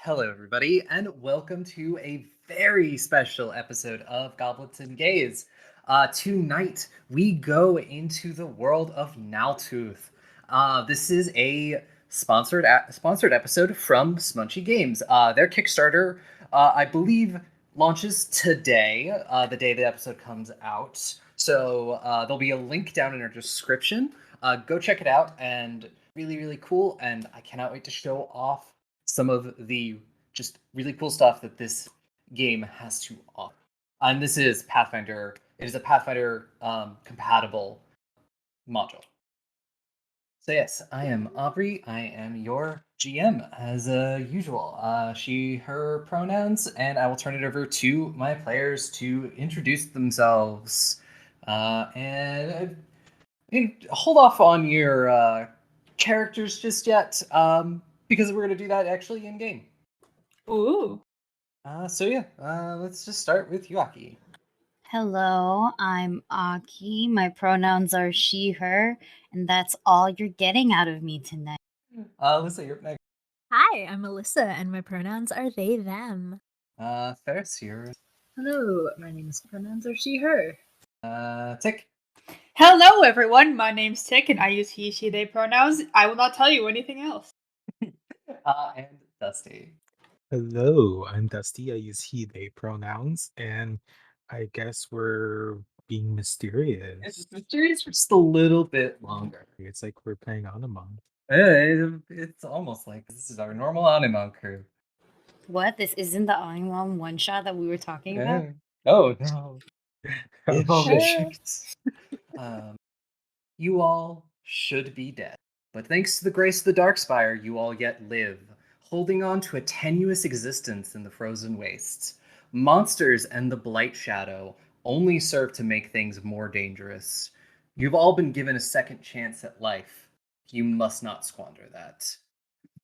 Hello, everybody, and welcome to a very special episode of Goblets and Gays. Tonight, we go into the world of Naltulth. This is a sponsored episode from Smunchy Games. Their Kickstarter, I believe, launches today, the day the episode comes out. So there'll be a link down in our description. Go check it out, and really, really cool. And I cannot wait to show off some of the just really cool stuff that this game has to offer. And this is Pathfinder. It is a Pathfinder compatible module. So yes, I am Aubrey. I am your GM as usual. She, her pronouns, and I will turn it over to my players to introduce themselves. And hold off on your characters just yet, because we're gonna do that actually in game. Ooh. Let's just start with you, Aki. Hello, I'm Aki. My pronouns are she, her, and that's all you're getting out of me tonight. Alyssa, you're up next. Hi, I'm Alyssa, and my pronouns are they, them. Ferris, you're. Hello, my name is pronouns are she, her. Tick. Hello, everyone. My name's Tick, and I use he, she, they pronouns. I will not tell you anything else. And Dusty. Hello, I'm Dusty. I use he, they pronouns, and I guess we're being mysterious. It's just mysterious for just a little bit longer. It's like we're playing Anamon. It's almost like this is our normal anime crew. What? This isn't the Onimon one shot that we were talking about? Oh no. Oh, You all should be dead, but thanks to the grace of the Darkspire, you all yet live, holding on to a tenuous existence in the frozen wastes. Monsters and the Blight Shadow only serve to make things more dangerous. You've all been given a second chance at life. You must not squander that.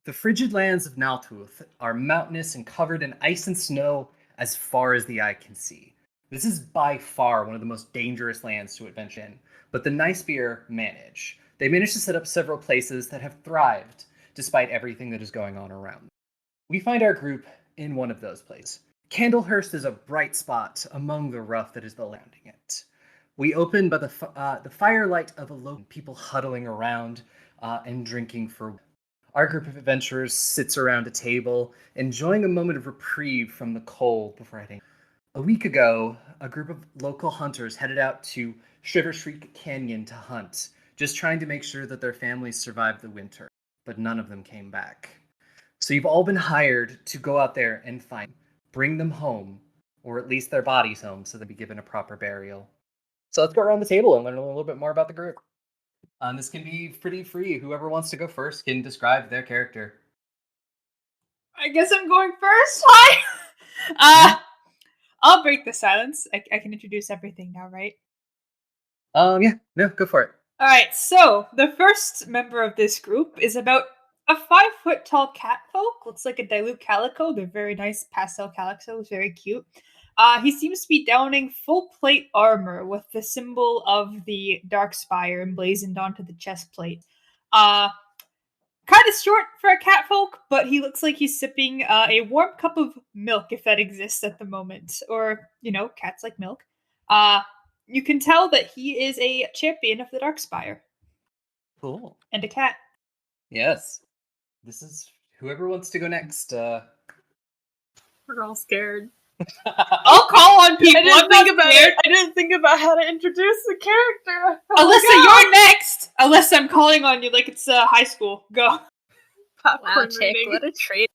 The frigid lands of Naltulth are mountainous and covered in ice and snow as far as the eye can see. This is by far one of the most dangerous lands to adventure in, but the Nicebeer manage. They manage to set up several places that have thrived despite everything that is going on around them. We find our group in one of those places. Candlehurst is a bright spot among the rough that is surrounding it. We open by the firelight of a local people huddling around and drinking for. Our group of adventurers sits around a table, enjoying a moment of reprieve from the cold before heading. A week ago, a group of local hunters headed out to Shiver Shriek Canyon to hunt, just trying to make sure that their families survived the winter, but none of them came back. So you've all been hired to go out there and bring them home, or at least their bodies home, so they'll be given a proper burial. So let's go around the table and learn a little bit more about the group. This can be pretty free. Whoever wants to go first can describe their character. I guess I'm going first. Hi. I'll break the silence. I can introduce everything now, right? Yeah, no, go for it. All right. So the first member of this group is about a 5-foot tall cat folk. Looks like a dilute calico. They're very nice pastel calicos, very cute. He seems to be donning full plate armor with the symbol of the Darkspire emblazoned onto the chest plate. Kind of short for a catfolk, but he looks like he's sipping a warm cup of milk, if that exists at the moment. Or, cats like milk. You can tell that he is a champion of the Darkspire. Cool. And a cat. Yes. This is whoever wants to go next. We're all scared. I'll call on people. I didn't think about how to introduce the character. Alyssa, you're next. Alyssa, I'm calling on you like it's high school. Go. Wow, Chick, what a trait.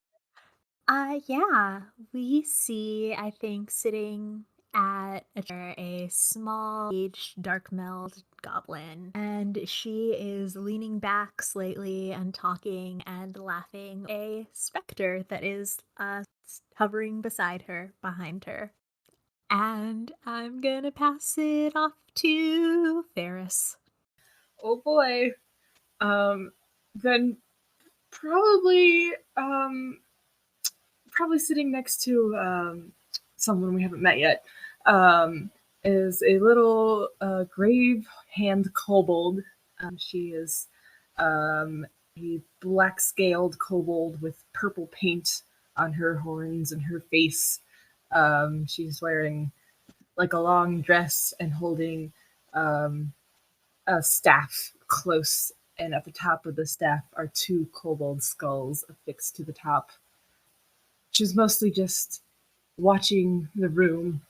Yeah, we see, I think, sitting at a small aged dark meld goblin, and she is leaning back slightly and talking and laughing. A specter that is hovering beside her, behind her. And I'm gonna pass it off to Ferris. Oh boy. Then probably sitting next to someone we haven't met yet. Is a little grave hand kobold. She is a black-scaled kobold with purple paint on her horns and her face. She's wearing like a long dress and holding a staff close, and at the top of the staff are two kobold skulls affixed to the top. She's mostly just watching the room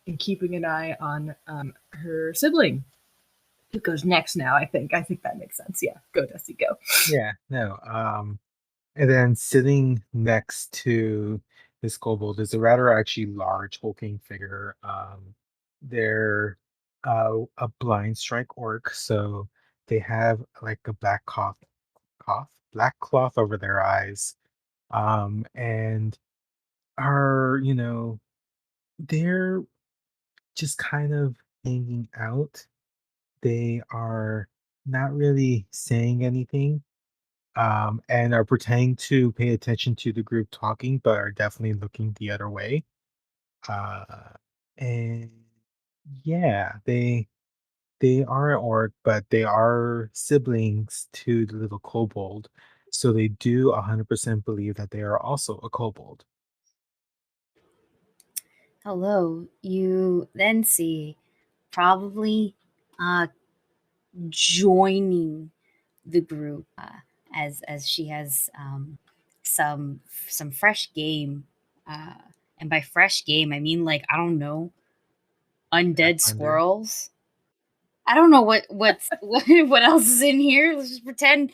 and keeping an eye on her sibling. Who goes next now? I think that makes sense. Yeah, go Dusty, go. Yeah, no. And then sitting next to this kobold is a rather actually large hulking figure. They're a blind strike orc, so they have like a black cloth over their eyes. And are, they're just kind of hanging out. They are not really saying anything, and are pretending to pay attention to the group talking, but are definitely looking the other way. Uh, and yeah, they are an orc, but they are siblings to the little kobold, so they do 100% believe that they are also a kobold. Hello. You then see probably uh, joining the group as she has some fresh game, uh, and by fresh game I mean, like, I don't know, undead Pathfinder. squirrels. I don't know what else is in here. Let's just pretend,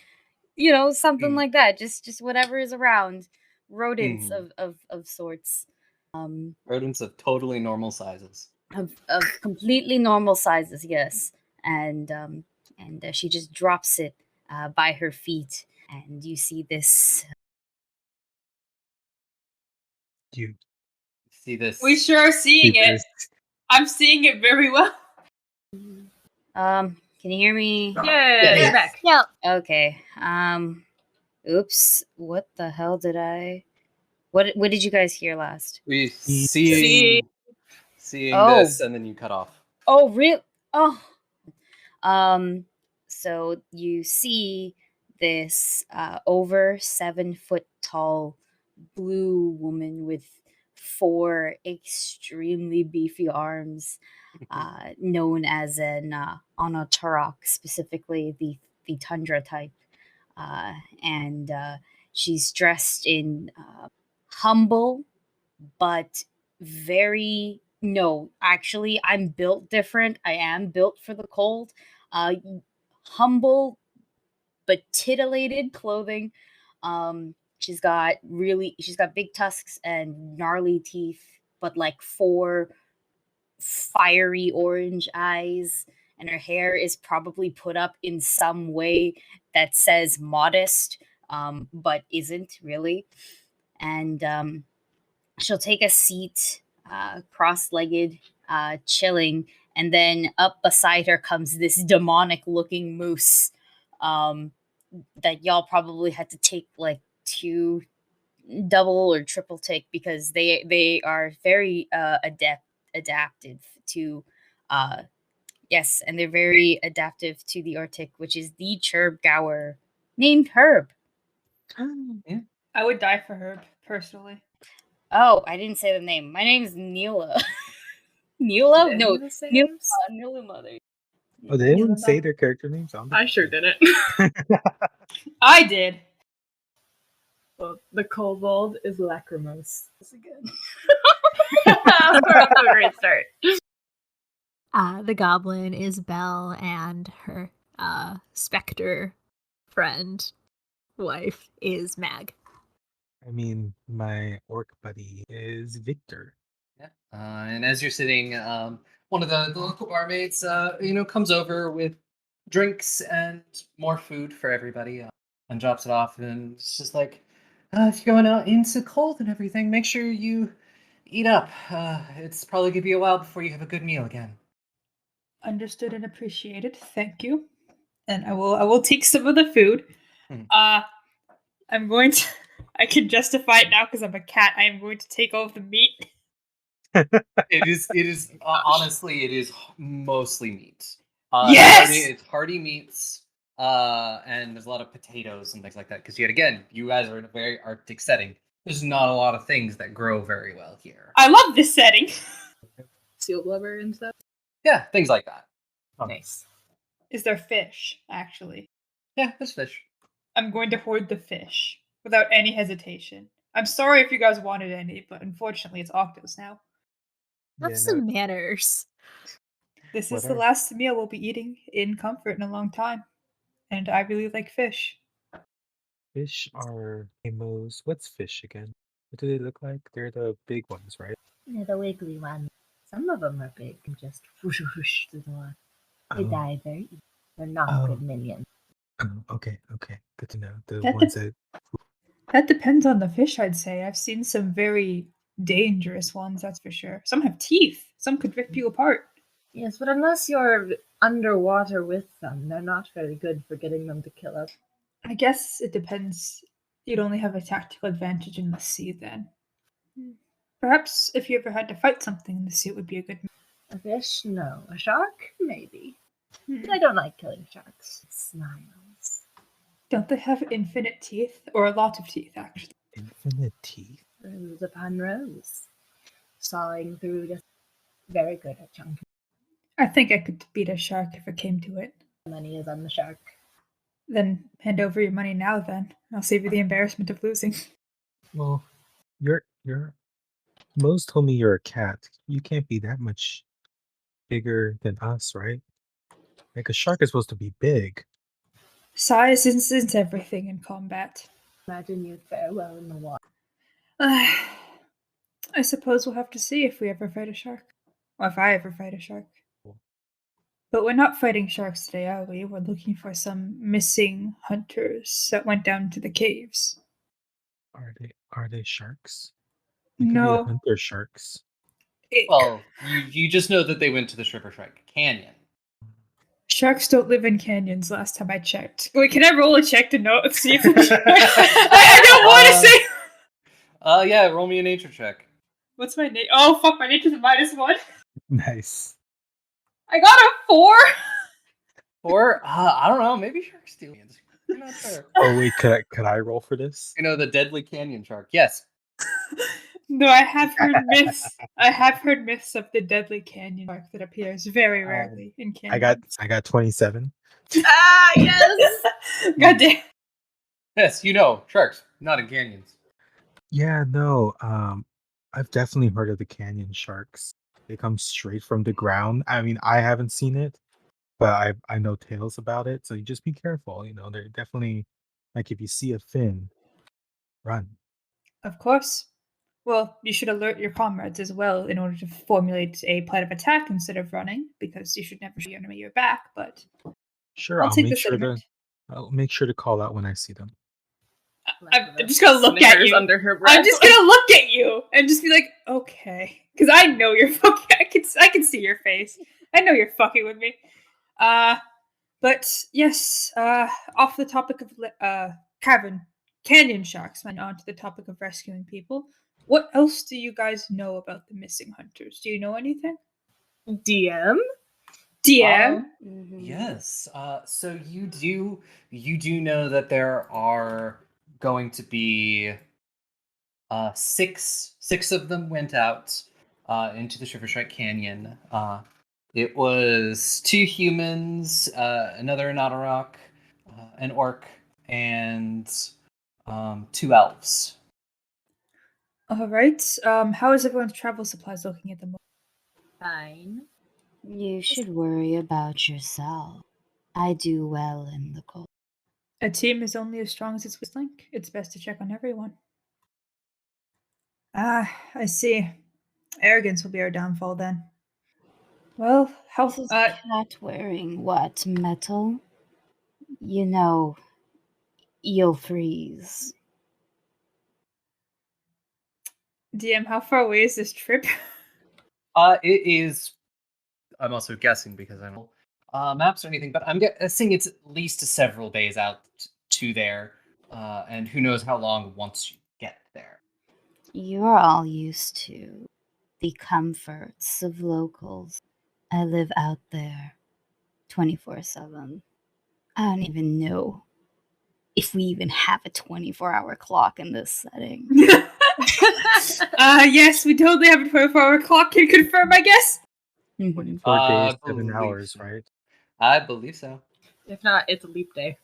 something Mm. like that. Just whatever is around, rodents Mhm. of sorts. Um, Rodents of totally normal sizes. of completely normal sizes, yes. And she just drops it by her feet, and you see this. You See We this? sure are see seeing it. this? I'm seeing it very well. Can you hear me? Yeah, Yes. you're back. No, Okay. Oops. What the hell did I? What did you guys hear last? We See See, seeing Oh. this, and then you cut off. Oh, real. Oh. Um. So you see this over 7 foot tall blue woman with four extremely beefy arms, known as an Onotorok, specifically the tundra type, and she's dressed in humble but very, no, actually, I'm built different. I am built for the cold. Uh, Humble but titillated clothing. She's got big tusks and gnarly teeth, but like four fiery orange eyes, and her hair is probably put up in some way that says modest, but isn't really. And she'll take a seat, cross-legged, chilling, and then up beside her comes this demonic-looking moose, um, that y'all probably had to take like two double or triple take, because they are very adapted to uh yes, and they're very adaptive to the Arctic, which is the Churb Gower named Herb. Yeah. I would die for her personally. Oh, I didn't say the name. My name is Neela. did Neela? any No, of us say Neela, names? Neela Mother. Oh, did anyone say their character names on the I sure didn't. I did. Well, the kobold is Lacrimose. Again. We're off to a great start. the goblin is Belle, and her specter friend wife is Mag. I mean, my orc buddy is Victor. Yeah. And as you're sitting, one of the local barmaids, comes over with drinks and more food for everybody, and drops it off. And it's just like, if you're going out into cold and everything, make sure you eat up. It's probably gonna be a while before you have a good meal again. Understood and appreciated. Thank you. And I will take some of the food. Hmm. I'm going to I can justify it now because I'm a cat. I am going to take all of the meat. It is honestly, it is mostly meat. Yes! It's hearty meats, and there's a lot of potatoes and things like that. Because yet again, you guys are in a very Arctic setting. There's not a lot of things that grow very well here. I love this setting. Seal blubber and stuff. Yeah, things like that. Nice. Is there fish, actually? Yeah, there's fish. I'm going to hoard the fish without any hesitation. I'm sorry if you guys wanted any, but unfortunately it's Octos now. Have Yeah, some manners. This What is the are- last meal we'll be eating in comfort in a long time. And I really like fish. Fish are amos. What's fish again? What do they look like? They're the big ones, right? Yeah, the wiggly one. Some of them are big and just whoosh whoosh through the water. They Oh, die very easily. They're not Oh. good minions. oh, okay, good to know. The That ones dep- that That depends on the fish, I'd say. I've seen some very dangerous ones, that's for sure. Some have teeth. Some could rip you apart. Yes, but unless you're underwater with them, they're not very good for getting them to kill us. I guess it depends. You'd only have a tactical advantage in the sea then. Perhaps if you ever had to fight something in the sea, it would be a good. A fish? No. A shark? Maybe. Hmm. But I don't like killing sharks. Smiles. Don't they have infinite teeth? Or a lot of teeth, actually? infinite teeth. Rows upon rows. Sawing through just very good at chunking. I think I could beat a shark if it came to it. Money is on the shark. Then hand over your money now, then. I'll save you the embarrassment of losing. Well, you're Mose told me you're a cat. You can't be that much bigger than us, right? Like a shark is supposed to be big. Size isn't everything in combat. Imagine you'd fare well in the water. I suppose we'll have to see if we ever fight a shark. Or if I ever fight a shark. But we're not fighting sharks today, are we? We're looking for some missing hunters that went down to the caves. Are they sharks? They could be the No. hunter sharks. Well, you just know that they went to the Stripper Strike Canyon. Sharks don't live in canyons last time I checked. Wait, can I roll a check to know? See if I don't want to say. Yeah, roll me a nature check. What's my name? Oh, fuck, my nature's a -1. Nice. I got a 4. Or I don't know, maybe sharks do. You're not sure. Oh wait, could I roll for this? You know, the deadly canyon shark. Yes. No, I have heard myths. I have heard myths of the deadly canyon shark that appears very rarely in canyons. I got 27. Ah, yes! God damn. Yes, you know, sharks, not in canyons. Yeah, no. I've definitely heard of the canyon sharks. They come straight from the ground. I mean, I haven't seen it, but I know tales about it. So you just be careful. You know, they're definitely like if you see a fin, run. Of course. Well, you should alert your comrades as well in order to formulate a plan of attack instead of running, because you should never show your enemy your back, but Sure, I'll take the make sure sentiment. I'll make sure to call out when I see them. I'm just gonna look at Snickers you. under her breath. I'm just gonna look at you and just be like, okay, because I know you're fucking. I can see your face. I know you're fucking with me. But yes. Off the topic of canyon sharks, and on to the topic of rescuing people. What else do you guys know about the missing hunters? Do you know anything? DM? DM. Yes. So you do know that there are going to be six of them went out into the Shiver Strike Canyon. It was 2 humans, another Notarok, an orc, and 2 elves. All right. How is everyone's travel supplies looking at the moment? Fine. You should worry about yourself. I do well in the cold. A team is only as strong as its weakest link. It's best to check on everyone. Ah, I see. Arrogance will be our downfall then. Well, how This is cat wearing what? Metal? You know, you'll freeze. DM, how far away is this trip? It is. I'm also guessing because I don't know maps or anything, but I'm guessing it's at least several days out to there, and who knows how long once you get there. You're all used to the comforts of locals. I live out there 24/7. I don't even know if we even have a 24-hour clock in this setting. Yes, we totally have a 24-hour clock. Can confirm, I guess. Mhm. 24 days, 7 believe hours, so. right? I believe so. If not, it's a leap day.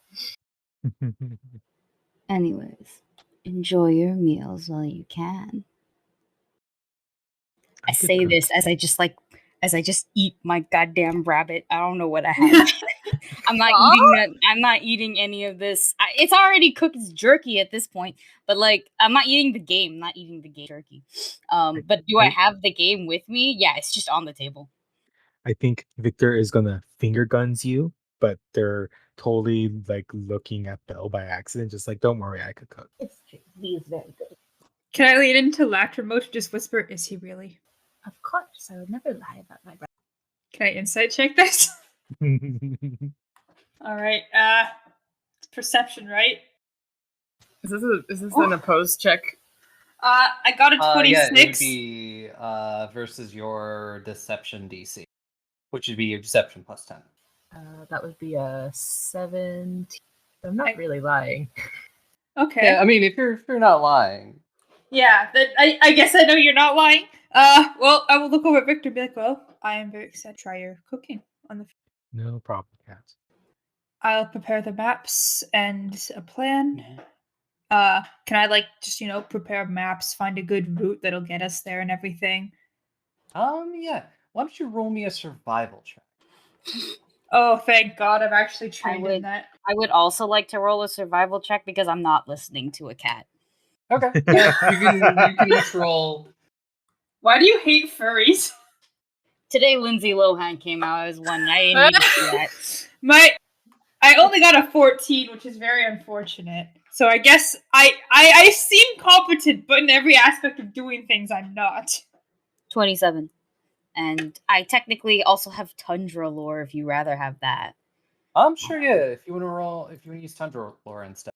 Anyways, enjoy your meals while you can. I could say cook. this as I just eat my goddamn rabbit. I don't know what I had. I'm not eating that. I'm not eating any of this. It's already cooked. It's jerky at this point. But like, I'm not eating the game. I'm not eating the game jerky. But do I have the game with me? Yeah, it's just on the table. I think Victor is gonna finger guns you, but they're totally like looking at Belle by accident, just like, don't worry, I could cook. It's true. He is very good. Can I lean into Lacrimo to just whisper, is he really? Of course, I would never lie about my brother. Can I insight check this? All right. It's perception, right? Is this an opposed check? I got a 26. Yeah, it would be versus your deception DC, which would be your deception plus 10. That would be a 17. I'm not really lying. Okay. Yeah, I mean, if you're not lying. Yeah, I guess I know you're not lying. Well, I will look over at Victor and be like, well, I am very excited to try your cooking on the. No problem, Cat. I'll prepare the maps and a plan. Can I just prepare maps, find a good route that'll get us there and everything? Yeah. Why don't you roll me a survival check? Oh, thank God, I'm actually trained in that. I would also like to roll a survival check because I'm not listening to a cat. Okay. Yeah, you can each roll. Why do you hate furries? Today, Lindsay Lohan came out as one. I didn't need to see that. I only got a 14, which is very unfortunate. So I guess I seem competent, but in every aspect of doing things, I'm not. 27. And I technically also have Tundra lore if you rather have that. I'm sure, yeah. If you want to use Tundra lore instead.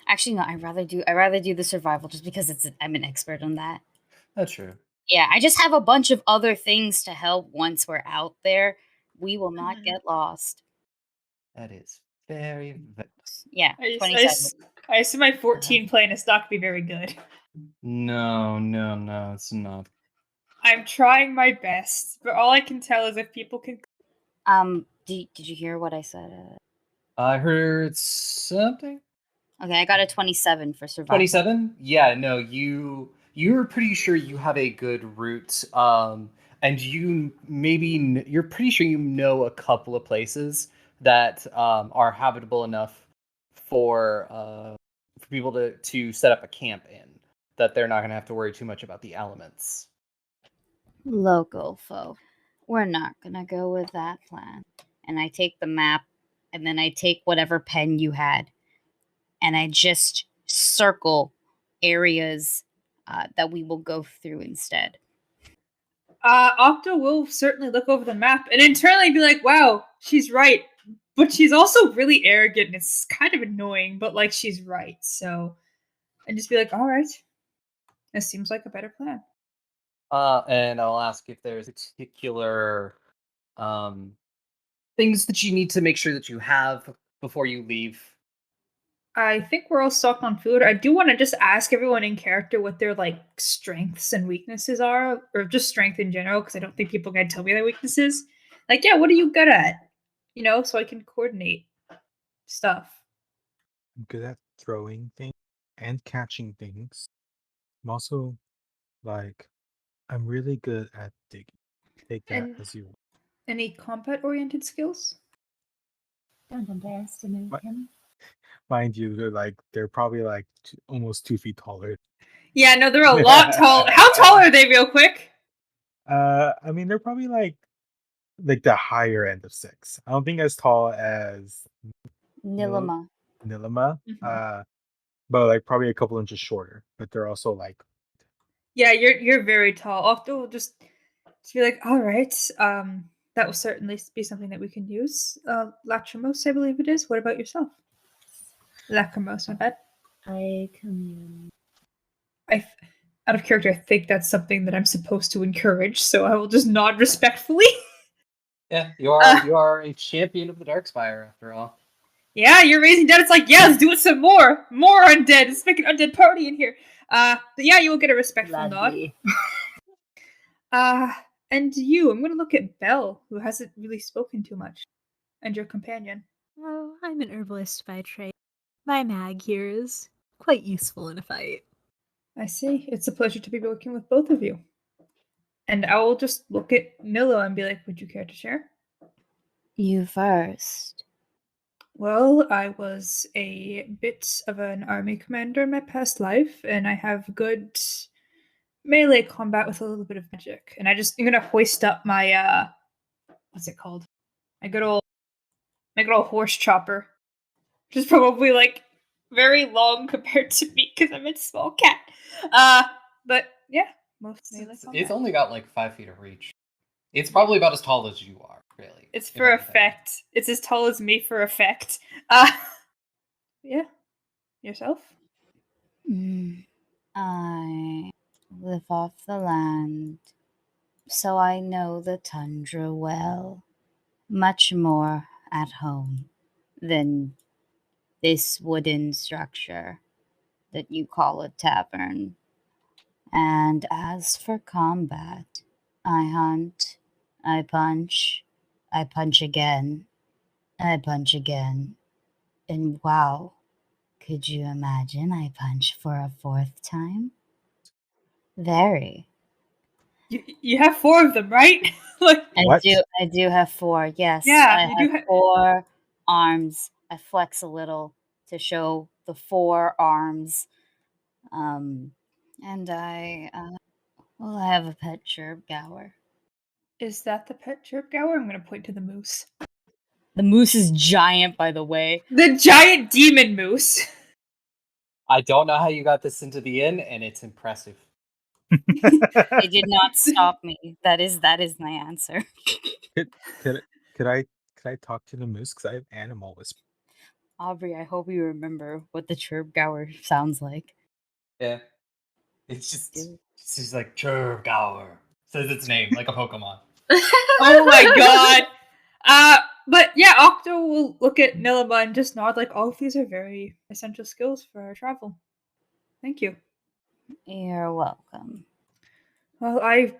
Actually, no. I'd rather do the survival just because I'm an expert on that. That's true. Yeah, I just have a bunch of other things to help once we're out there. We will not get lost. That is very. Yeah, 27. I assume my 14 plan is not going to be very good. No, it's not. I'm trying my best, but all I can tell is if people can. Did you hear what I said? I heard something. Okay, I got a 27 for survival. 27? Yeah, no, you're pretty sure you have a good route. And you're pretty sure you know a couple of places that are habitable enough for people to set up a camp in, that they're not going to have to worry too much about the elements. Local folk. We're not gonna go with that plan. And I take the map, and then I take whatever pen you had, and I just circle areas that we will go through instead. Octo will certainly look over the map and internally be like, wow, she's right. But she's also really arrogant and it's kind of annoying, but she's right. So, and just be like, all right, this seems like a better plan. And I'll ask if there's particular things that you need to make sure that you have before you leave. I think we're all stocked on food. I do want to just ask everyone in character what their strengths and weaknesses are, or just strength in general, because I don't think people can tell me their weaknesses. Yeah, what are you good at? So I can coordinate stuff. I'm good at throwing things and catching things. I'm also I'm really good at digging. Take that And as you want. any combat-oriented skills? Don't underestimate him. Mind you, they're probably almost 2 feet taller. Yeah, no, they're a lot tall. How tall are they, real quick? I mean, they're probably like the higher end of 6. I don't think as tall as Nilima. Nilima. Mhm. But probably a couple inches shorter. But they're also Yeah, you're very tall. Octo will just be like, all right, that will certainly be something that we can use. Lacrimose, I believe it is. What about yourself? Lacrimose, my bad. I commune. Out of character, I think that's something that I'm supposed to encourage, so I will just nod respectfully. Yeah, you are a champion of the Darkspire after all. Yeah, you're raising dead. It's yeah, let's do it some more. More undead. Let's make an undead party in here. But yeah, you will get a respectful nod. Gladly. And you, I'm gonna look at Belle, who hasn't really spoken too much, and your companion. Oh, I'm an herbalist by trade. My mag here is quite useful in a fight. I see. It's a pleasure to be working with both of you. And I will just look at Nilo and be like, would you care to share? You first. Well, I was a bit of an army commander in my past life, and I have good melee combat with a little bit of magic. And I'm gonna hoist up my what's it called? My good old horse chopper. Which is probably like very long compared to me because I'm a small cat. But yeah, most melee It's combat. only got like 5 feet of reach. It's probably about as tall as you are, really. It's if for anything. effect. It's as tall as me for effect. Yeah. Yourself? I live off the land, so I know the tundra well, much more at home than this wooden structure that you call a tavern. And as for combat, I hunt, I punch again, I punch again, and wow, could you imagine I punch for a fourth time? Very. You have 4 of them, right? Like What? I do have 4. Yes, yeah, I you have do. 4 arms. I flex a little to show the 4 arms. And I have a pet chirp gower. Is that the pet chirp gower? I'm gonna point to the moose. The moose is giant, by the way. The giant demon moose. I don't know how you got this into the inn, and it's impressive. They did not stop me. That is my answer. could, could could I talk to the moose? Because I have animal whisper. Aubrey, I hope you remember what the chirp gower sounds like. Yeah. It's just Do it's just like Churgower. Says its name like a Pokemon. Oh my god. But yeah, Octo will look at Nilima and just nod like all of these are very essential skills for our travel. Thank you. You're welcome. Well, I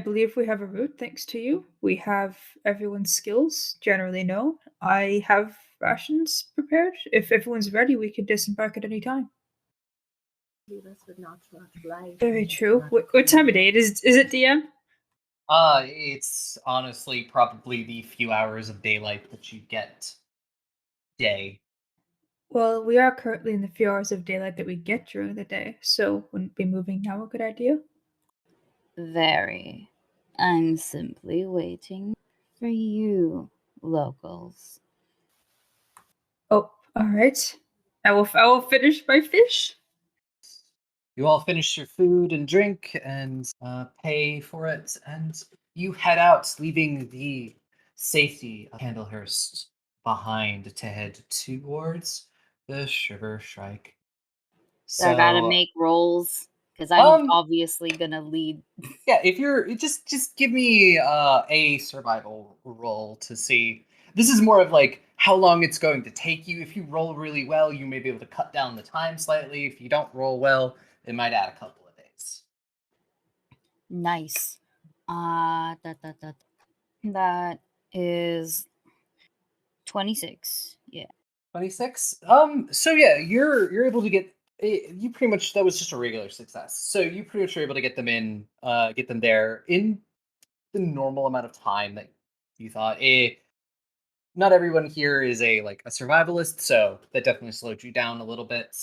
believe we have a route thanks to you. We have everyone's skills generally known. I have rations prepared. If everyone's ready, we can disembark at any time. Leave us with not much life. Very and true. not What time of cold. day it is? Is it DM? It's honestly probably the few hours of daylight that you get day. Well, we are currently in the few hours of daylight that we get during the day, so wouldn't be moving now a good idea? Very. I'm simply waiting for you, locals. Oh, all right. I will finish my fish. You all finish your food and drink and pay for it, and you head out, leaving the safety of Candlehurst behind to head towards the Sugar Strike. So I gotta So, make rolls because I'm obviously gonna lead. yeah, if you're just give me a survival roll to see. This is more of like how long it's going to take you. If you roll really well, you may be able to cut down the time slightly. If you don't roll well, it might add a couple of days. Nice. That is 26. Yeah. 26. So yeah, you're able to get you pretty much that was just a regular success. So you pretty much are able to get them in, get them there in the normal amount of time that you thought. Not everyone here is a survivalist, so that definitely slowed you down a little bit.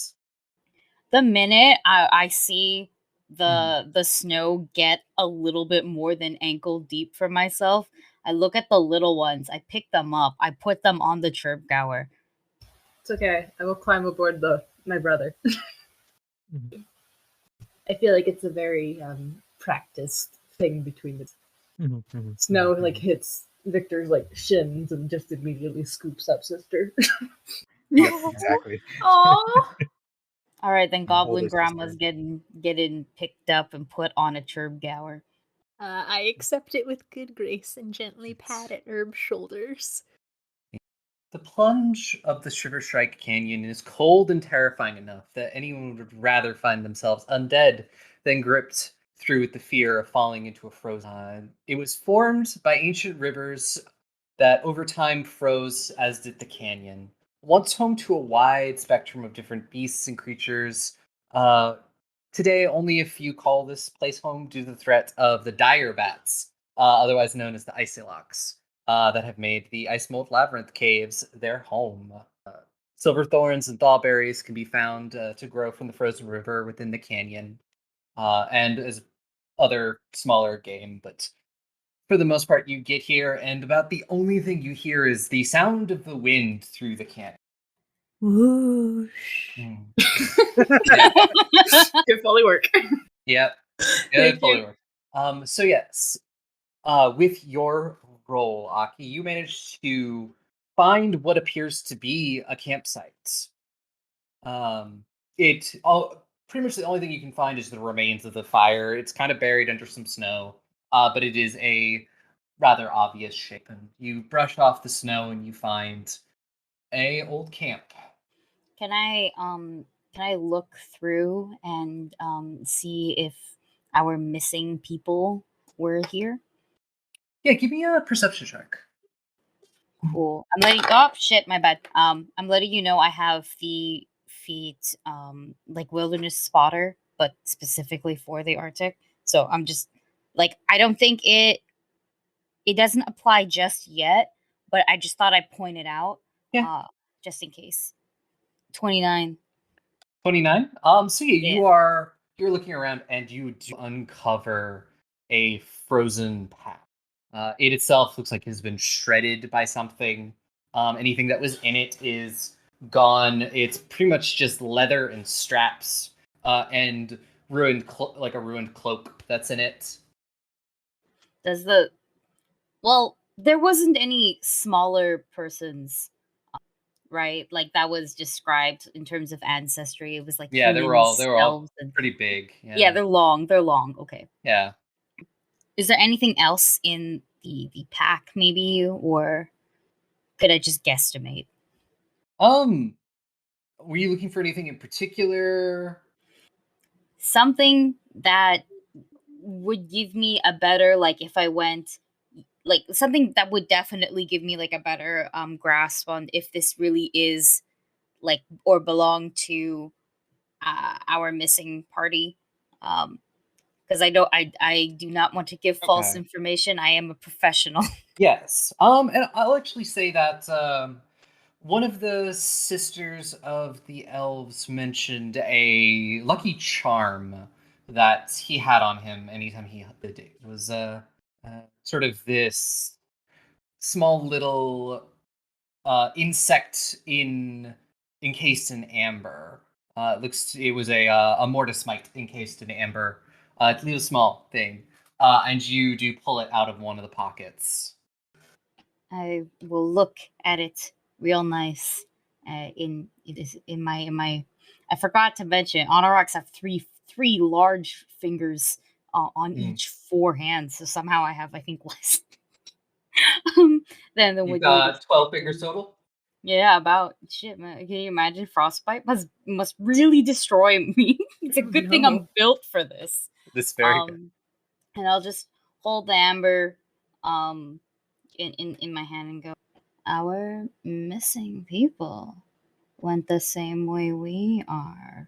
The minute I see Mhm. the snow get a little bit more than ankle deep for myself, I look at the little ones. I pick them up. I put them on the chirp gower. It's okay. I will climb aboard my brother. Mhm. I feel like it's a very practiced thing between the Mhm, mhm, snow. mhm, Like mhm. hits Victor's like shins and just immediately scoops up sister. Yep, exactly. Oh. All right, then My Goblin older Grandma's sister. getting picked up and put on a chirp gower. I accept it with good grace and gently pat at Herb's shoulders. The plunge of the Shiver Strike Canyon is cold and terrifying enough that anyone would rather find themselves undead than gripped through with the fear of falling into a frozen. It was formed by ancient rivers that over time froze, as did the canyon. Once home to a wide spectrum of different beasts and creatures, today only a few call this place home due to the threat of the dire bats, otherwise known as the Icelox, that have made the Ice Mold Labyrinth caves their home. Silver thorns and thawberries can be found to grow from the frozen river within the canyon, and as other smaller game, but for the most part, you get here, and about the only thing you hear is the sound of the wind through the canyon. Whoosh. Mm. Good Foley work. Yep. Thank Good Foley you. work. So yes, with your roll, Aki, you managed to find what appears to be a campsite. It all pretty much the only thing you can find is the remains of the fire. It's kind of buried under some snow, but it is a rather obvious shape. And you brush off the snow and you find a old camp. Can I look through and see if our missing people were here? Yeah, give me a perception check. Cool. I'm letting oh shit, my bad. I'm letting you know I have the feat like wilderness spotter, but specifically for the Arctic. So I'm just like I don't think it doesn't apply just yet, but I just thought I'd point it out. Yeah. Just in case. 29. 29. So yeah, Yeah. you're looking around and you do uncover a frozen path. It itself looks like it has been shredded by something. Anything that was in it is gone. It's pretty much just leather and straps, and like a ruined cloak that's in it. Does the well, there wasn't any smaller persons, right? Like that was described in terms of ancestry. It was like Yeah, humans, they were all elves, and pretty big. yeah, Yeah. they're long. They're long. Okay. Yeah. Is there anything else in the pack, maybe, or could I just guesstimate? Um, were you looking for anything in particular? Something that would give me a better, like, if I went, like, something that would definitely give me like a better grasp on if this really is like or belong to our missing party. Because I do not want to give false Okay. information. I am a professional. Yes. And I'll actually say that one of the sisters of the elves mentioned a lucky charm that he had on him anytime he did it. It was sort of this small little insect encased in amber. It was a mortismite encased in amber. It's a little small thing, and you do pull it out of one of the pockets. I will look at it real nice. It is in my. I forgot to mention Honorox have three large fingers on Mm. each four hands. So somehow I have I think less than You've what you would got expect. 12 fingers total. Yeah, about shit, man. Can you imagine frostbite must really destroy me? It's a Oh, good thing no. I'm built for this. This very good. And I'll just hold the amber um in my hand and go, our missing people went the same way we are.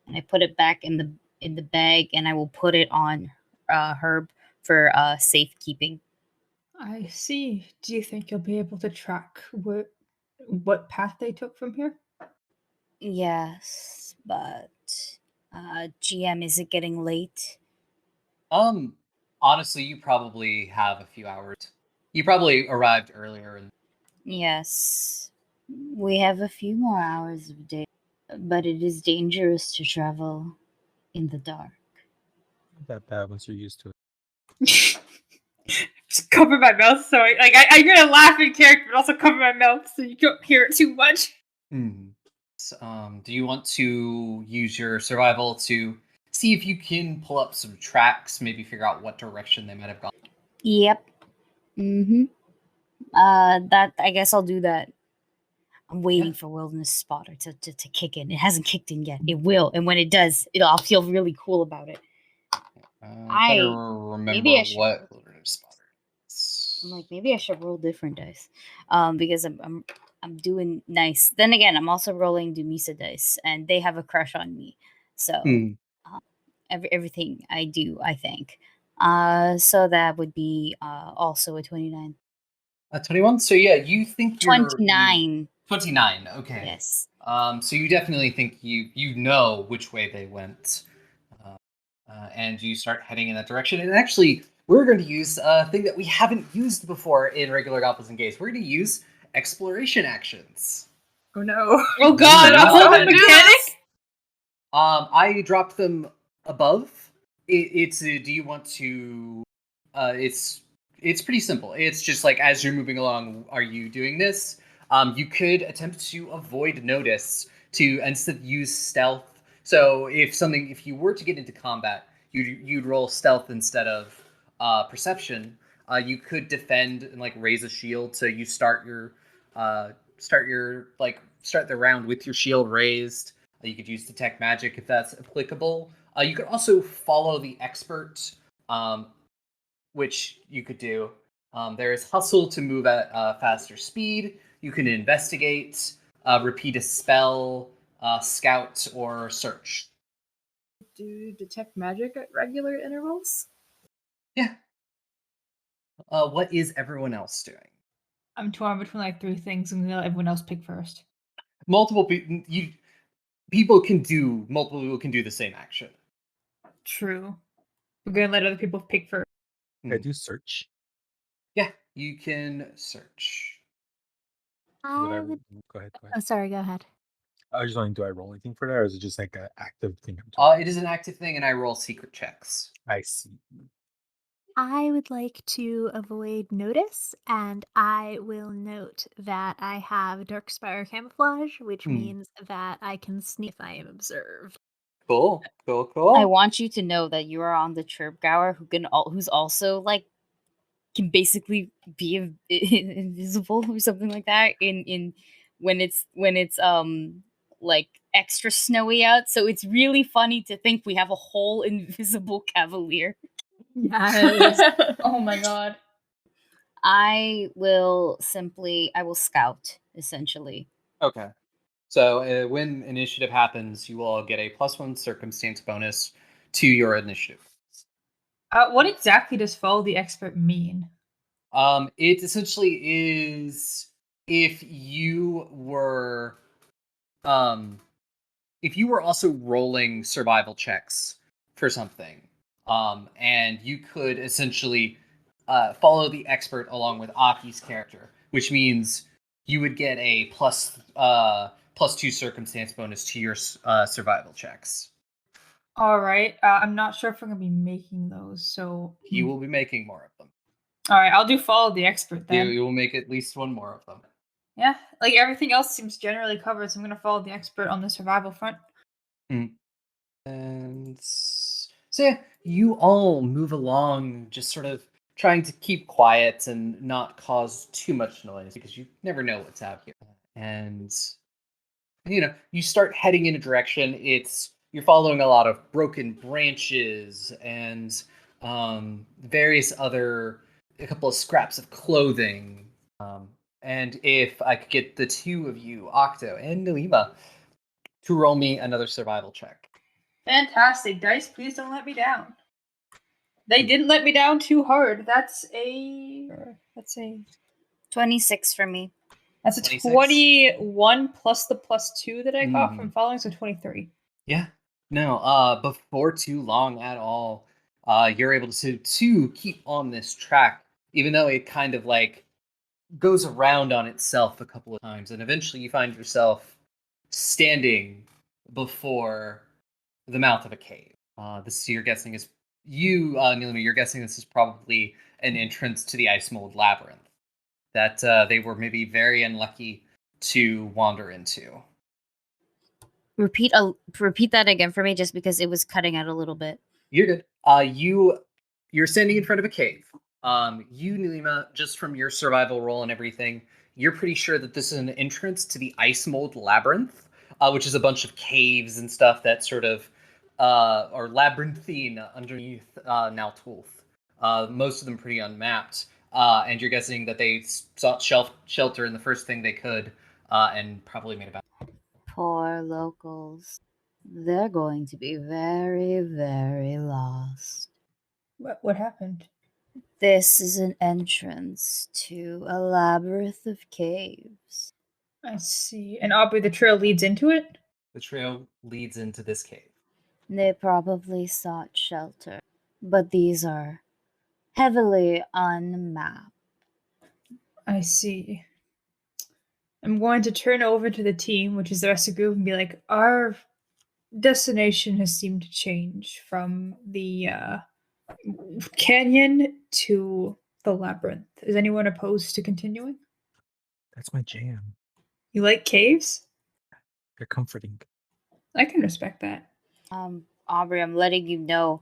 And I put it back in the bag and I will put it on Herb for safekeeping. I see. Do you think you'll be able to track what path they took from here? Yes, but GM, is it getting late? Um, Honestly, you probably have a few hours. You probably arrived earlier. Yes. We have a few more hours of day, but it is dangerous to travel in the dark. Not that bad once you're used to it. Just cover my mouth so I'm gonna laugh in character, but also cover my mouth so you don't hear it too much. Do you want to use your survival to see if you can pull up some tracks, maybe figure out what direction they might have gone? Yep. Mm-hmm. That I guess I'll do that. I'm waiting for Wilderness Spotter to kick in. It hasn't kicked in yet. It will, and when it does, I'll feel really cool about it. I'm trying to maybe I remember should what roll. Wilderness Spotter is. I'm like, maybe I should roll different dice, because I'm doing nice. Then again, I'm also rolling Dumisa dice, and they have a crush on me. So Hmm. everything I do, I think. So that would be also a 29. 21. So yeah, you think you're 29. 29. Okay. Yes. So you definitely think you know which way they went, uh, and you start heading in that direction. And actually, we're going to use a thing that we haven't used before in regular Goblins and Gaze. We're going to use exploration actions. Oh no. Oh god, a whole new mechanic? I dropped them above. Do you want to? It's pretty simple. It's just like as you're moving along, are you doing this? You could attempt to avoid notice to instead use stealth. So if you were to get into combat, you'd roll stealth instead of perception. You could defend and like raise a shield. So you start the round with your shield raised. You could use detect magic if that's applicable. You could also follow the expert, which you could do. There is hustle to move at faster speed. You can investigate, repeat a spell, scout, or search. Do detect magic at regular intervals? Yeah. What is everyone else doing? I'm torn between like 3 things. I'm gonna let everyone else pick first. Multiple people multiple people can do the same action. True. We're gonna let other people pick first. I do search. Yeah, you can search. Would I I would. go ahead? Go Oh, ahead. sorry. Go ahead. I was just wondering, do I roll anything for that, or is it just like an active thing I'm doing? It is an active thing, and I roll secret checks. I see. I would like to avoid notice, and I will note that I have Darkspire camouflage, which means that I can sneak if I am observed. Cool. I want you to know that you are on the Chirp Gower, who's also like can basically be invisible or something like that in when it's like extra snowy out. So it's really funny to think we have a whole invisible cavalier. Yes. Oh my god. I will scout essentially. Okay. So when initiative happens, you all get a +1 circumstance bonus to your initiative. What exactly does follow the expert mean? It essentially is if you were um if you were also rolling survival checks for something, and you could essentially follow the expert along with Aki's character, which means you would get a +2 circumstance bonus to your survival checks. Alright, I'm not sure if I'm gonna be making those, so He will be making more of them. Alright, I'll do follow the expert then. You will make at least one more of them. Yeah, like everything else seems generally covered, so I'm gonna follow the expert on the survival front. And so yeah, you all move along, just sort of trying to keep quiet and not cause too much noise because you never know what's out here. And you start heading in a direction. You're following a lot of broken branches and various other a couple of scraps of clothing. And if I could get the two of you, Octo and Noema, to roll me another survival check. Fantastic. Dice, please don't let me down. They didn't let me down too hard. That's a 26 for me. That's a 26? 21 plus the +2 that I got Mhm. from following, so 23. Yeah. No, before too long at all, you're able to keep on this track, even though it kind of like goes around on itself a couple of times, and eventually you find yourself standing before the mouth of a cave. This you're guessing is Nilima, you're guessing this is probably an entrance to the ice mold labyrinth that they were maybe very unlucky to wander into. Repeat that again for me, just because it was cutting out a little bit. You're good. You're standing in front of a cave. You, Nilima, just from your survival roll and everything, you're pretty sure that this is an entrance to the Ice Mold Labyrinth, which is a bunch of caves and stuff that sort of are labyrinthine underneath Naltulth. Most of them pretty unmapped, and you're guessing that they sought shelter in the first thing they could, and probably made about. Poor locals. They're going to be very, very lost. What happened? This is an entrance to a labyrinth of caves. I see. And Aubrey, the trail leads into it? The trail leads into this cave. They probably sought shelter, but these are heavily unmapped. I see. I'm going to turn over to the team, which is the rest of the group, and be like, our destination has seemed to change from the canyon to the labyrinth. Is anyone opposed to continuing? That's my jam. You like caves? They're comforting. I can respect that. Aubrey, I'm letting you know,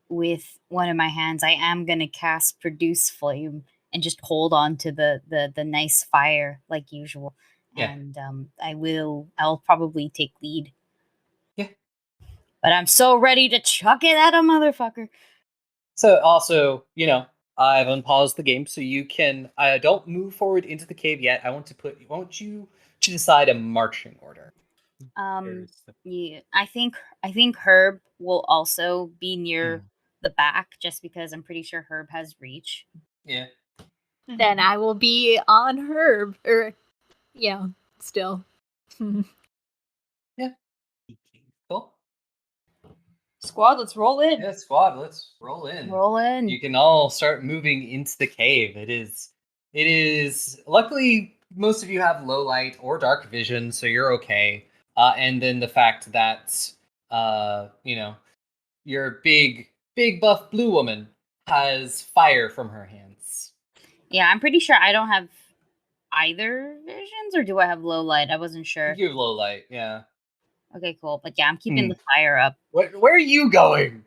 with one of my hands, I am gonna cast Produce Flame and just hold on to the nice fire like usual. Yeah. And I'll probably take lead. Yeah. But I'm so ready to chuck it at a motherfucker. So also, I've unpaused the game, so you can. Don't move forward into the cave yet. I want you to decide a marching order. Yeah, I think Herb will also be near the back, just because I'm pretty sure Herb has reach. Yeah. Then I will be on Herb. Still. Yeah. Cool. Squad, let's roll in. Yeah, squad, let's roll in. Roll in. You can all start moving into the cave. It is luckily most of you have low light or dark vision, so you're okay. And then the fact that your big buff blue woman has fire from her hands. Yeah, I'm pretty sure I don't have either visions, or do I have low light? I wasn't sure. You have low light, yeah. Okay, cool. But yeah, I'm keeping the fire up. Where are you going?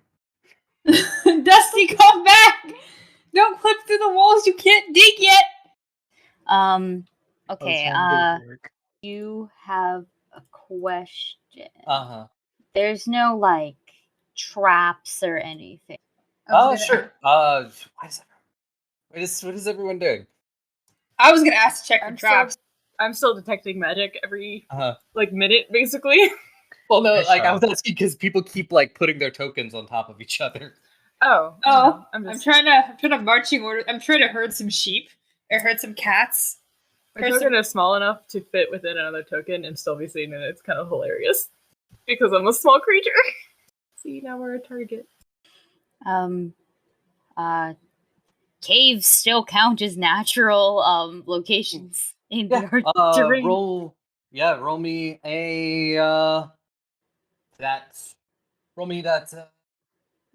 Dusty, come back! Don't clip through the walls. You can't dig yet. Okay. You have a question. There's no like traps or anything. Oh, sure. What is everyone doing? I was gonna ask to check for traps. I'm still detecting magic every minute, basically. Well, no, I was asking because people keep putting their tokens on top of each other. I'm trying to marching order. I'm trying to herd some sheep or herd some cats. My token is small enough to fit within another token and still be seen, and it's kind of hilarious because I'm a small creature. See, now we're a target. Caves still count as natural locations in the terrain. Roll me that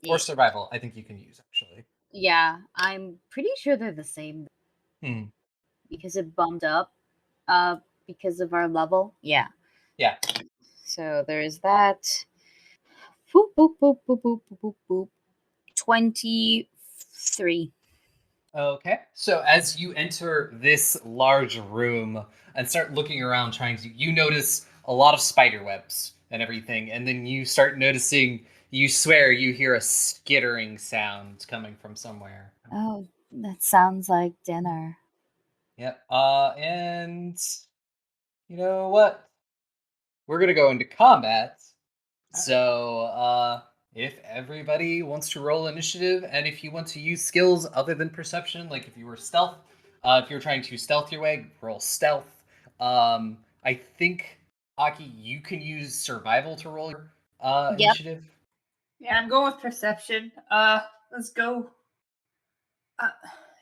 or survival. I think you can use actually. Yeah, I'm pretty sure they're the same. Because it bumped up because of our level. Yeah. Yeah. So there's that. Boop, boop, boop, boop, boop, boop, boop. 23. Okay. So as you enter this large room and start looking around you notice a lot of spider webs and everything, and then you start noticing, you swear you hear a skittering sound coming from somewhere. Oh, that sounds like dinner. Yep. And you know what? We're gonna go into combat. So, if everybody wants to roll initiative, and if you want to use skills other than perception, like if you were stealth, if you're trying to stealth your way, roll stealth. I think, Aki, you can use survival to roll your initiative. Yeah, I'm going with perception. Let's go.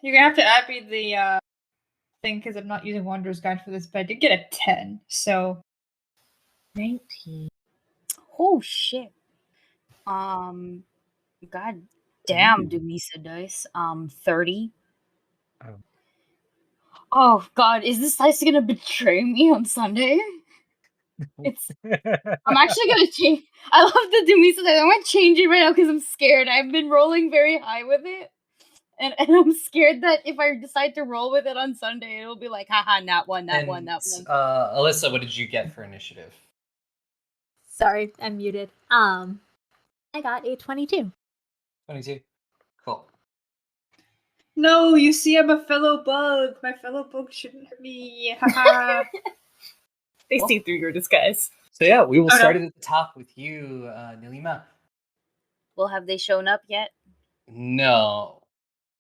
You're gonna have to add me the thing because I'm not using Wanderer's Guide for this, but I did get a 10, so 19. Oh shit. God damn, Dumisa dice. 30. Oh god, is this dice gonna betray me on Sunday? I'm actually gonna change. I love the Dumisa dice. I'm gonna change it right now because I'm scared. I've been rolling very high with it, And I'm scared that if I decide to roll with it on Sunday, it'll be like, haha, not one, not one, And not one. Alyssa, what did you get for initiative? Sorry, I'm muted. I got a 22. 22. Cool. No, you see, I'm a fellow bug. My fellow bug shouldn't hurt me. Haha. They Well- see through your disguise. So yeah, we will Oh, no. start it at the top with you, Nilima. Well, have they shown up yet? No,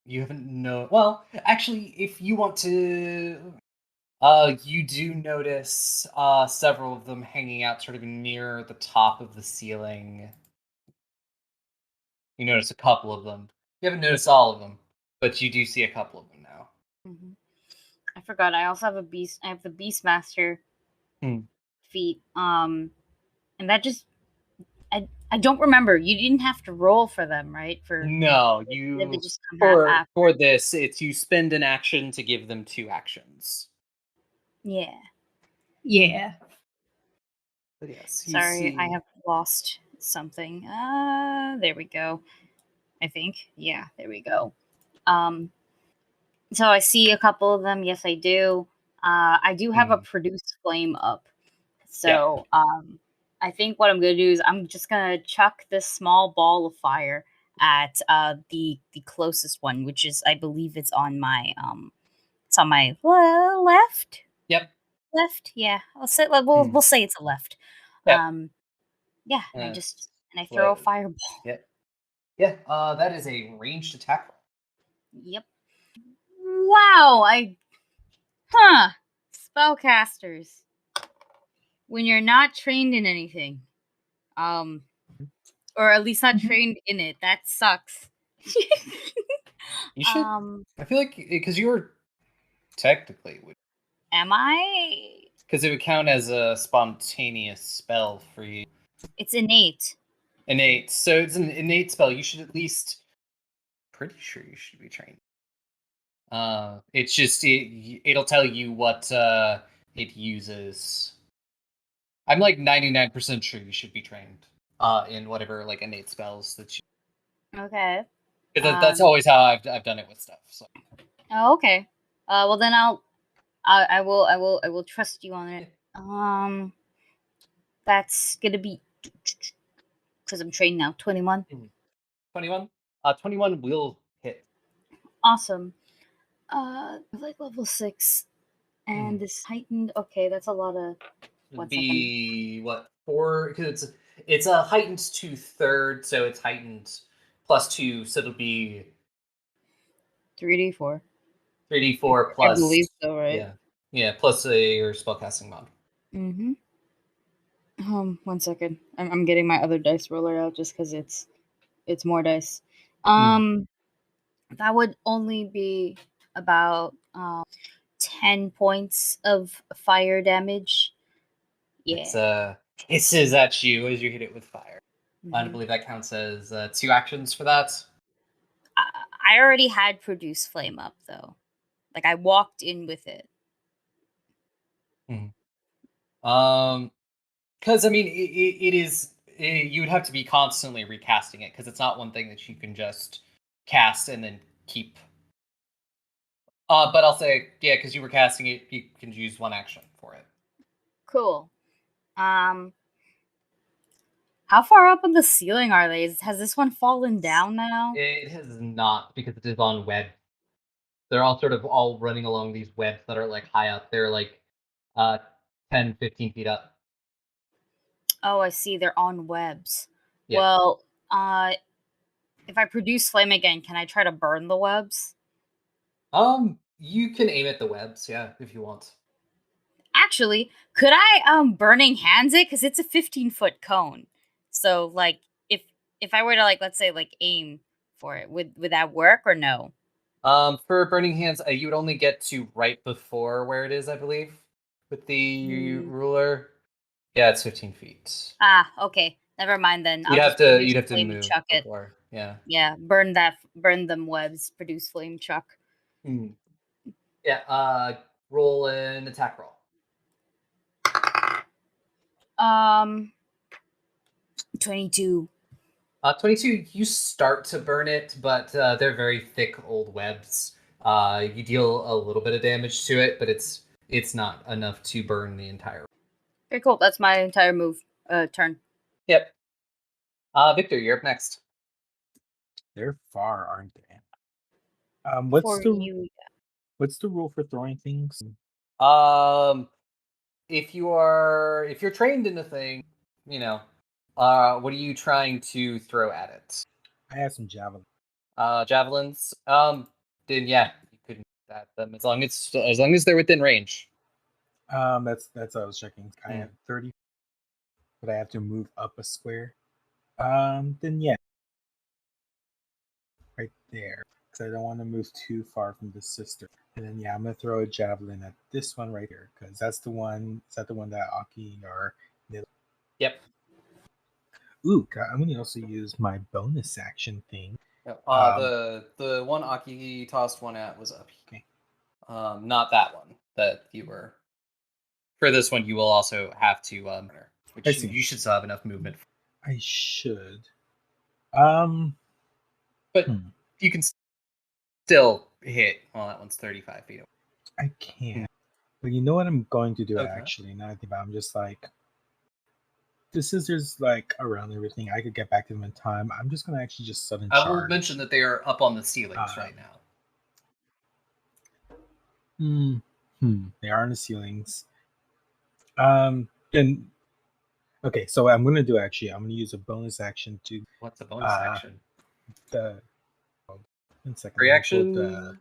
you haven't. No, well, actually, if you want to, you do notice several of them hanging out, sort of near the top of the ceiling. You notice a couple of them. You haven't noticed all of them, but you do see a couple of them now. Hmm. I forgot. I also have a beast. I have the Beastmaster Hmm. feat. And that just I don't remember. You didn't have to roll for them, right? No, They you just come out after. for this, it's you spend an action to give them 2 actions. Yeah. Yeah. But yes, you Sorry, I see. have lost something. There we go. I think. Yeah, there we go. Um, so I see a couple of them. Yes, I do. I do have a Mhm. produce flame up. Yeah. So I think what I'm gonna do is I'm just gonna chuck this small ball of fire at the closest one, which is I believe it's on my left. Yep. Left, yeah. We'll say it's a left. Yep. Um, yeah, Uh, and I throw a what? fireball. Yep. Yeah. That is a ranged attack roll. Yep. Wow, spellcasters. When you're not trained in anything, um, or at least not Mhm. trained in it, that sucks. You should. I feel like because you're technically would Am I? because it would count as a spontaneous spell for you. It's innate. Innate. So it's an innate spell. You should at least. Pretty sure you should be trained. It's just it'll tell you what it uses. I'm like 99% sure you should be trained in whatever like innate spells that you. Okay. 'Cause that's always how I've done it with stuff. So Oh, okay. Well then I will trust you on it. That's gonna be because I'm trained now. 21. 21. 21 will hit. Awesome. Like level 6, and Mhm. this heightened. Okay, that's a lot of. It'd 1 second. be what 4? Because it's a heightened to third, so it's heightened +2, so it'll be 3d4. 3d4 I believe plus so, right? yeah plus your spellcasting mod. Mm-hmm. 1 second. I'm getting my other dice roller out just because it's more dice. Um, that would only be about 10 points of fire damage. It's Yeah. hisses at you as you hit it with fire. I Mhm. believe that counts as 2 actions for that. I already had produce flame up though. Like I walked in with it. Um, because I mean, it is you would have to be constantly recasting it because it's not one thing that you can just cast and then keep. But I'll say yeah, because you were casting it, you can use 1 action for it. Cool. Um, how far up on the ceiling are they? Has this one fallen down now? It has not because it is on web. They're all sort of all running along these webs that are like high up. They're like uh 10, 15 feet up. Oh, I see. They're on webs. Yeah. Well, if I produce flame again, can I try to burn the webs? You can aim at the webs, yeah, if you want. Actually, could I burning hands it? Because it's a 15-foot cone. So like if I were to like let's say like aim for it, would that work or no? For burning hands, you would only get to right before where it is, I believe, with the Mm. ruler. Yeah, it's 15 feet. Ah, okay. Never mind then. I'll just produce You'd have to flame and move chuck it. before. Yeah. Yeah, burn them webs, produce flame chuck. Hmm. Yeah. Roll an attack roll. Um 22. 22, you start to burn it, but they're very thick old webs. You deal a little bit of damage to it, but it's not enough to burn the entire. Okay, cool. That's my entire turn. Yep. Victor, you're up next. They're far, aren't they? For you. What's the rule for throwing things? If you're trained in a thing, you know, what are you trying to throw at it? I have some javelin. Javelins. Then yeah, you could at them as long as they're within range. That's what I was checking. I have 30, but I have to move up a square. Then yeah, right there, because I don't want to move too far from the sister. And then yeah, I'm gonna throw a javelin at this one right here, because that's the one. Is that the one that Aki or? Yep. Ooh, I'm gonna also use my bonus action thing. The one Aki tossed one at was up. Okay. Not that one that you were. For this one, you will also have to which I see. you should still have enough movement. I should. But you can still hit. Well, that one's 35 feet away. I can't. But you know what I'm going to do Okay. actually? Now I think about it, I'm just like the scissors like around everything. I could get back to them in time. I'm just gonna actually just sudden charge. I will mention that they are up on the ceilings right now. They are on the ceilings. Then okay, so what I'm gonna do actually, I'm gonna use a bonus action to. What's a bonus action? The 1 second. Free action.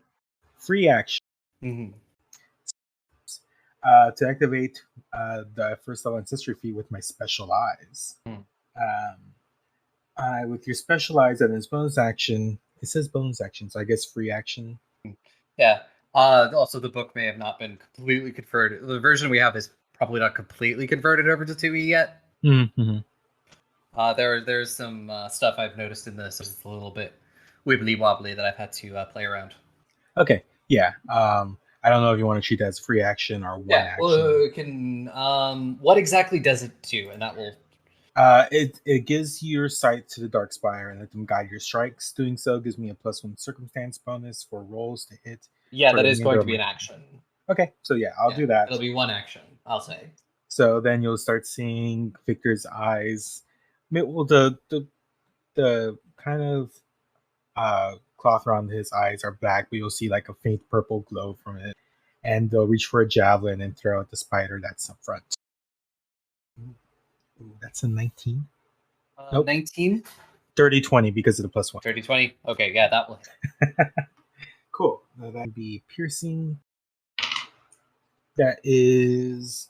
Free action. Mm-hmm. To activate the first level ancestry feat with my special eyes. With your special eyes and its bonus action, it says bonus action, so I guess free action. Yeah. Also, the book may have not been completely converted. The version we have is probably not completely converted over to 2e yet. Mm-hmm. There's some stuff I've noticed in this. It's a little bit wibbly wobbly that I've had to play around. Okay. Yeah. I don't know if you want to treat that as free action or one action. Well, can what exactly does it do? And that will. It gives you your sight to the dark spire and let them guide your strikes. Doing so gives me a +1 circumstance bonus for rolls to hit. Yeah, that is going to be an action. Okay, so yeah, I'll do that. It'll be one action, I'll say. So then you'll start seeing Victor's eyes. Well, the kind of cloth around his eyes are black, but you'll see like a faint purple glow from it. And they'll reach for a javelin and throw at the spider that's up front. Ooh, that's a 19. Nope. 19? 30-20 because of the +1. 30-20. Okay, yeah, that will hit. Cool. Now that'd be piercing. That is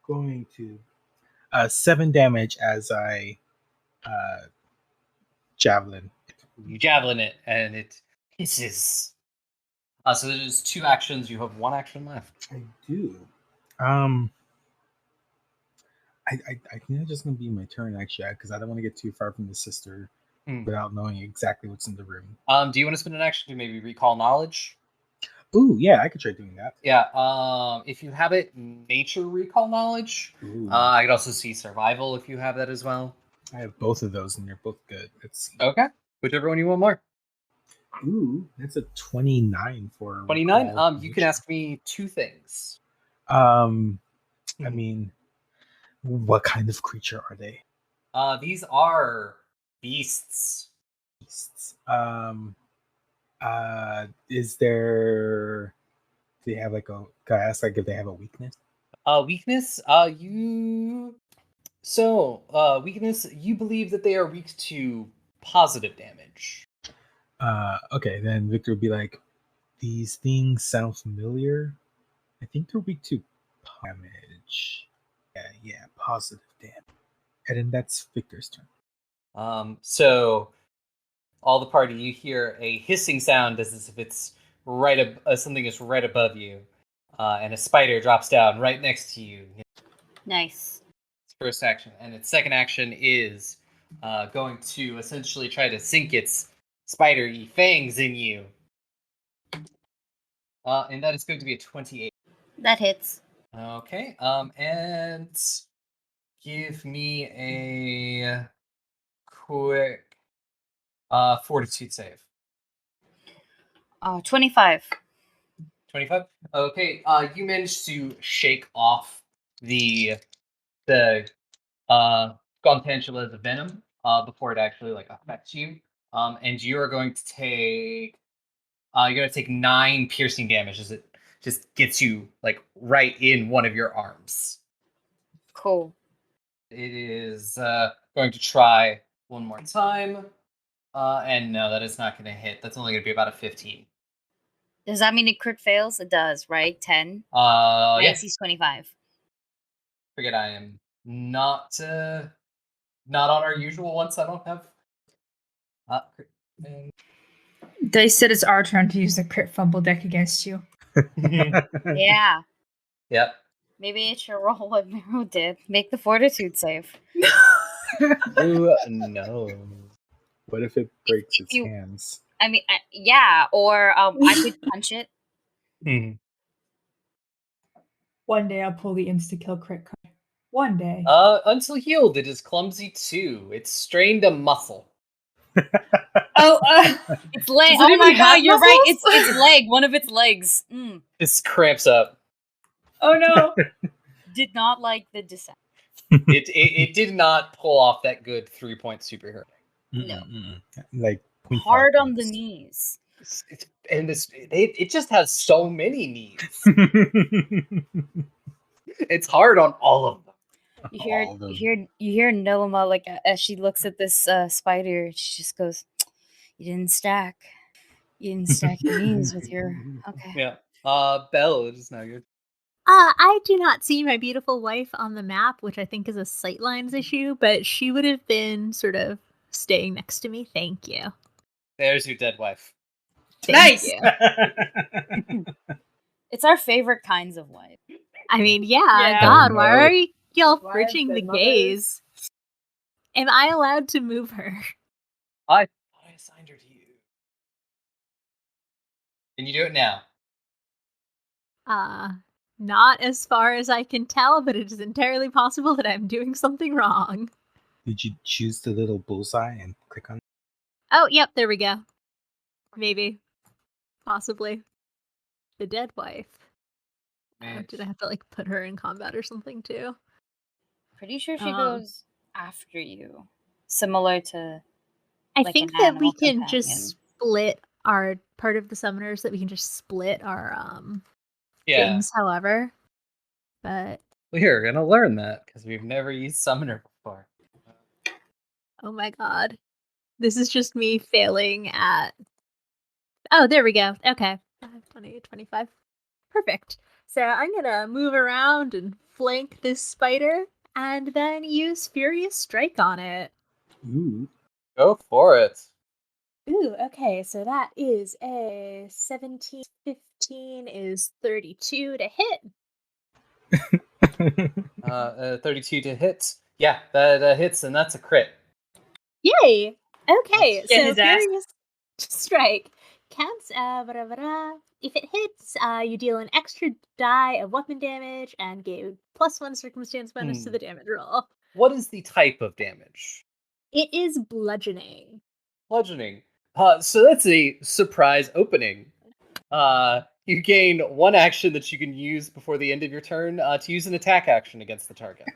going to 7 damage as I javelin. You javelin it, and it hisses. So there's 2 actions. You have 1 action left. I do. I think that's just gonna be my turn actually, because I don't want to get too far from the sister without knowing exactly what's in the room. Do you want to spend an action to maybe recall knowledge? Ooh, yeah, I could try doing that. Yeah. If you have it, nature recall knowledge. I could also see survival if you have that as well. I have both of those, and they're both good. Let's see. Okay. Whichever one you want more. Ooh, that's a 29 for 29. You can ask me 2 things. I mean, what kind of creature are they? These are beasts. Beasts. Is there? Do they have like a? Can I ask like if they have a weakness? Weakness. Weakness. You believe that they are weak to positive damage. Okay, then Victor would be like, these things sound familiar. I think they're weak to damage. Yeah, positive damage. And then that's Victor's turn. So all the party, you hear a hissing sound as if it's something is right above you, and a spider drops down right next to you. Nice. Its first action, and its second action is going to essentially try to sink its spidery fangs in you. And that is going to be a 28. That hits. Okay. And give me a quick Fortitude save. 25. 25. Okay. You managed to shake off the Gontantula's venom before it actually like affects you. And you are going to take you're gonna take 9 piercing damage as it just gets you like right in one of your arms. Cool. It is going to try one more time. And no, that is not going to hit. That's only going to be about a 15. Does that mean it crit fails? It does, right? 10? My Yeah. AC's 25. Forget I am not on our usual ones. I don't have. And- They said it's our turn to use the crit fumble deck against you. Yeah. Yep. Maybe it should roll what Miro did. Make the fortitude save. Ooh, no. What if it breaks If its you- hands? I mean, yeah, or I could punch it. One day I'll pull the insta-kill crit card. One day. Until healed, it is clumsy too. It's strained a muscle. Oh, It's leg. Does it Oh my even god, have you're right. muscles? It's leg. One of its legs. This cramps up. oh no. Did not like the descent. It did not pull off that good 3-point superhero. No. Like 0.5 Hard on the points. knees. It just has so many needs. It's hard on all of them. You hear, All of them. you hear Nilima like as she looks at this spider. She just goes, "You didn't stack. You didn't stack your knees with your okay." Yeah. Belle, it is now your. I do not see my beautiful wife on the map, which I think is a sightlines issue, but she would have been sort of staying next to me. Thank you. There's your dead wife. Thank Nice. you. It's our favorite kinds of wife. I mean, yeah, Yeah. God, Oh, why no. are y'all Wives bridging the and mothers. gaze? Am I allowed to move her? I thought I assigned her to you. Can you do it now? Not as far as I can tell, but it is entirely possible that I'm doing something wrong. Did you choose the little bullseye and click on? Oh, yep, there we go. Maybe. Possibly. The dead wife. Did I have to like put her in combat or something too? Pretty sure she Um, goes after you, similar to. I Like think an that we animal can companion. just split our part of the summoners, that we can just split our Yeah. things, however. But We're gonna learn that because we've never used summoner before. oh my god. This is just me failing at. Oh, there we go. Okay. 5, 20, 25. Perfect. So I'm gonna move around and flank this spider and then use Furious Strike on it. Ooh. Go for it. Ooh, okay, so that is a 17, 15 is 32 to hit. 32 to hit. Yeah, that hits, and that's a crit. Yay! Okay, Get so his ass. Furious Strike counts. If it hits, you deal an extra die of weapon damage and give +1 circumstance bonus to the damage roll. What is the type of damage? It is bludgeoning. Bludgeoning. So that's a surprise opening. You gain 1 action that you can use before the end of your turn to use an attack action against the target.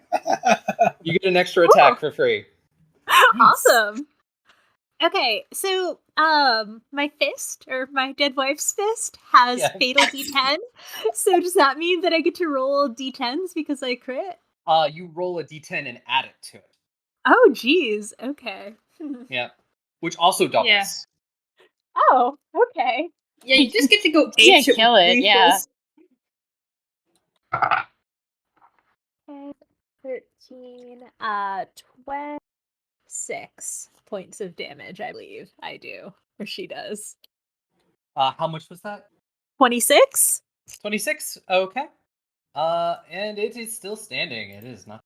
You get an extra attack for free. Awesome. Okay, so my fist, or my dead wife's fist, has Yeah. fatal D10. So does that mean that I get to roll D10s because I crit? You roll a d10 and add it to it. Oh, geez. Okay. Yeah. Which also doubles. Yeah. Oh, okay. Yeah, you just get to go You apeshit can't kill with it, lethals. yeah. Okay, 13, 26 points of damage, I believe I do. Or she does. How much was that? 26? 26. Okay. And it is still standing. It is not.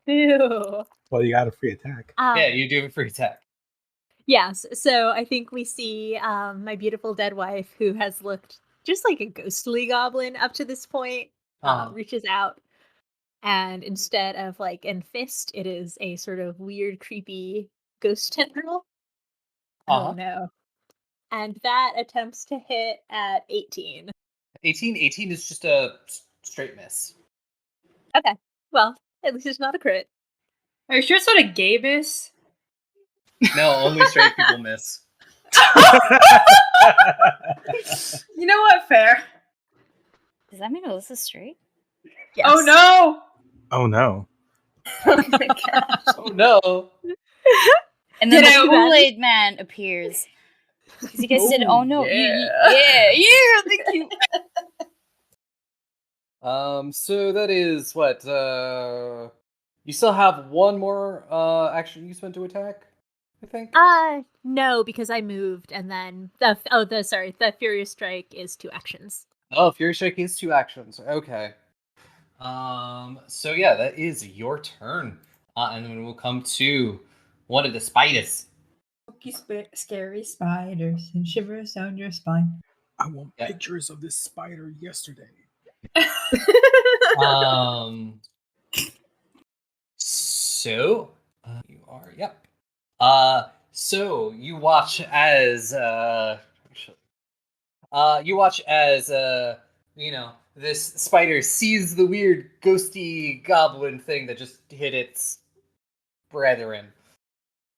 Boo. Well, you got a free attack. Yeah, you do have a free attack. Yes, so I think we see my beautiful dead wife, who has looked just like a ghostly goblin up to this point, reaches out, and instead of like an fist, it is a sort of weird, creepy ghost tendril. Uh-huh. Oh no. And that attempts to hit at 18. 18 is just a straight miss. Okay. Well, at least it's not a crit. Are you sure it's not a gay miss? No, only straight people miss. You know what? Fair. Does that mean Alyssa's straight? Yes. Oh no! Oh no. Oh my gosh. Oh no. And then Get the out. Kool-Aid Man appears. Because you guys said, "Oh no, yeah. yeah, thank you." So that is what, you still have one more action you spent to attack, I think? No, because I moved and then the Furious Strike is 2 actions. Oh, Fury Strike is 2 actions. Okay. So yeah, that is your turn. And then we'll come to one of the spiders. Scary spiders and shivers down your spine. I want Yeah. pictures of this spider yesterday. So you are, yep. So you watch as this spider sees the weird ghosty goblin thing that just hit its brethren.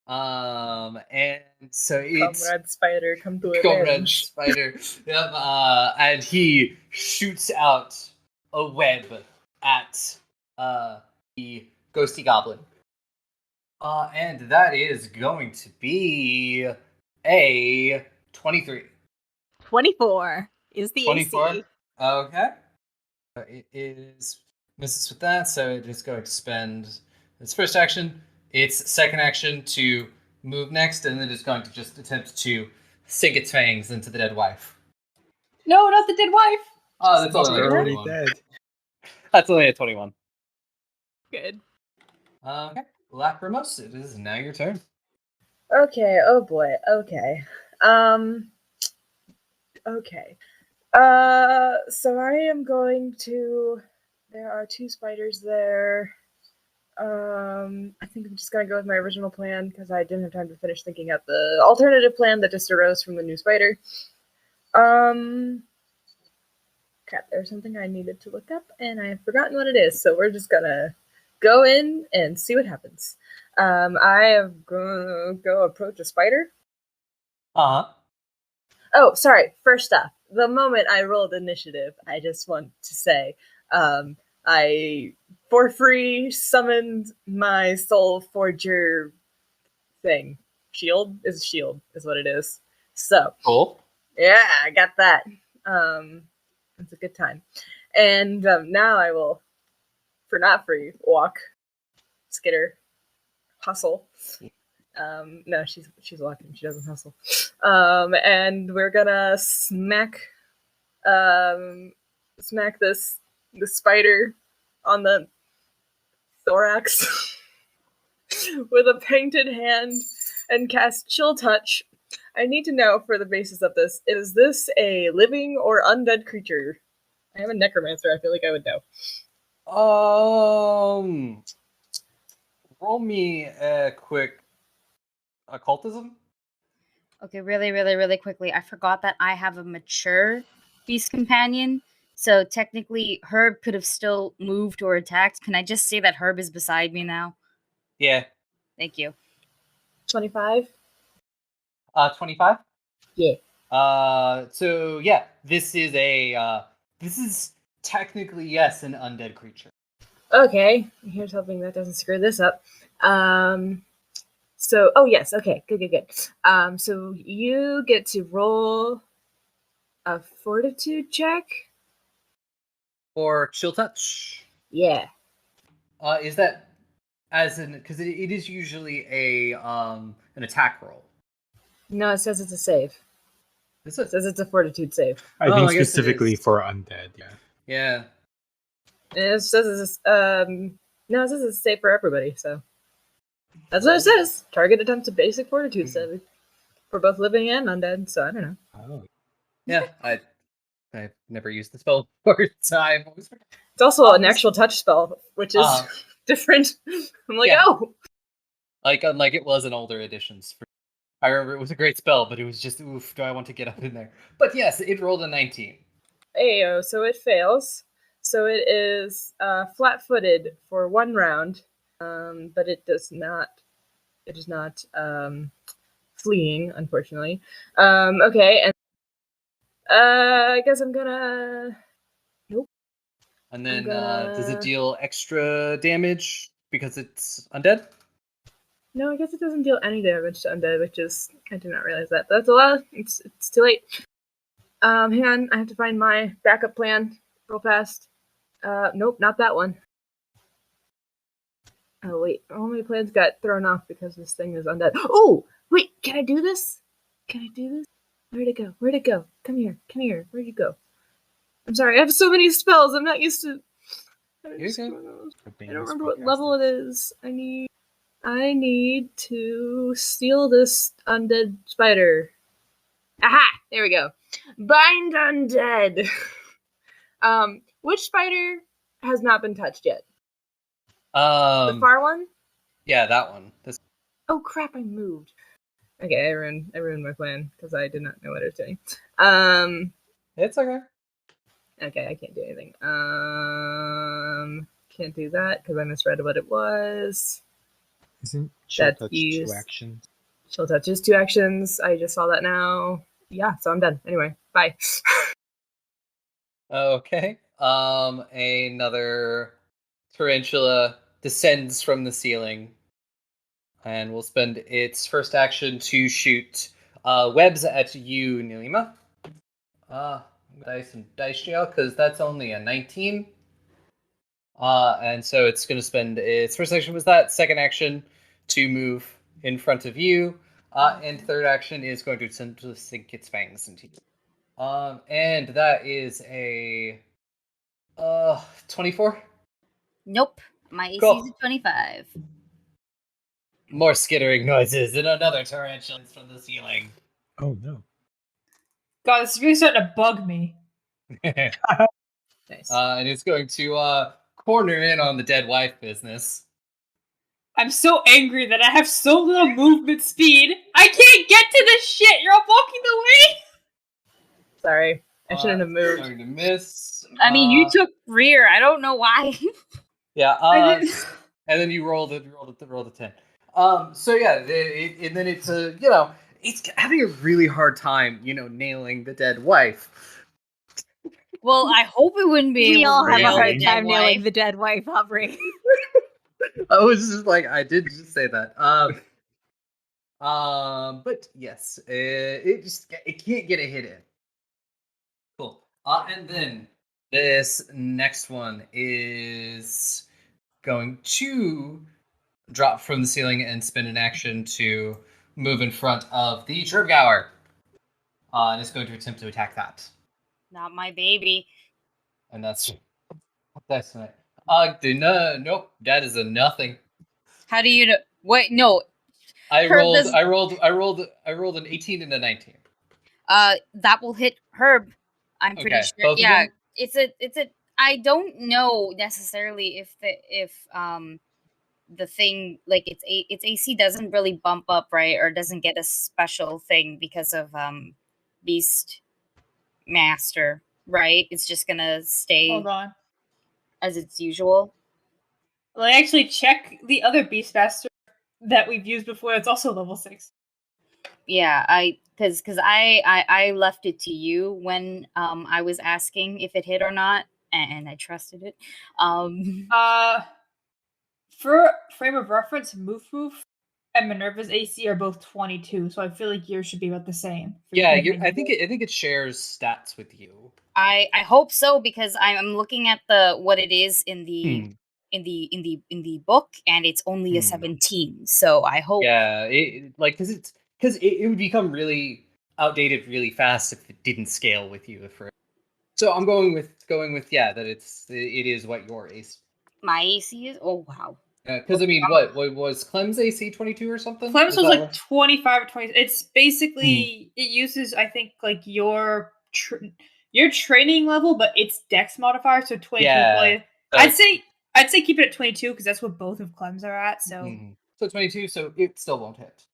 And so it's Comrade spider, come to Comrade avenge. Spider. Yep. And he shoots out a web at the ghosty goblin. And that is going to be a 23. 24 is the 24. AC. Okay. It is misses with that, so it is going to spend its first action, its second action to move next, and then it's going to just attempt to sink its fangs into the dead wife. No, not the dead wife. Oh, that's only They're like already 21. dead. That's only a 21. Good. Okay. Lacrimose, it is now your turn. Okay, oh boy, okay. Okay. So I am going to. There are 2 spiders there. I think I'm just gonna go with my original plan because I didn't have time to finish thinking out the alternative plan that just arose from the new spider. Crap, there's something I needed to look up and I have forgotten what it is, so we're just gonna go in and see what happens. I am gonna go approach a spider. Uh-huh. Oh, sorry. First off, the moment I rolled initiative, I just want to say, I for free summoned my soul forger thing. Shield is what it is. So Cool. yeah, I got that. It's a good time. And now I will, for not free, walk, skitter, hustle. No, she's walking. She doesn't hustle. And we're gonna smack this the spider on the thorax with a painted hand and cast Chill Touch. I need to know for the basis of this: is this a living or undead creature? I am a necromancer. I feel like I would know. Roll me a quick occultism. Okay, really, really, really quickly. I forgot that I have a mature beast companion. So technically, Herb could have still moved or attacked. Can I just say that Herb is beside me now? Yeah. Thank you. 25. 25. Yeah. So yeah, this is technically, yes, an undead creature. Okay. Here's hoping that doesn't screw this up. So, oh yes, okay, good. So you get to roll a fortitude check. Or chill touch. Yeah. Is that as in, because it is usually an attack roll. No, it says it's a save. Is It it? says it's a fortitude save. I Oh, think I guess it specifically is. for undead, yeah. Yeah. And it says it's no, it says it's a save for everybody. So that's what it says. Target attempts a basic fortitude save for both living and undead. So I don't know. Oh. Yeah. I've never used the spell before, so I've always forgotten. It's also an Obvious- actual touch spell, which is different. I'm like, Yeah. oh, Like unlike it was in older editions. I remember it was a great spell, but it was just oof. Do I want to get up in there? But yes, it rolled a 19. Ayo, so it fails. So it is flat-footed for 1 round, but it does not. It is not fleeing, unfortunately. Okay, and I guess I'm gonna. Nope. And then gonna- does it deal extra damage because it's undead? No, I guess it doesn't deal any damage to undead, which is I did not realize that. But that's a lot. It's too late. Hang on, I have to find my backup plan real fast. Nope, not that one. Oh wait, all my plans got thrown off because this thing is undead. Oh wait, can I do this? Can I do this? Where'd it go? Where'd it go? Come here, come here. Where'd you go? I'm sorry, I have so many spells. I'm not used to. You're good. I don't remember what level it is. I need to steal this undead spider. Aha! There we go. Bind undead. Which spider has not been touched yet? The far one? Yeah, that one. This. Oh crap! I moved. Okay, I ruined my plan because I did not know what I was doing. It's okay. Okay, I can't do anything. Can't do that because I misread what it was. Isn't Chill That's Touch used. 2 actions? Chill Touch is 2 actions. I just saw that now. Yeah, so I'm done. Anyway, bye. Okay. Another tarantula descends from the ceiling and will spend its first action to shoot webs at you, Nilima. Dice and dice jail because that's only a 19. And so it's going to spend its first action was that second action to move in front of you, and third action is going to sink its fangs into you. And that is a 24. Nope. My AC Cool. is a 25. More skittering noises and another tarantula from the ceiling. Oh no. God, this is really starting to bug me. Nice. And it's going to corner in on the dead wife business. I'm so angry that I have so little movement speed. I can't get to this shit. You're all blocking the way. Sorry, I shouldn't have moved. Going to miss. I mean, you took rear. I don't know why. Yeah. I didn't- And then you rolled a 10. So yeah, and then it's it's having a really hard time, nailing the dead wife. Well, I hope it wouldn't be. We able all to have a nail hard the dead time nailing wife. the dead wife, Aubrey. I was just like, I did just say that. But yes, it can't get a hit in. Cool. And then this next one is going to drop from the ceiling and spend an action to move in front of the Turfgower. And it's going to attempt to attack that. Not my baby. And that's right. Nope, that is a nothing. How do you know? Wait, no. I Herb rolled does- I rolled an 18 and a 19. That will hit Herb. I'm pretty Okay, sure. both of Yeah, them? it's a. I don't know necessarily if the thing like its AC doesn't really bump up, right, or doesn't get a special thing because of Beast Master, right? It's just gonna stay Hold on. as its usual. Well, I actually check the other Beastmaster that we've used before. It's also level 6. Yeah, because I left it to you when I was asking if it hit or not, and I trusted it. For frame of reference, Moof and Minerva's AC are both 22, so I feel like yours should be about the same. Yeah, I think it shares stats with you. I hope so because I'm looking at what it is in the Hmm. in the book, and it's only a 17. So I hope. Yeah, because it would become really outdated really fast if it didn't scale with you. So I'm going with that it is what your AC. My AC is wow. Because I mean, what was Clem's AC 22 or something? Clem's was that like 25 or 20. It's basically it uses I think like your training level, but it's Dex modifier, so 22. Yeah, I'd say keep it at 22 because that's what both of Clem's are at. So So 22, so it still won't hit.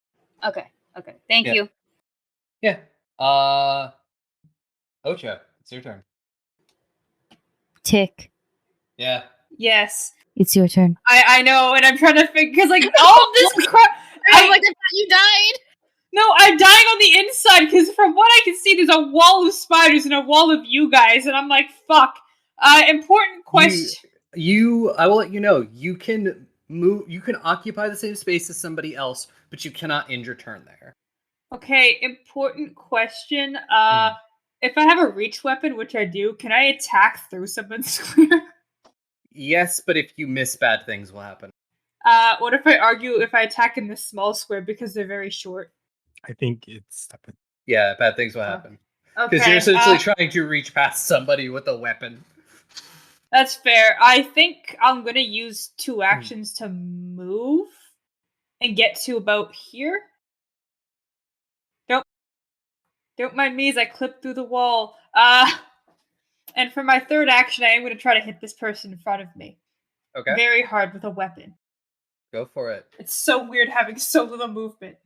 Okay. Okay, thank Yeah. you. Yeah. Ocho, it's your turn. Tick. Yeah. Yes. It's your turn. I know, and I'm trying to figure because like all of this crap. I thought you died. No, I'm dying on the inside because from what I can see, there's a wall of spiders and a wall of you guys, and I'm like, fuck. Important question. I will let you know, you can move, you can occupy the same space as somebody else, but you cannot end your turn there. Okay, important question. Hmm. If I have a reach weapon, which I do, can I attack through someone's square? Yes, but if you miss, bad things will happen. What if I attack in this small square because they're very short? I think it's stupid. Yeah, bad things will happen. Because Okay, you're essentially trying to reach past somebody with a weapon. that's fair. I think I'm gonna use 2 actions to move and get to about here. Don't mind me as I clip through the wall. And for my third action, I am gonna try to hit this person in front of me. Okay, Very hard with a weapon. go for it. It's so weird having so little movement.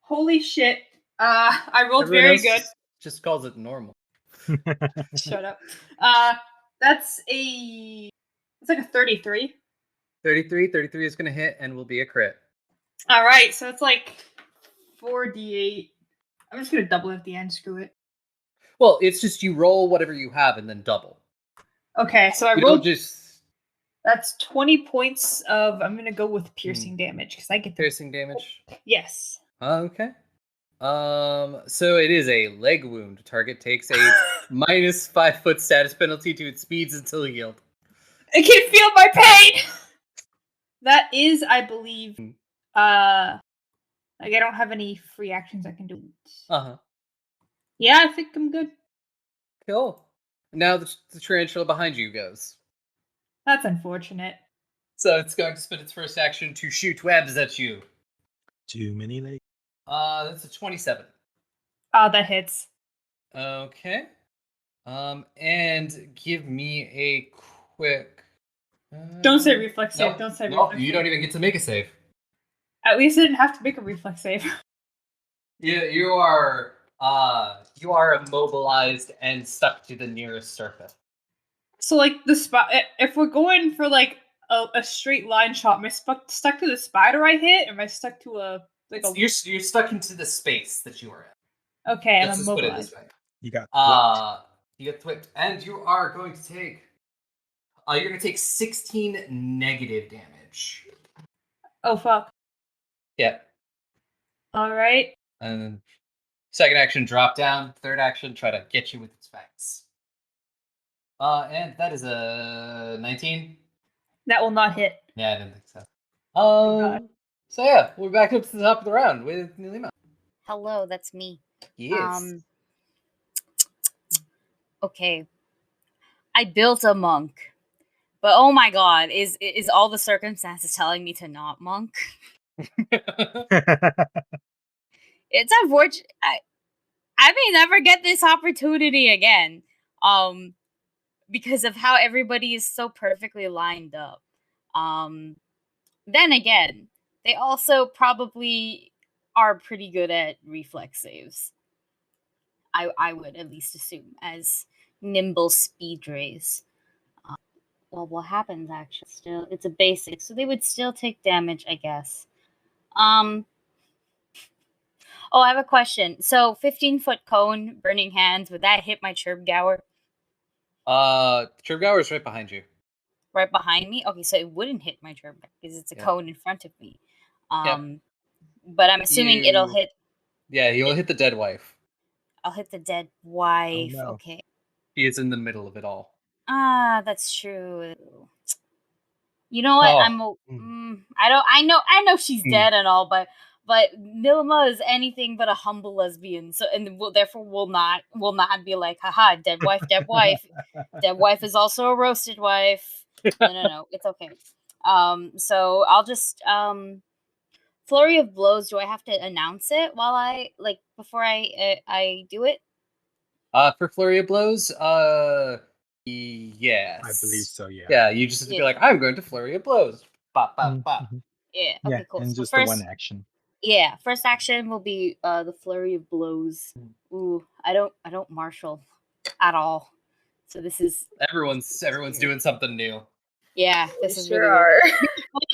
Holy shit. I rolled Everyone very else good. just calls it normal. Shut up. That's a... It's like a 33. 33 is going to hit and will be a crit. Alright, so it's like 4d8. I'm just gonna double it at the end, screw it. Well, it's just you roll whatever you have and then double. Okay, so I You rolled... don't just... That's 20 points of... I'm gonna go with piercing damage, because I get the... Piercing damage? Yes. Okay. So it is a leg wound. Target takes a minus 5 foot status penalty to its speeds until healed. I can feel my pain! That is, I believe, like I don't have any free actions I can do. Uh-huh. Yeah, I think I'm good. Cool. Now the tarantula behind you goes. That's unfortunate. So it's going to spend its first action to shoot webs at you. Too many legs. That's a 27. Oh, that hits. Okay. And give me a quick... Don't say reflex save. Nope, Don't say nope, reflex you save. don't even get to make a save. At least I didn't have to make a reflex save. You are immobilized and stuck to the nearest surface. So, like, the spot. If we're going for, like, a straight line shot, am I stuck to the spider I hit? Or am I stuck to a. You're stuck into the space that you are in. Okay, Let's I'm just put it this immobilized. way. You got whipped. You get whipped, and you are going to take. You're going to take 16 negative damage. Oh, fuck. Yeah. Alright. And second action, drop down. Third action, try to get you with its fangs. And that is a 19. That will not hit. Yeah, I didn't think so. God. So yeah, we're back up to the top of the round with Nilima. Hello, that's me. Yes. Okay. I built a monk. But oh my god, is all the circumstances telling me to not monk? It's unfortunate. I may never get this opportunity again. Because of how everybody is so perfectly lined up. Then again, they also probably are pretty good at reflex saves. I would at least assume, as nimble speed rays. Well, what happens actually? Still, it's a basic, so they would still take damage, I guess. Oh, I have a question. So, 15-foot cone, burning hands, would that hit my chirp gower? Chirpgower is right behind you. Right behind me? Okay, so it wouldn't hit my chirp because it's a cone in front of me. But I'm assuming it'll hit. Yeah, you'll hit the dead wife. I'll hit the dead wife. no. Okay. She is in the middle of it all. Ah, that's true. You know what? Oh. I know she's dead and all, but Nilma is anything but a humble lesbian. So therefore will not be like, haha, dead wife, dead wife. Dead wife is also a roasted wife. No, it's okay. So I'll just flurry of blows. Do I have to announce it before I do it? For flurry of blows, yes. I believe so, yeah. Yeah, you just have to be like, I'm going to flurry of blows. Bop, bop, bop. Mhm. Yeah. Yeah, Okay. Cool. and So just first, the one action. Yeah, first action will be the flurry of blows. Ooh, I don't martial at all. So this is Everyone's doing something new. yeah, We this is sure really weird. are.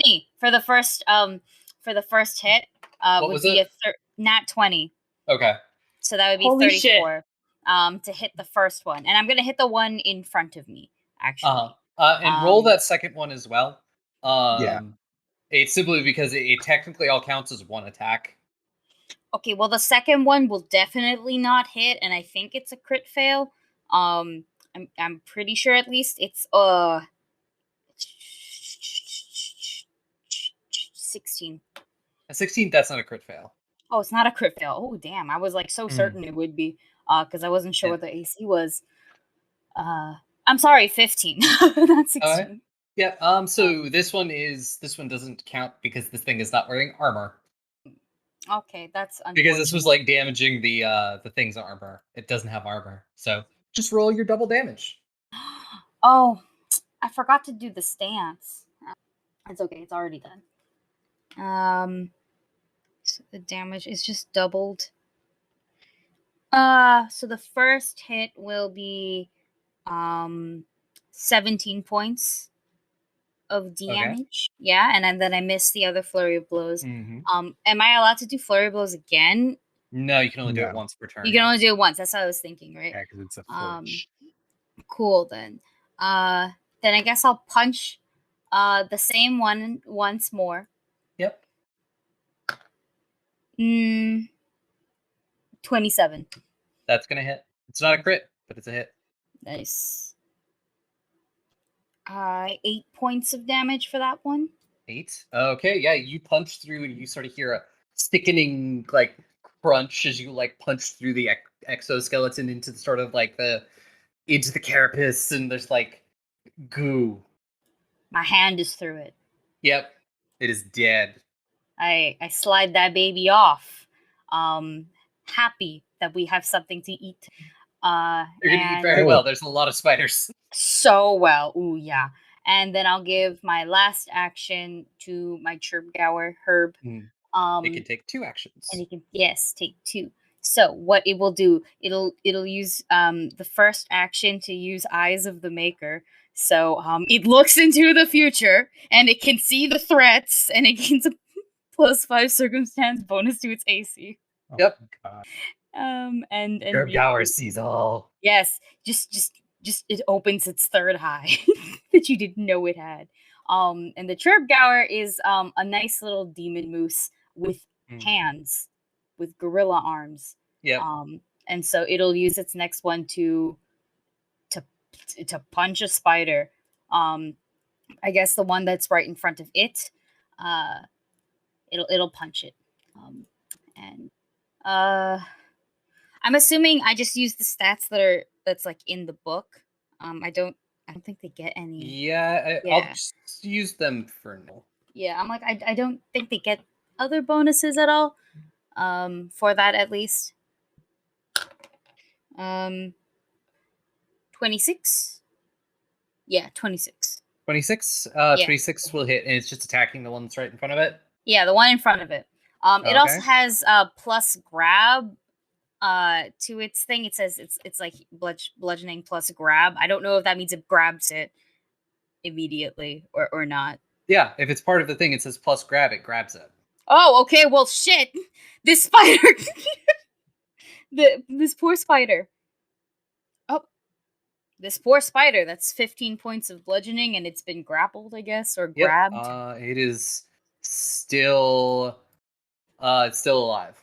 20 for the first hit What would was be it? nat 20. Okay. So that would be Holy shit. 34 to hit the first one. And I'm going to hit the one in front of me actually. And roll Um, that second one as well. Yeah. It's simply because it technically all counts as one attack. Okay, well the second one will definitely not hit and I think it's a crit fail. I'm pretty sure at least it's 16. A 16, that's not a crit fail. Oh, it's not a crit fail. Oh, damn. I was like so certain it would be because I wasn't sure Yeah. what the AC was. I'm sorry, 15, not All right. 16. Yeah. So this one doesn't count because this thing is not wearing armor. Okay, that's Because this was unfortunate. like damaging the thing's armor. It doesn't have armor. So just roll your double damage. Oh, I forgot to do the stance. It's okay. It's already done. So the damage is just doubled. So the first hit will be 17 points of Okay. damage. Yeah, and then I missed the other flurry of blows. Mm-hmm. Am I allowed to do flurry of blows again? No, you can only do it No. once per turn. You can only do it once. That's what I was thinking, right? Yeah, because it's a Um, flourish. cool then. Then I guess I'll punch the same one once more. Yep. 27. That's gonna hit. It's not a crit, but it's a hit. Nice. 8 points of damage for that one. 8. Okay, yeah, you punch through and you sort of hear a sickening like crunch as you like punch through the exoskeleton into the sort of like the into the carapace, and there's like goo. My hand is through it. Yep, it is dead. I slide that baby off. Happy that we have something to eat. You're gonna eat And very well. There's a lot of spiders. so well. Ooh, yeah. And then I'll give my last action to my Chirpgower Herb. It can take 2 And actions. you can take 2. So what it will do, it'll use the first action to use Eyes of the Maker. So it looks into the future and it can see the threats and it gains a +5 circumstance bonus to its AC. Yep. God. And Gower sees all. yes, just it opens its third eye that you didn't know it had. And the Chirpgower is a nice little demon moose with hands, with gorilla arms. Yep. And so it'll use its next one to to punch a spider. I guess the one that's right in front of it. Uh, it'll punch it. And I'm assuming I just use the stats that's like in the book. I don't think they get any. Yeah, I'll Yeah. just use them for now. Yeah, I'm like I don't think they get other bonuses at all. For that at least. 26. Yeah, 26. 26. Yeah. 26 will hit, and it's just attacking the one that's right in front of it. Yeah, the one in front of it. It also Okay. has plus grab to its thing. It says it's like bludgeoning plus grab. I don't know if that means it grabs it immediately or not. Yeah, if it's part of the thing, it says plus grab, it grabs it. Oh, okay. Well, shit. This spider. This poor spider. Oh, this poor spider. That's 15 points of bludgeoning, and it's been grappled, I guess, or grabbed. It is still it's still alive.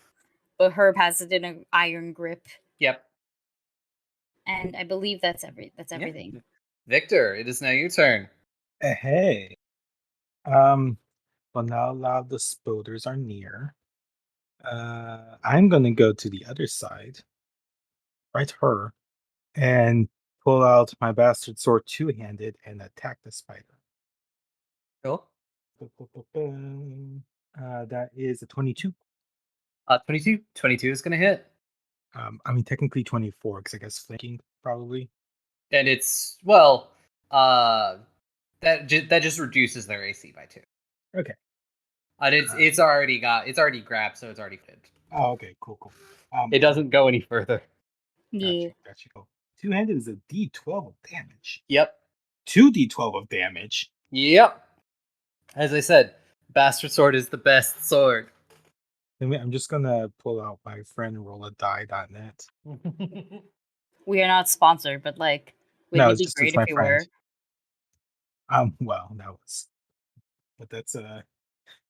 But Herb has it in an iron grip, Yep. and I believe that's everything. Victor, it is now your turn. Hey. Well, now a lot of the spoders are near. I'm gonna go to the other side, right her, and pull out my bastard sword two-handed and attack the spider. Cool. That is a 22. 22. 22 is gonna hit. I mean, technically 24, because I guess flanking, probably. And it's that just reduces their AC by 2. Okay. And it's already grabbed, so it's already fit. Oh, okay, cool. It doesn't go any further. Yeah. Got you. Oh, two-handed is a D12 of damage. Yep. 2d12 of damage. Yep. As I said, Bastard Sword is the best sword. I'm just gonna pull out my friend rolladie.net. We are not sponsored, but like, No, wouldn't it it's be just great it's if my we friend. were? Well, that was, but that's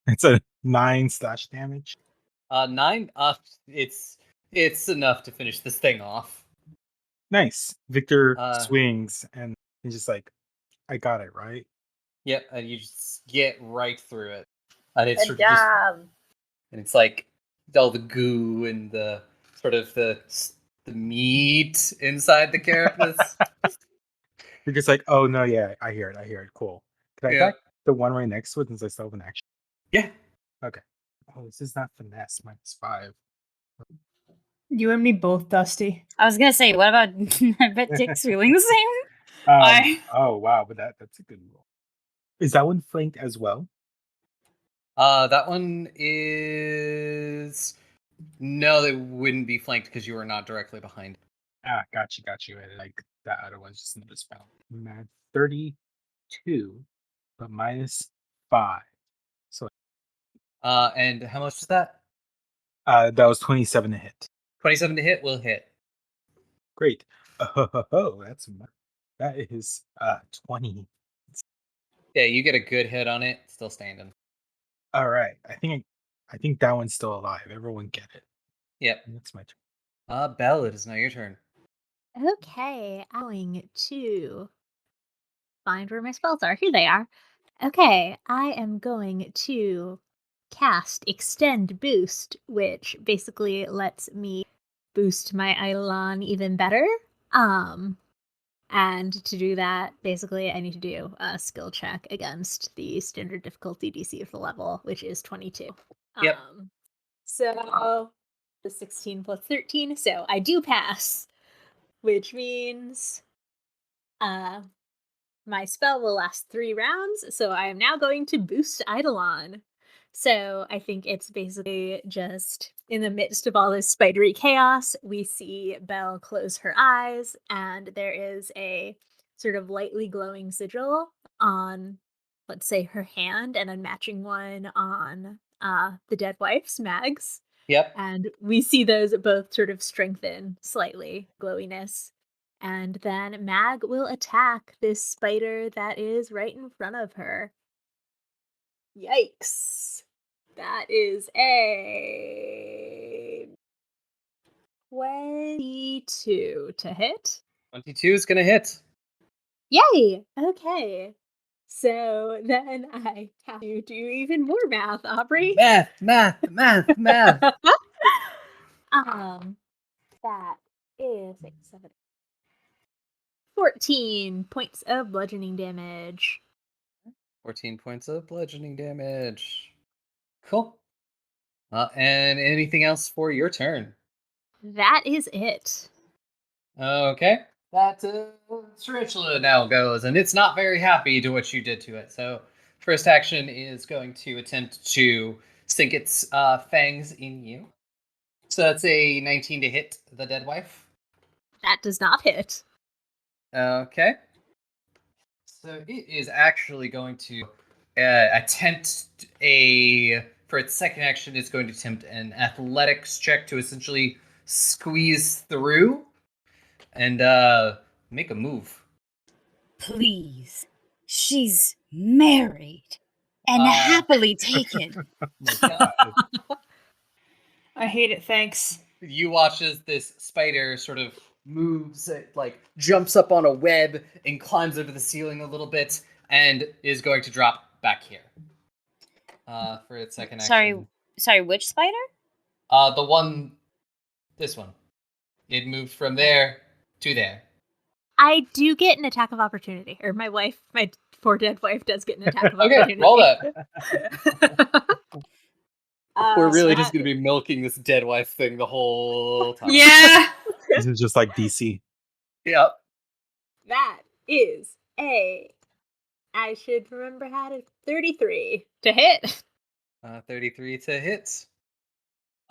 it's a 9 slash damage. 9. It's enough to finish this thing off. Nice. Victor Uh, swings and he's just like, I got it right. Yep, and you just get right through it, and it's Good sort of just, job. and it's like all the goo and the sort of the meat inside the carapace. You're just like, oh no, yeah, I hear it. Cool. Can I Yeah. attack the one right next to it since I still have an action? Yeah. Okay. Oh, this is not finesse. -5. You and me both, Dusty. I was gonna say, what about? I bet Dick's feeling the same. Oh wow, but that's a good roll. Is that one flanked as well? That one is no, they wouldn't be flanked because you are not directly behind. Got you. And like that other one's just another spell. Man, 32, but -5. So And how much was that? that was 27 to hit. 27 to hit will hit. Great. Oh, that is 20. Yeah, you get a good hit on it. Still standing. All right. I think that one's still alive. Everyone get it. Yep. That's my turn. Belle, it is now your turn. Okay, I'm going to find where my spells are. Here they are. Okay, I am going to cast Extend Boost, which basically lets me boost my Eidolon even better. And to do that, basically, I need to do a skill check against the standard difficulty DC of the level, which is 22. Yep. So the 16 plus 13, so I do pass, which means my spell will last 3 rounds, so I am now going to boost Eidolon. So I think it's basically just in the midst of all this spidery chaos, we see Belle close her eyes, and there is a sort of lightly glowing sigil on, let's say, her hand, and a matching one on the dead wife's, Mag's. Yep. And we see those both sort of strengthen slightly, glowiness. And then Mag will attack this spider that is right in front of her. Yikes. That is a 22 to hit. 22 is gonna hit. Yay! Okay. So then I have to do even more math, Aubrey. Math. That is 6, 7, 14 points of bludgeoning damage. 14 points of bludgeoning damage. Cool. And anything else for your turn? That is it. Okay. That tarantula now goes, and it's not very happy to what you did to it. So, first action is going to attempt to sink its fangs in you. So that's a 19 to hit the dead wife. That does not hit. Okay. So it is actually going to attempt for its second action, it's going to attempt an athletics check to essentially squeeze through and make a move. Please, she's married and happily taken. Oh my God. I hate it, thanks. You watch as this spider sort of moves, it like jumps up on a web and climbs over the ceiling a little bit and is going to drop back here. For its second action. Sorry, which spider? This one. It moved from there to there. I do get an attack of opportunity. Or my poor dead wife does get an attack of opportunity. Okay, roll that. We're really just going to be milking this dead wife thing the whole time. Yeah. This is just like DC. Yep. That is I should remember how to 33 to hit. 33 to hit.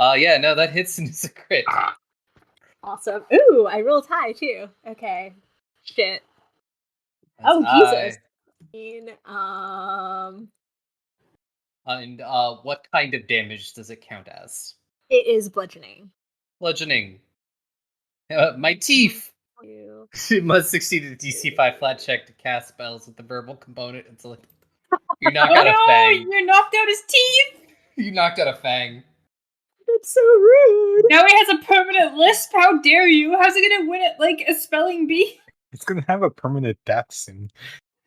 Yeah, no, that hits and it's a crit. Awesome. Ooh, I rolled high too. Okay. Shit. That's Oh, Jesus. high. And what kind of damage does it count as? It is bludgeoning. Bludgeoning. My teeth! You. It must succeed a DC 5 flat check to cast spells with the verbal component until you knock Oh out a no, fang. you knocked out his teeth! You knocked out a fang. That's so rude. Now he has a permanent lisp. How dare you? How's he gonna win it like a spelling bee? It's gonna have a permanent death soon.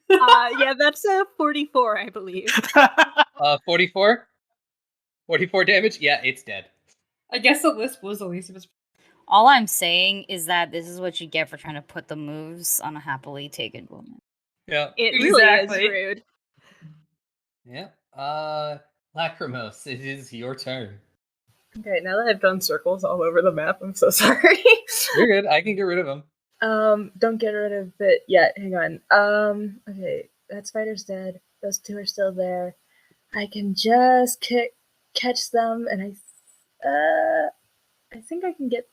Yeah, that's a 44, I believe. 44? 44 damage? Yeah, it's dead. I guess the lisp was the least of his. All I'm saying is that this is what you get for trying to put the moves on a happily taken woman. Yeah. It really Exactly. is rude. Yeah. Lacrimose, it is your turn. Okay, now that I've done circles all over the map, I'm so sorry. You're good. I can get rid of them. Don't get rid of it yet. Hang on. Okay, that spider's dead. Those two are still there. I can just catch them, and I think I can get.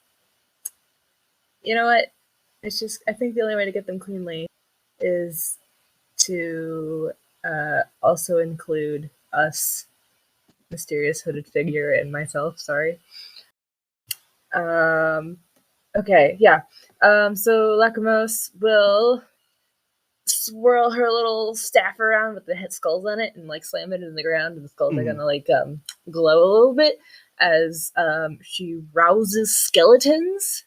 You know what? It's just I think the only way to get them cleanly is to also include us, mysterious hooded figure, and myself. Sorry. Okay, yeah. So Lacrimose will swirl her little staff around with the head skulls on it and like slam it in the ground, and the skulls are gonna like glow a little bit as she rouses skeletons.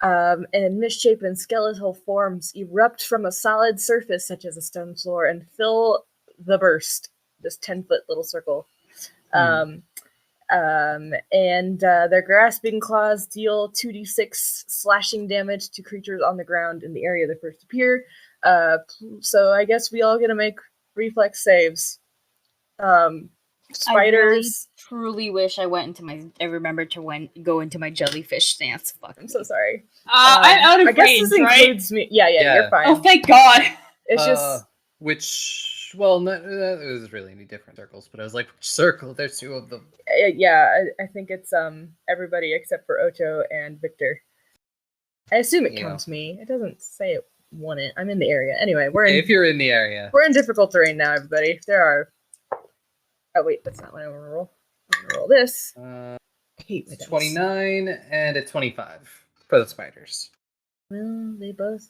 And misshapen skeletal forms erupt from a solid surface such as a stone floor and fill the burst, this 10-foot little circle. And their grasping claws deal 2d6 slashing damage to creatures on the ground in the area they first appear. So I guess we all get to make reflex saves. Spiders. I really, truly wish I remembered to go into my jellyfish stance. Fuck. I'm so sorry. I'm out of I guess range, this right? includes me. Yeah, you're fine. Oh, thank God. It's just Well, no, it was really any different circles, but I was like, which circle? There's two of them. yeah. I think it's everybody except for Ocho and Victor. I assume it counts me. It doesn't say it won it. I'm in the area. Anyway, If you're in the area, we're in difficult terrain now, everybody. There are. Oh wait, that's not what I want to roll. I'm gonna roll this. I hate my dice. 29 and a 25 for the spiders. Well, they both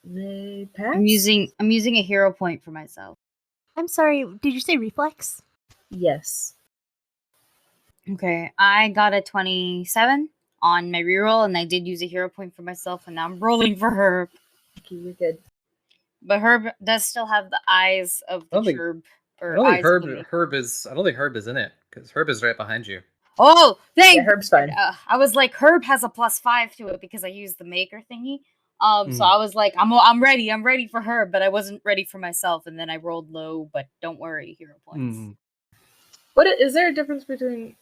they pass. I'm using a hero point for myself. I'm sorry, did you say reflex? Yes. Okay, I got a 27 on my reroll, and I did use a hero point for myself, and now I'm rolling for Herb. Okay, you're good. But Herb does still have the eyes of the Herb. I don't think Herb is in it because Herb is right behind you. Oh, Yeah, Herb's fine. I was like, Herb has a +5 to it because I used the maker thingy. So I was like, I'm ready for Herb, but I wasn't ready for myself, and then I rolled low. But don't worry, hero points. What is there a difference between?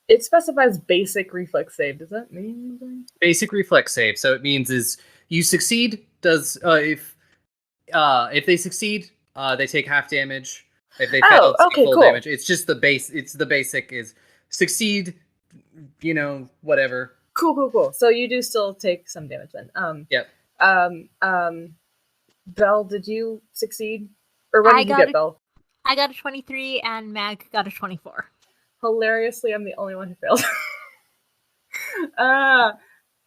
It specifies basic reflex save. Does that mean anything? Basic reflex save. So it means is you succeed. Does if they succeed, they take half damage. If they fail, it's full damage. It's just the base. It's the basic is succeed. Whatever. Cool. So you do still take some damage then. Yep. Belle, did you succeed? Or what did you get, Belle? I got a 23 and Mag got a 24. Hilariously, I'm the only one who failed.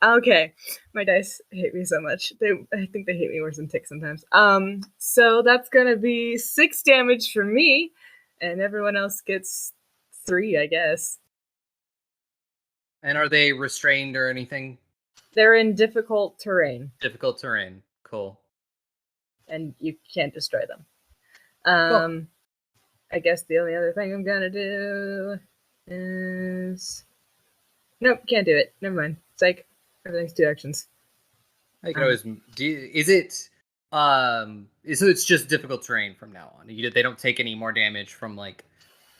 Okay. My dice hate me so much. I think they hate me worse than Tick sometimes. So that's gonna be 6 damage for me, and everyone else gets 3, I guess. And are they restrained or anything? They're in difficult terrain. Difficult terrain. Cool. And you can't destroy them. Cool. I guess the only other thing I'm gonna do is... Nope, can't do it. Never mind. Psych. Everything's 2 actions. I can always. Is it? So it's just difficult terrain from now on. They don't take any more damage from like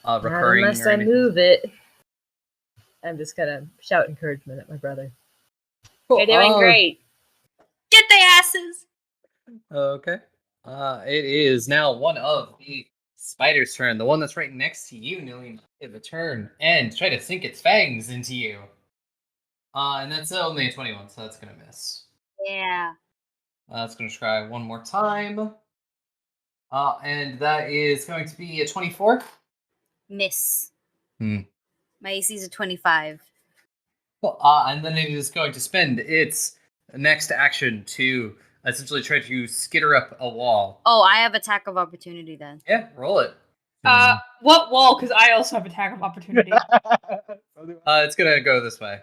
recurring. Not unless or I anything? move it. I'm just gonna shout encouragement at my brother. Cool. You're doing great. Get the asses. Okay. It is now one of the Spider's turn. The one that's right next to you, Nilly, give a turn and try to sink its fangs into you. And that's only a 21, so that's gonna miss. Yeah. It's gonna try one more time. And that is going to be a 24. Miss. Hmm. My AC is a 25. Well, and then it is going to spend its next action to essentially try to skitter up a wall. Oh, I have attack of opportunity then. Yeah, roll it. What wall? Because I also have attack of opportunity. It's gonna go this way.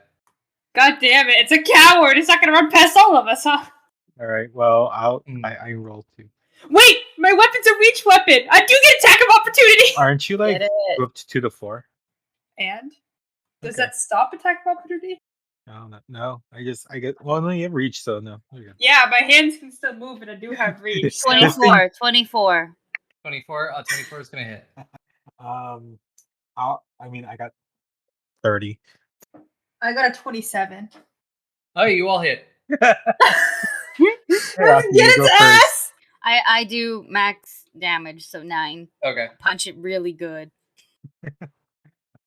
God damn it! It's a coward. It's not gonna run past all of us, huh? All right. Well, Mm. I roll too. Wait, my weapon's a reach weapon. I do get attack of opportunity. Aren't you like Get it. hooked to the floor? And does Okay. that stop attack of opportunity? No. I get. Well, no, you have reach, so no. There you go. Yeah, my hands can still move, and I do have reach. This So. thing- 24. 24. 24. 24 is gonna hit. I got 30. I got a 27. Oh, you all hit. Hey, Aki, Get you go its first. ass! I do max damage, so 9. Okay. Punch it really good.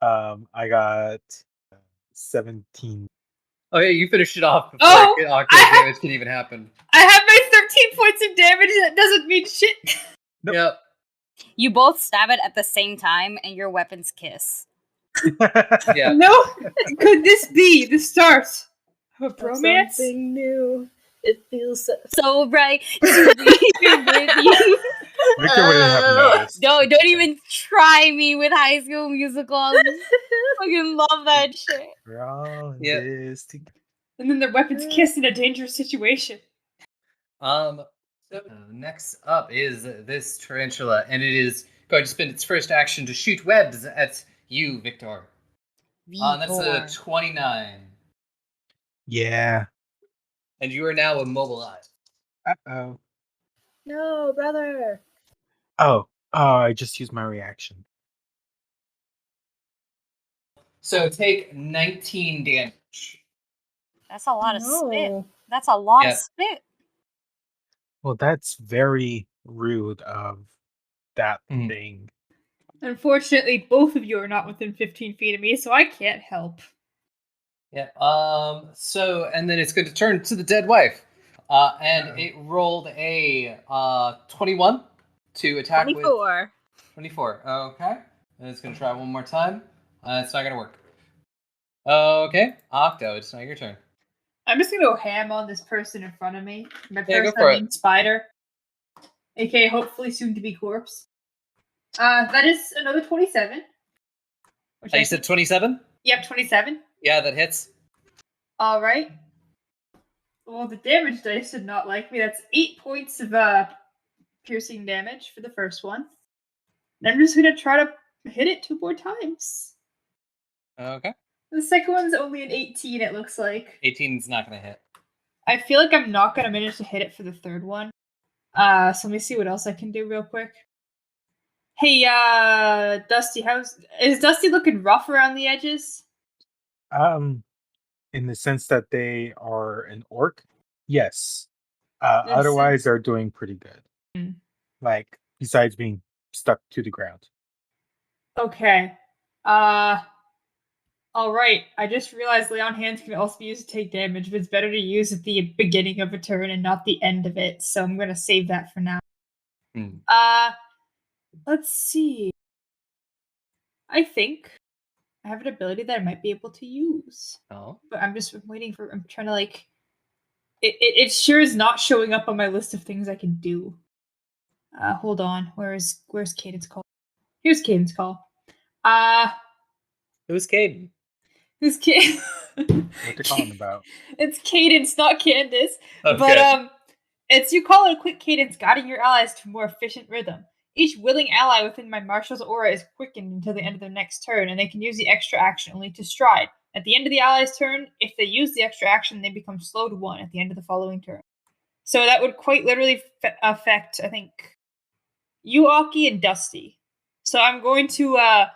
I got 17. Oh yeah, you finished it off before Oh, damage can even happen. I have my 13 points of damage. That doesn't mean shit. Nope. Yep. You both stab it at the same time, and your weapons kiss. Yeah. No, could this be the start of a bromance? Something new. It feels so. So right. To be here with you. Victor wouldn't have noticed. No, don't even try me with High School Musical. I fucking love that shit. We're all in Yeah. this together. And then their weapons kiss in a dangerous situation. So next up is this tarantula, and it is going to spend its first action to shoot webs at you, Victor. That's a Vitor. 29, Yeah. and you are now immobilized. Oh. No, brother. Oh. I just used my reaction. So take 19 damage. That's a lot of spit. No. That's a lot Yeah. of spit. Well, that's very rude of that Mhm. thing. Unfortunately, both of you are not within 15 feet of me, so I can't help. Yeah. So and then it's going to turn to the dead wife. And it rolled a 21 to attack with 24. 24. Okay. And it's going to try one more time. It's not going to work. Okay. Octo, it's not your turn. I'm just gonna go ham on this person in front of me. My Yeah, go person, for I it. mean Spider, aka hopefully soon to be corpse. That is another 27. Which You said 27? Yep, 27. Yeah, that hits. All right. Well, the damage dice did not like me. That's 8 points of piercing damage for the first one. And I'm just gonna try to hit it 2 more times. Okay. The second one's only an 18. It looks like. 18 is not going to hit. I feel like I'm not gonna manage to hit it for the third one. So let me see what else I can do real quick. Hey, Dusty, is Dusty looking rough around the edges? In the sense that they are an orc, yes. Yes. Otherwise, they're doing pretty good. Mm. Like, besides being stuck to the ground. Okay. Alright. I just realized Lay on Hands can also be used to take damage, but it's better to use at the beginning of a turn and not the end of it, so I'm gonna save that for now. Hmm. Let's see. I think I have an ability that I might be able to use. Oh. But I'm trying to like it sure is not showing up on my list of things I can do. Hold on. Where's Caden's call? Here's Caden's call. Who's Caden? Who's Caden? What they're calling about. It's Cadence, not Candace. Okay. But it's you call it a quick cadence, guiding your allies to a more efficient rhythm. Each willing ally within my marshal's aura is quickened until the end of their next turn, and they can use the extra action only to stride. At the end of the ally's turn, if they use the extra action, they become slow to 1 at the end of the following turn. So that would quite literally affect, I think, you, Aki, and Dusty. So I'm going to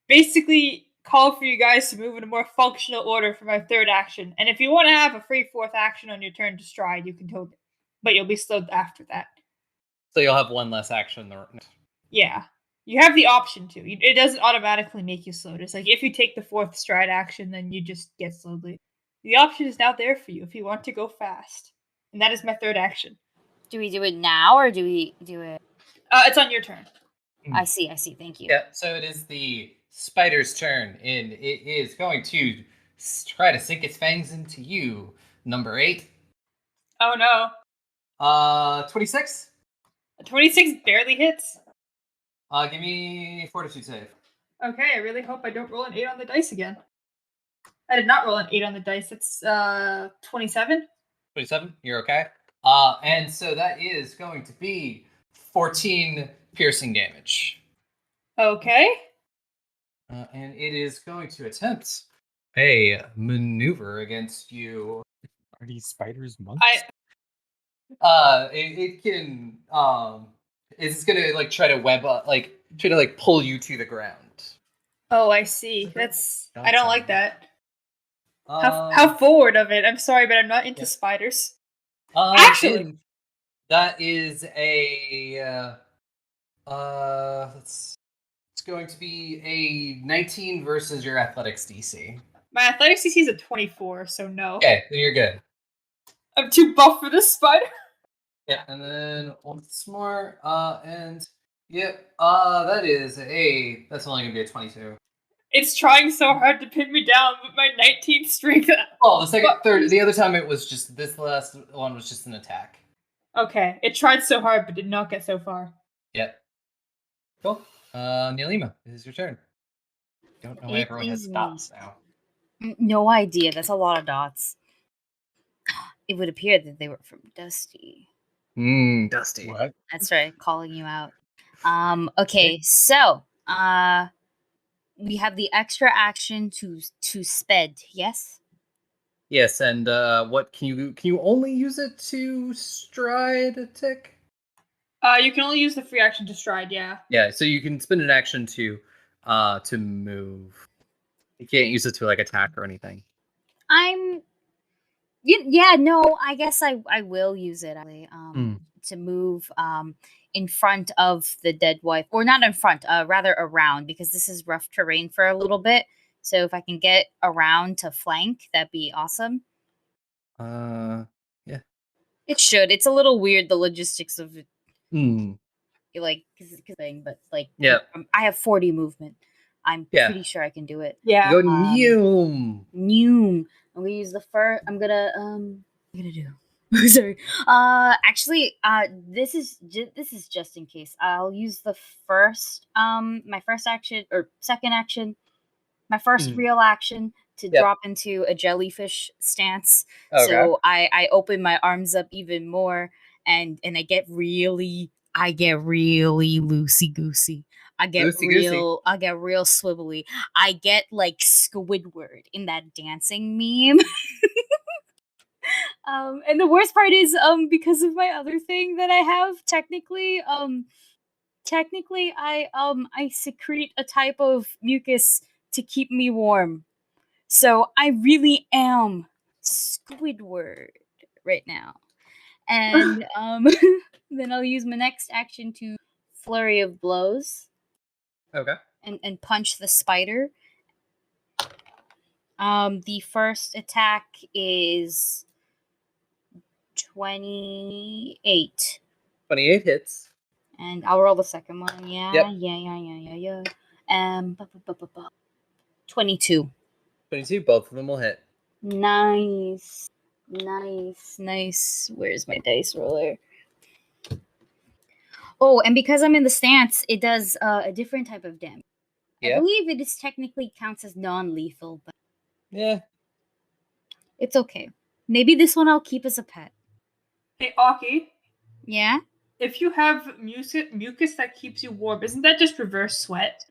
basically call for you guys to move in a more functional order for my third action. And if you want to have a free fourth action on your turn to stride, you can totally. But you'll be slowed after that. So you'll have one less action. Yeah. You have the option to. It doesn't automatically make you slowed. It's like if you take the 4th stride action, then you just get slowly. The option is now there for you if you want to go fast. And that is my 3rd action. Do we do it now or do we do it? It's on your turn. I see. Thank you. Yeah, so it is the spider's turn, and it is going to try to sink its fangs into you. Number 8. Oh no. 26. 26 barely hits. Give me fortitude save. Okay, I really hope I don't roll an 8 on the dice again. I did not roll an 8 on the dice. It's 27. 27. You're okay. And so that is going to be 14 piercing damage. Okay. And it is going to attempt a maneuver against you. Are these spiders monks? It can it's gonna like try to web up, like try to like pull you to the ground. Oh, I see. I don't like that. How Um, forward of it. I'm sorry, but I'm not into yeah. spiders. um, Actually- and that is a it's going to be a 19 versus your athletics DC. My athletics DC is a 24, so no. Okay, then you're good. I'm too buff for this spider. Yeah, and then once more, and yep, that's only gonna be a 22. It's trying so hard to pin me down, but my 19th strength. Oh, the other time it was just, this last one was just an attack. Okay, it tried so hard, but did not get so far. Yep. Cool. Neelima, this is your turn. Don't know why It everyone has is me. dots now. No idea. That's a lot of dots. It would appear that they were from Dusty. Dusty. What? That's right, calling you out. Okay, so we have the extra action to sped, yes? Yes, and what can you only use it to stride a tick? You can only use the free action to stride, yeah. Yeah, so you can spend an action to move. You can't use it to like attack or anything. No, I guess I will use it to move in front of the dead wife, or not in front, rather around, because this is rough terrain for a little bit. So if I can get around to flank, that'd be awesome. Yeah. It should. It's a little weird, the logistics of it, like thing, but like, Yeah. I have 40 movement. I'm Yeah. pretty sure I can do it. Yeah. Go Neum. Noom. I'm gonna use the first. I'm gonna do. Sorry. Actually, this is just in case. I'll use the first, my first action or second action, my first real action to drop into a jellyfish stance. Okay. So I open my arms up even more, and I get really loosey goosey. I get real swivelly. I get like Squidward in that dancing meme. And the worst part is, because of my other thing that I have, technically I secrete a type of mucus to keep me warm. So I really am Squidward right now. And then I'll use my next action to flurry of blows. Okay. And punch the spider. The first attack is 28. 28 hits. And I'll roll the second one. Yeah. Yep. Yeah. 22. 22, both of them will hit. Nice. Where's my dice roller? Oh, and because I'm in the stance, it does a different type of damage. Yeah. I believe it is technically counts as non-lethal, but Yeah. it's okay. Maybe this one I'll keep as a pet. Hey, Aki, Yeah? if you have mucus that keeps you warm, isn't that just reverse sweat?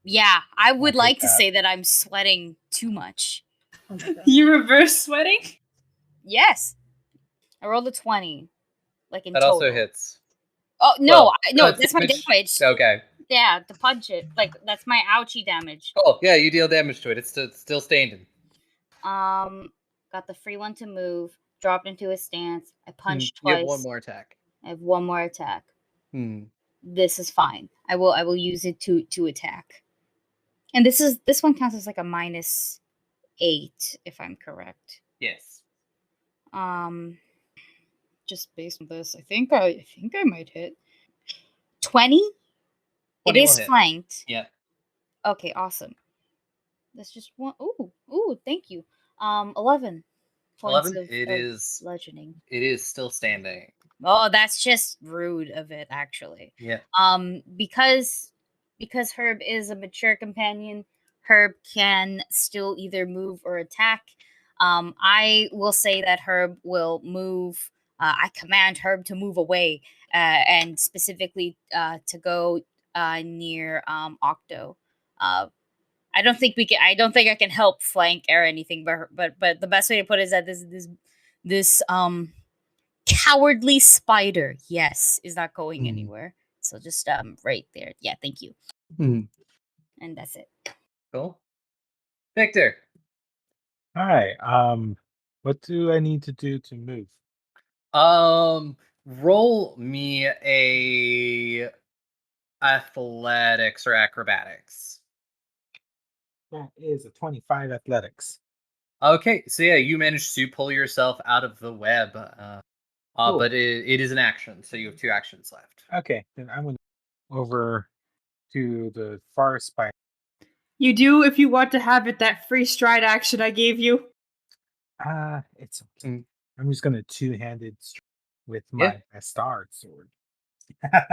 Yeah, I would hate like to that. say that I'm sweating too much. You reverse sweating? Yes. I rolled a 20. Like in That total. also hits. Oh, no, Well, no, that's that's my damage. damage. Okay. Yeah, to punch it. Like, that's my ouchie damage. Oh, yeah, you deal damage to it. It's still standing. Got the free one to move, dropped into a stance. I punched You twice. have one more attack. I have one more attack. this is fine. I will use it to attack. And this one counts as like a -8, if I'm correct. Yes. Um, just based on this, I think I might hit 20. It 20 will is hit. flanked. Yeah. Okay, awesome. That's just one. Ooh, thank you. 11 points 11. It of is. bludgeoning. It is still standing. Oh, that's just rude of it, actually. Yeah. Because Herb is a mature companion, Herb can still either move or attack. I will say that Herb will move. I command Herb to move away, and specifically to go near Octo. I don't think we can. I don't think I can help flank or anything. But the best way to put it is that this cowardly spider, yes, is not going Hmm. anywhere. So just right there. Yeah, thank you. Hmm. And that's it. Cool. Victor. All right. What do I need to do to move? Roll me a athletics or acrobatics. That is a 25 athletics. Okay, so yeah, you managed to pull yourself out of the web. Cool. But it is an action, so you have 2 actions left. Okay, then I'm gonna over to the far spider. You do if you want to have it that free stride action I gave you. It's Mm. I'm just gonna two-handed with Yeah. my Bastard sword.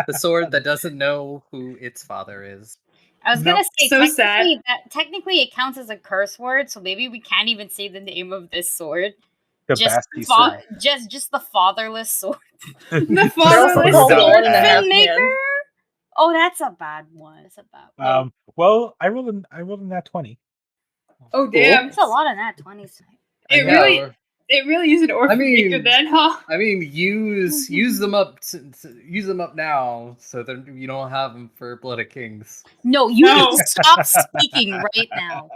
The sword that doesn't know who its father is. I was Nope. gonna say So sad. technically it counts as a curse word, so maybe we can't even say the name of this sword. The Just Basti sword. just the fatherless sword. The They're also fatherless called the sword. one and a half Maker? man. Oh, that's a bad one. That's a bad one. Well, I rolled in that 20. Oh damn! It's a lot of nat 20s. I It know. really, it really is an orphan maker mean- then, huh? I mean, use them up use them up now, so that you don't have them for Blood of Kings. No, you No. need to stop speaking right now.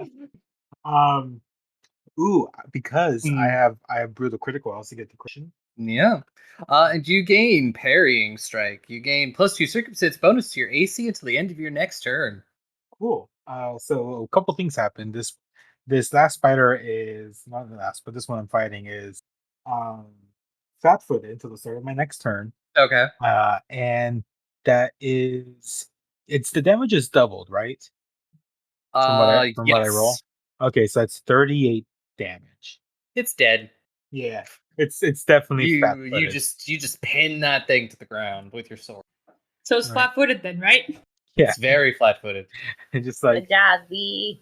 Um because Mm. I have brutal critical, I also get the question. Yeah. And you gain parrying strike. You gain +2 circumstance bonus to your AC until the end of your next turn. Cool. So a couple things happen. This last spider is not the last, but this one I'm fighting is um flat footed until the start of my next turn. Okay. And that is it's the damage is doubled, right? From what I roll. Yes. Okay, so that's 38 damage. It's dead. Yeah. It's definitely You flat you footed. just pin that thing to the ground with your sword. So it's Right. flat-footed then, right? Yeah. It's very flat-footed. And just The like jazzy.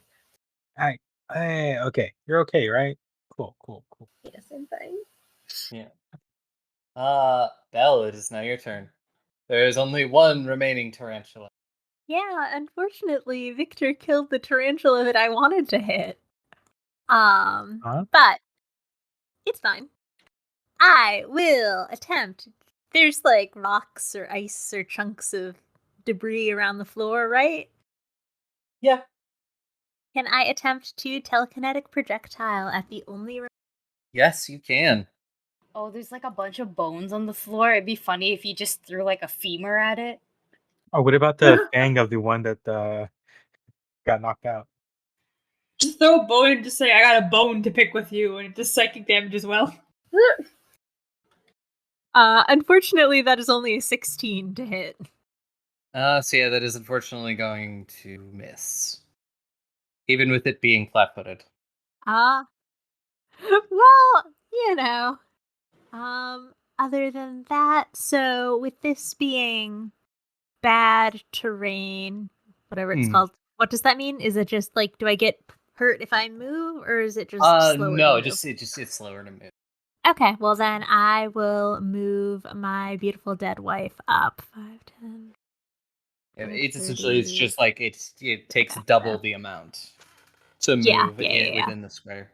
hey, okay. You're okay, right? Cool. Yes, I'm fine. Yeah. Belle, it is now your turn. There is only one remaining tarantula. Yeah, unfortunately, Victor killed the tarantula that I wanted to hit. Huh? But it's fine. I will attempt. There's like rocks or ice or chunks of debris around the floor, right? Yeah. Can I attempt to telekinetic projectile at the only Yes, you can. Oh, there's like a bunch of bones on the floor. It'd be funny if you just threw like a femur at it. Oh, what about the fang of the one that got knocked out? Just throw a bone and just say, I got a bone to pick with you, and it does psychic damage as well. Unfortunately, that is only a 16 to hit. So yeah, that is unfortunately going to miss. Even with it being flat-footed. Well, you know. Other than that, so with this being bad terrain, whatever it's called, what does that mean? Is it just like, do I get hurt if I move, or is it just slower No, to move? it's slower to move. Okay, well then I will move my beautiful dead wife up 5, 10. Yeah, 5, it's essentially 30. just like it takes Okay, double so- the amount to Yeah, move yeah. within the square.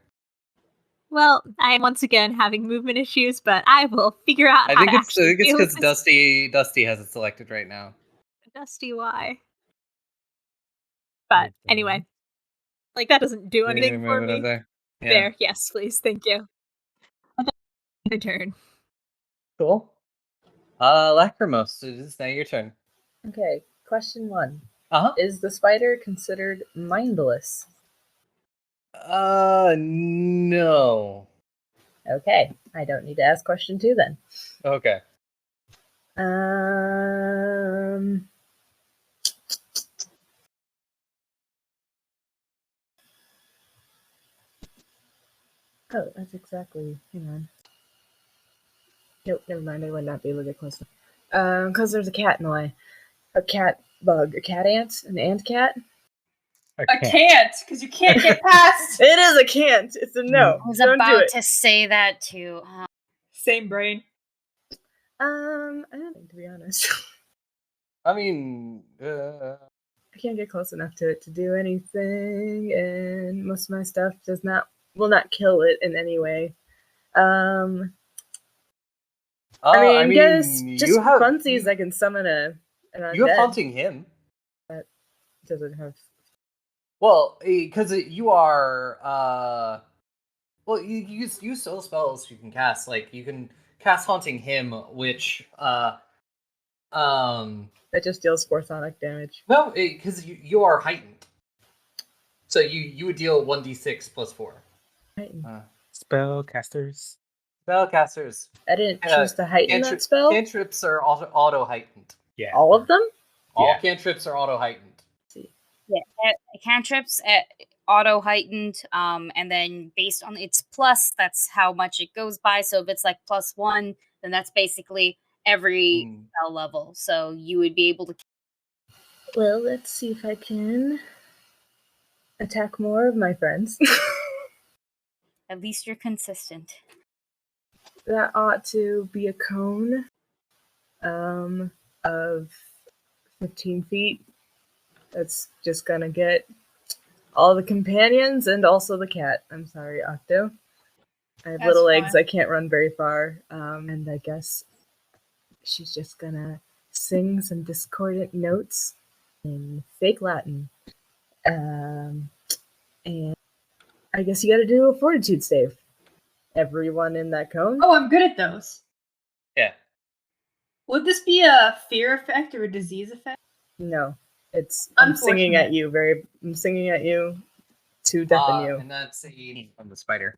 Well, I am once again having movement issues, but I will figure out I how think to it's actually deal with because this. Dusty has it selected right now. Dusty why. But Okay. anyway, like that doesn't do You're gonna anything for move it up me. there. Yeah. There, yes, please, thank you. My turn. Cool. Lacrimose, it is now your turn. Okay, question 1. Uh-huh. Is the spider considered mindless? No. Okay, I don't need to ask question 2 then. Okay. Oh, that's exactly. Hang on. Nope, never mind. I would not be able to get close. Because there's a cat in the way. A cat bug. A cat ant? An ant cat? I can't, because you can't get past. It is a can't. It's a no. I was Don't do about it. to say that too. Same brain. I don't think, to be honest. I mean, I can't get close enough to it to do anything, and most of my stuff will not kill it in any way. I mean, guess just you have funsies. I can summon an you have undead. haunting him. Doesn't have. Well, because you are well, you use soul spells you can cast. Like you can cast haunting him, which That just deals 4 sonic damage. no, because you are heightened. So you would deal 1d6 plus 4. Spellcasters. Spellcasters. I didn't choose to heighten that spell. Cantrips are auto heightened. Yeah. All of them? All cantrips are auto heightened. Yeah, cantrips auto heightened, and then based on its plus, that's how much it goes by. So if it's like +1, then that's basically every spell level. So you would be able to. Well, let's see if I can attack more of my friends. At least you're consistent. That ought to be a cone of 15 feet. That's just gonna get all the companions and also the cat. I'm sorry, Octo. I have little legs. I can't run very far. And I guess she's just gonna sing some discordant notes in fake Latin. And I guess you gotta do a fortitude save. Everyone in that cone? Oh, I'm good at those. Yeah. Would this be a fear effect or a disease effect? No. I'm singing at you to deafen you. And that's a from the spider.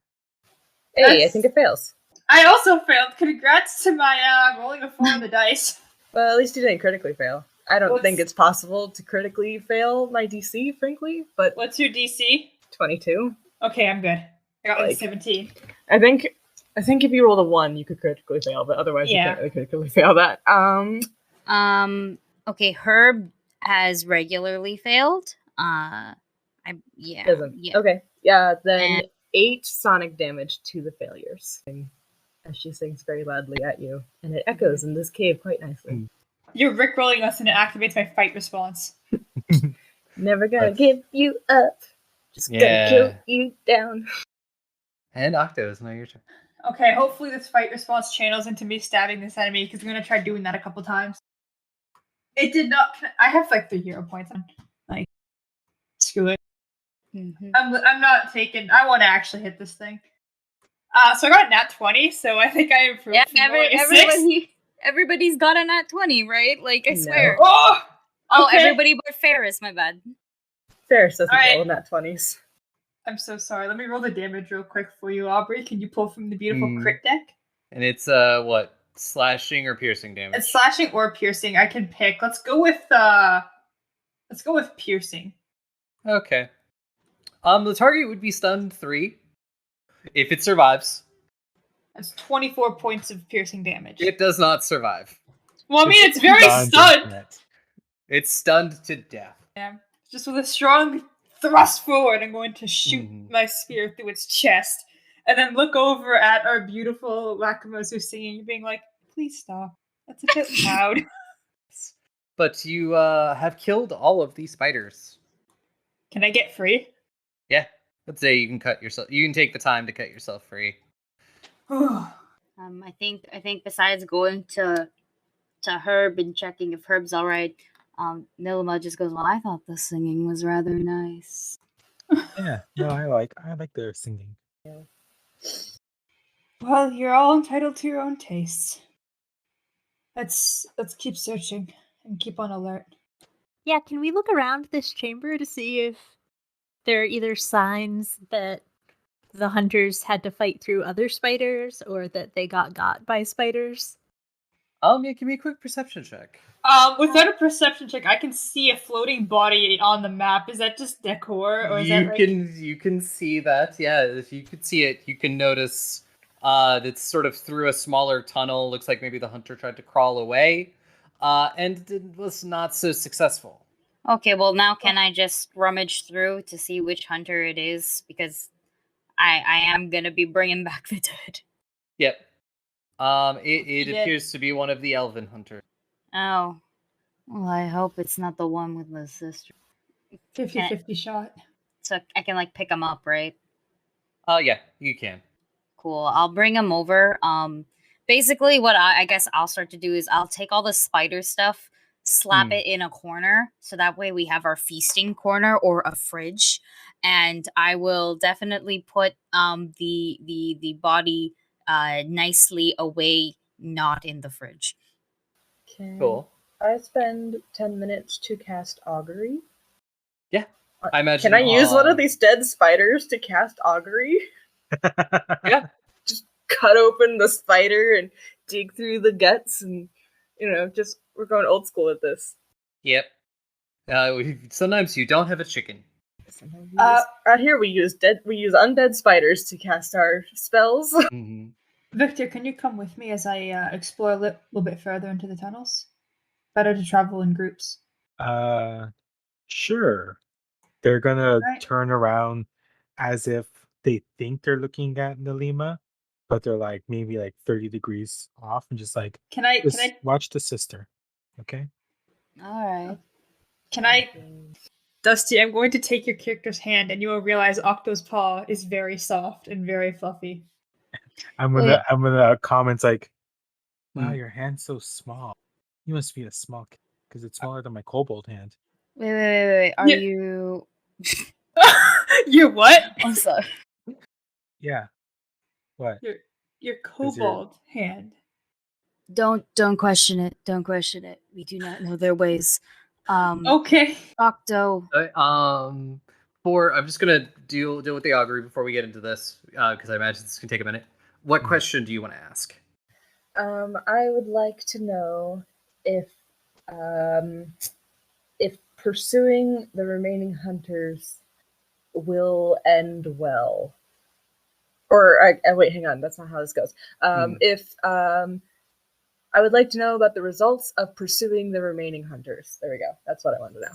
Hey, I think it fails. I also failed. Congrats to my rolling a 4 on the dice. Well, at least you didn't critically fail. I don't think it's possible to critically fail my DC, frankly, but... What's your DC? 22. Okay, I'm good. I got like 17. I think if you rolled a 1, you could critically fail, but otherwise you can't really critically fail that. Okay, Herb has regularly failed. Doesn't. Okay. Yeah, then 8 sonic damage to the failures. As she sings very loudly at you, and it echoes in this cave quite nicely. You're rickrolling us and it activates my fight response. Never gonna give you up. Just gonna kill you down. And Octo, it's now your turn. Okay, hopefully this fight response channels into me stabbing this enemy, because I'm gonna try doing that a couple times. It did not. I have like 3 hero points on. Like, screw it. Mm-hmm. I'm not taking. I want to actually hit this thing. So I got a nat 20, so I think I improved. Yeah, everybody's got a nat 20, right? Like, I swear. Oh, okay. Everybody but Ferris, my bad. Ferris doesn't roll nat 20s. I'm so sorry. Let me roll the damage real quick for you, Aubrey. Can you pull from the beautiful crit deck? And it's what? Slashing or piercing damage? It's slashing or piercing. I can pick. Let's go with piercing. Okay. The target would be stunned 3 if it survives. That's 24 points of piercing damage. It does not survive. Well, I mean, it's very stunned. It's stunned to death. Yeah. Just with a strong thrust forward, I'm going to shoot my spear through its chest, and then look over at our beautiful Lacrimose who's singing, being like, "Please stop. That's a bit loud." But you have killed all of these spiders. Can I get free? Yeah. Let's say you can cut yourself. You can take the time to cut yourself free. I think besides going to Herb and checking if Herb's all right, Nilma just goes, "Well, I thought the singing was rather nice." Yeah, no, I like their singing. Yeah. Well, you're all entitled to your own tastes. Let's keep searching. and keep on alert. Yeah, can we look around this chamber to see if there are either signs that the hunters had to fight through other spiders or that they got by spiders? Yeah, give me a quick perception check. Without a perception check, I can see a floating body on the map. Is that just decor, or is that like... You can see that. Yeah, if you could see it, you can notice that's sort of through a smaller tunnel. Looks like maybe the hunter tried to crawl away, and it was not so successful. Okay, well now can I just rummage through to see which hunter it is? Because I am gonna be bringing back the dead. Yep. It Dead. appears to be one of the elven hunters. Oh. Well, I hope it's not the one with the sister. 50-50 shot. So I can like pick him up, right? Yeah, you can. Cool. I'll bring him over. Basically what I guess I'll start to do is I'll take all the spider stuff, slap it in a corner, so that way we have our feasting corner or a fridge. And I will definitely put the body nicely away, not in the fridge. Can Cool. I spend 10 minutes to cast augury? Yeah, I imagine. Can I use one of these dead spiders to cast augury? Yeah. Just cut open the spider and dig through the guts, and just we're going old school with this. Yep. Sometimes you don't have a chicken. Out here we use undead spiders to cast our spells. Mm-hmm. Victor, can you come with me as I explore a little bit further into the tunnels? Better to travel in groups. Sure. They're gonna Right. turn around as if they think they're looking at Nalima, but they're like maybe like 30 degrees off and just like Can I watch the sister. Okay. Alright. Dusty, I'm going to take your character's hand and you will realize Octo's paw is very soft and very fluffy. I'm Wait. gonna comment like, wow, Hmm. your hand's so small. You must be a small kid because it's smaller than my kobold hand. Wait. Are Yeah. you... Your what? I'm sorry. Yeah. What? Your kobold hand. Don't question it. Don't question it. We do not know their ways. Okay. Octo. I'm just gonna deal with the augury before we get into this, because I imagine this can take a minute. What question do you want to ask? I would like to know if pursuing the remaining hunters will end well. Or wait, hang on, that's not how this goes. If I would like to know about the results of pursuing the remaining hunters. There we go. That's what I wanted to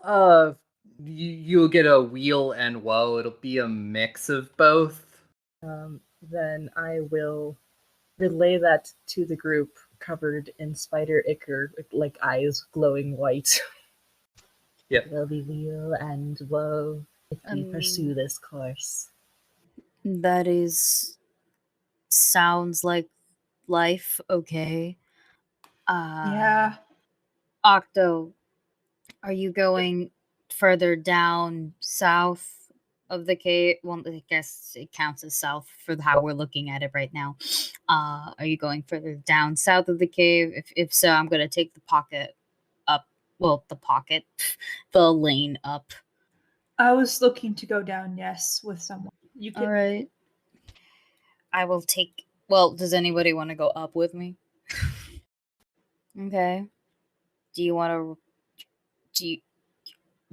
know. You'll get a weal and woe. It'll be a mix of both. Then I will relay that to the group, covered in spider ichor, with like eyes glowing white. Yep. There'll be weal and woe if we pursue this course. That sounds like life, okay. Yeah. Octo, are you going further down south of the cave? Well, I guess it counts as south for how we're looking at it right now. Are you going further down south of the cave? If so, I'm gonna take the pocket up. Well, the lane up. I was looking to go down, yes, with someone. You can. All right. I will take. Well, does anybody want to go up with me? Okay. Do you want to?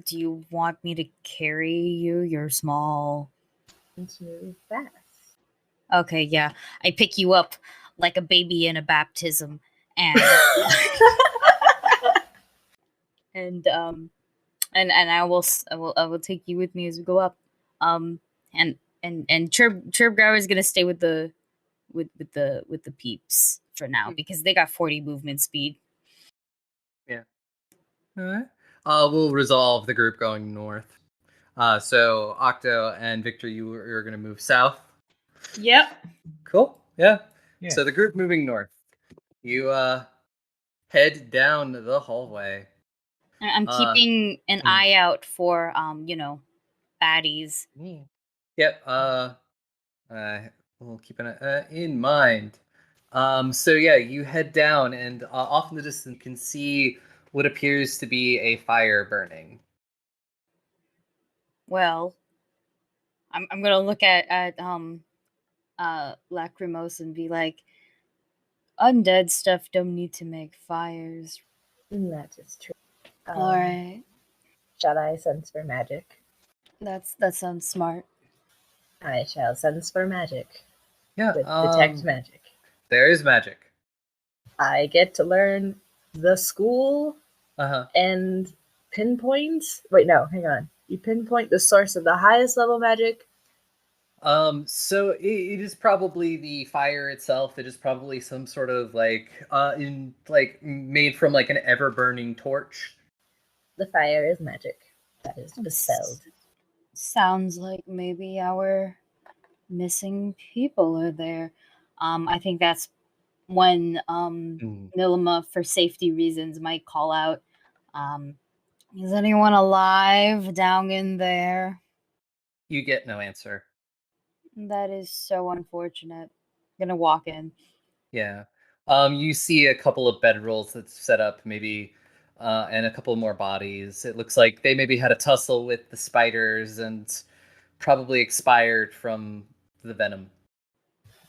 Do you want me to carry you? You're small. It's really fast. Okay, yeah. I pick you up like a baby in a baptism, and and I will take you with me as we go up. And Chirp Grower is gonna stay with the peeps for now because they got 40 movement speed. Yeah. All right. We'll resolve the group going north. So Octo and Victor, you're gonna move south. Yep. Cool. Yeah. Yeah. So the group moving north. You head down the hallway. I'm keeping an eye out for baddies. Yep. We'll keep it in mind. So yeah, you head down, and off in the distance, you can see what appears to be a fire burning. Well, I'm gonna look at Lacrimose and be like, undead stuff don't need to make fires. That is true. All right, Shall I sense for magic? that sounds smart. I shall sense for magic Yeah. with detect magic. There is magic. I get to learn the school Uh-huh. and pinpoint. Wait, no, hang on. You pinpoint the source of the highest level magic. So it is probably the fire itself. It is probably some sort of made from like an ever burning torch. The fire is magic. That is dispelled. Sounds like maybe our missing people are there. I think that's when Mm. Nilima, for safety reasons, might call out, um, is anyone alive down in there? You get no answer. That is so unfortunate. Gonna walk in. Yeah. You see a couple of bedrolls that's set up, maybe, and a couple more bodies. It looks like they maybe had a tussle with the spiders and probably expired from the venom.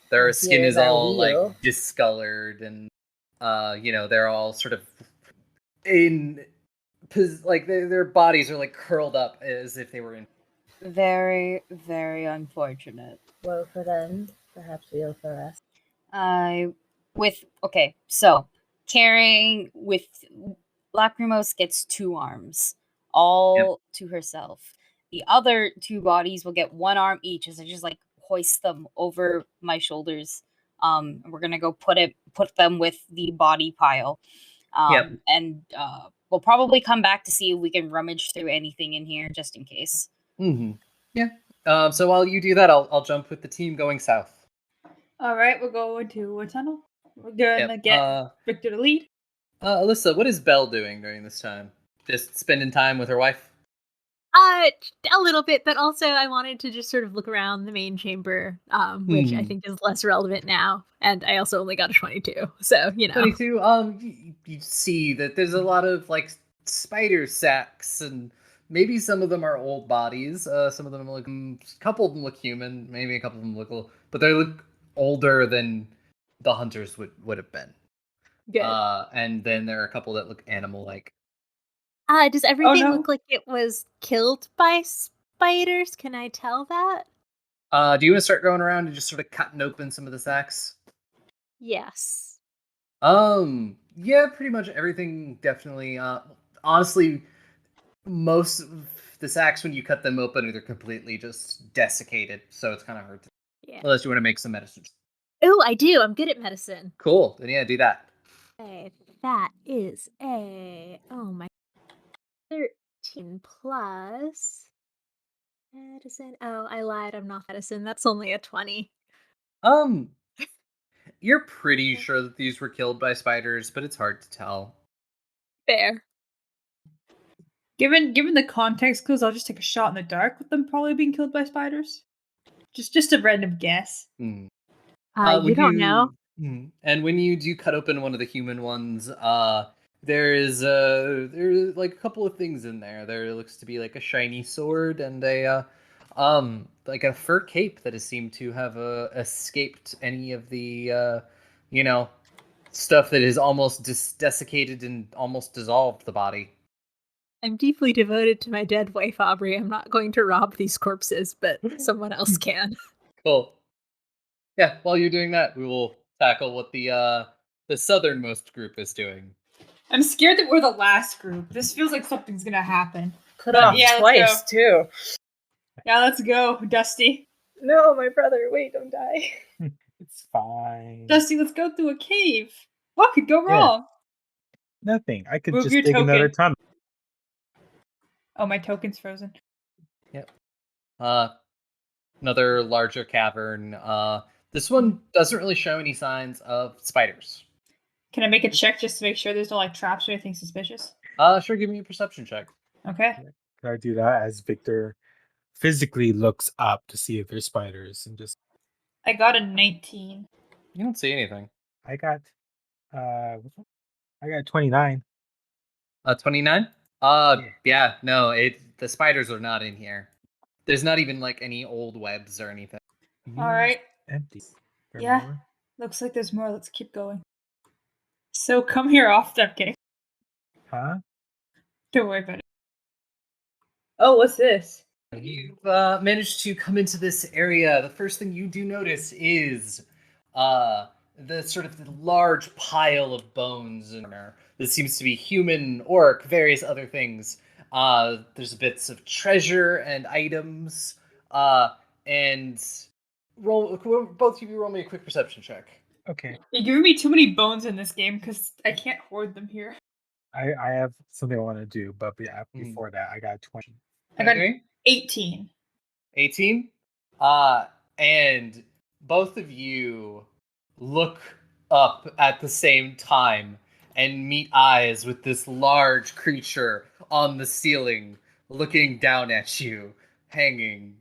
Their skin Here's is our all like wheel. discolored, and they're all sort of in like their bodies are like curled up as if they were in. Very, very unfortunate. Woe for them, perhaps weal for us. So carrying with Lacrimose gets 2 arms, Yep. all to herself. The other 2 bodies will get 1 arm each as I just like hoist them over my shoulders. And we're gonna go put them with the body pile. Yep. And we'll probably come back to see if we can rummage through anything in here just in case. Mm-hmm. Yeah. So while you do that, I'll jump with the team going south. All right, we'll go into a tunnel. We're gonna Yep. get Victor to lead. Alyssa, what is Belle doing during this time? Just spending time with her wife? A little bit, but also I wanted to just sort of look around the main chamber, which I think is less relevant now. And I also only got a 22, so 22. You see that there's a lot of like spider sacks, and maybe some of them are old bodies. Some of them look, a couple of them look human. Maybe a couple of them look, but they look older than the hunters would have been. good. And then there are a couple that look animal-like. Does everything no. look like it was killed by spiders? Can I tell that? Do you want to start going around and just sort of cutting open some of the sacks? Yes. Yeah, pretty much everything definitely. Honestly, most of the sacks when you cut them open, they're completely just desiccated, so it's kind of hard to. Yeah. Unless you want to make some medicines. Oh, I do. I'm good at medicine. Cool. Then yeah, do that. Okay, that is my 13 plus medicine. Oh, I lied. I'm not medicine. That's only a 20. Um, you're pretty sure that these were killed by spiders, but it's hard to tell. Fair. Given the context clues, I'll just take a shot in the dark with them probably being killed by spiders. Just a random guess. Hmm. You don't know. And when you do cut open one of the human ones, there's like a couple of things in there. There looks to be like a shiny sword and a like a fur cape that has seemed to have escaped any of the stuff that is almost desiccated and almost dissolved the body. I'm deeply devoted to my dead wife, Aubrey. I'm not going to rob these corpses, but someone else can. Cool. Yeah, while you're doing that, we will tackle what the southernmost group is doing. I'm scared that we're the last group. This feels like something's gonna happen. Put off Yeah, let's twice, too. Yeah, let's go, Dusty. No, my brother. Wait, don't die. It's fine. Dusty, let's go through a cave. What could go Yeah. wrong? Nothing. I could Move just your dig another token. tunnel. Oh, my token's frozen. Yep. Another larger cavern. This one doesn't really show any signs of spiders. Can I make a check just to make sure there's no like traps or anything suspicious? Sure, give me a perception check. Okay. Can I do that as Victor physically looks up to see if there's spiders and just I got a 19. You don't see anything. I got what's that? I got 29. 29. Yeah. Yeah, no, the spiders are not in here. There's not even like any old webs or anything. All right. Empty. There Yeah. more? Looks like there's more. Let's keep going. So come here often. I'm kidding. Huh? Don't worry about it. Oh, what's this? You've managed to come into this area. The first thing you do notice is the sort of the large pile of bones in there. This seems to be human, orc, various other things. There's bits of treasure and items. And both of you roll me a quick perception check. Okay. You're giving me too many bones in this game because I can't hoard them here. I have something I want to do, but yeah, Mhm. before that, I got 20. I got 23? 18. 18. And both of you look up at the same time and meet eyes with this large creature on the ceiling looking down at you, hanging.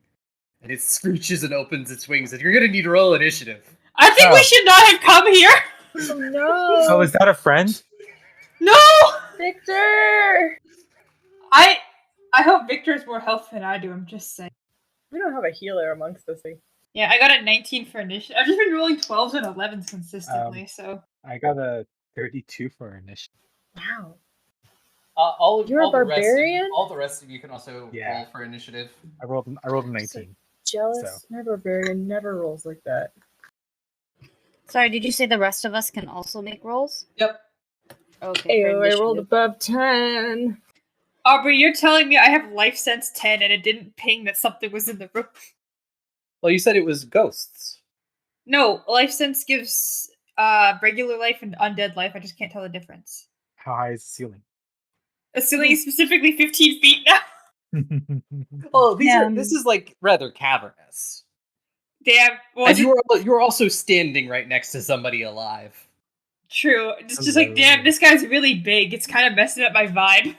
And it screeches and opens its wings, and you're gonna need to roll initiative. I think we Oh. should not have come here. Oh no! Oh, is that a friend? No. Victor! I hope Victor has more health than I do. I'm just saying. We don't have a healer amongst us. Yeah, I got a 19 for initiative. I've just been rolling 12s and 11s consistently, so. I got a 32 for initiative. Wow. All You're a barbarian? all the rest of you can also Yeah. roll for initiative. I rolled a 19. Jealous? So. My barbarian never rolls like that. Sorry, did you say the rest of us can also make rolls? Yep. Okay. for Ayo, I rolled initiative. above 10. Aubrey, you're telling me I have life sense 10 and it didn't ping that something was in the room? Well, you said it was ghosts. No, life sense gives regular life and undead life. I just can't tell the difference. How high is the ceiling? The ceiling is specifically 15 feet now. Well, Yeah. this is like rather cavernous. Damn. Well, And you're also standing right next to somebody alive. true. It's just like, damn, this guy's really big. It's kind of messing up my vibe.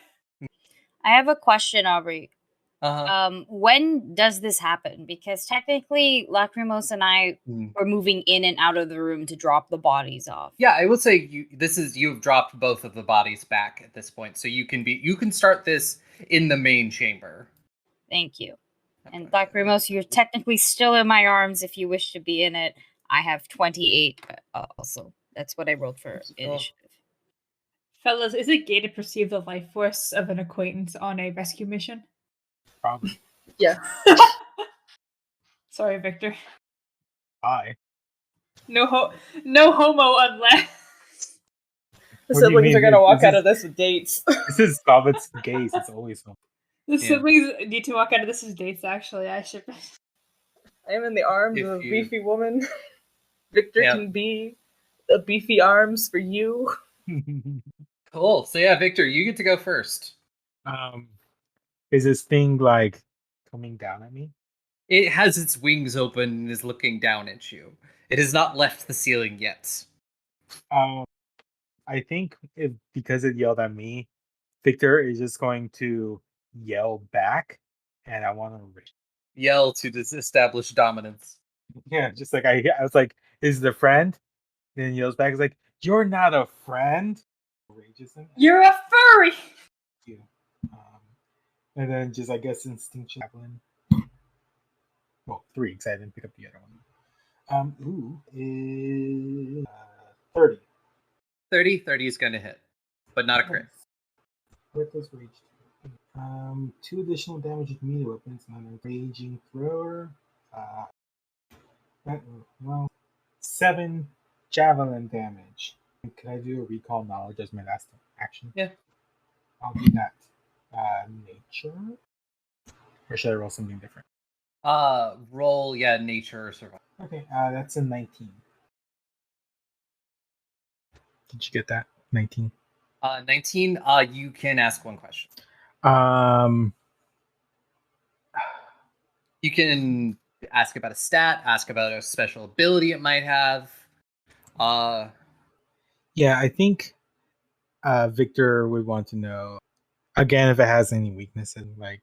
I have a question, Aubrey. Uh-huh. When does this happen? Because technically, Lacrimos and I were moving in and out of the room to drop the bodies off. Yeah, I would say you've dropped both of the bodies back at this point, so you can start this in the main chamber. Thank you. And Lacrimos, you're technically still in my arms if you wish to be in it. I have 28, but also that's what I rolled for initiative. Fellas, is it gay to perceive the life force of an acquaintance on a rescue mission? Probably. Yeah. Sorry, Victor. Hi. No homo unless. The What do you siblings are mean? gonna walk This out is- of this with dates. This is Goblet's gaze. It's always home. The siblings need to walk out of this as dates, actually. I should. I am in the arms If of a you- beefy woman. Victor Yeah. can be the beefy arms for you. Cool. So yeah, Victor, you get to go first. Is this thing like coming down at me? It has its wings open and is looking down at you. It has not left the ceiling yet. I think because it yelled at me, Victor is just going to yell back, and I want to Yell to establish dominance. Yeah, just like I was like, "Is the friend?" Then he yells back, "Is like, you're not a friend." Rages him. You're a furry. You. And then just I guess instinctual. Well, 3 because I didn't pick up the other one. Is 30. 30 is going to hit, but not a crit. What does rage do? 2 additional damage with melee weapons on a raging thrower. Well, 7 javelin damage. Can I do a recall knowledge as my last action? Yeah. I'll do that. Nature? Or should I roll something different? Roll, nature or survival. Okay, that's a 19. Did you get that? 19. 19, you can ask one question. You can ask about a stat, ask about a special ability it might have. Yeah, I think Victor would want to know again if it has any weaknesses. Like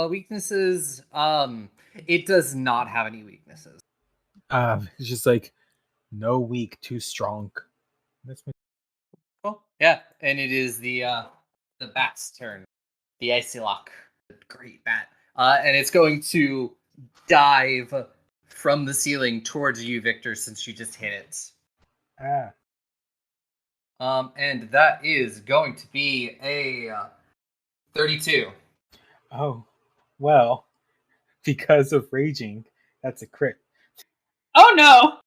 weaknesses. It does not have any weaknesses. It's just like no weak, too strong. That's my Cool. Yeah, and it is the bat's turn. The icy lock, the great bat, and it's going to dive from the ceiling towards you, Victor, since you just hit it. ah. And that is going to be a 32. Oh, well, because of raging, that's a crit. Oh no!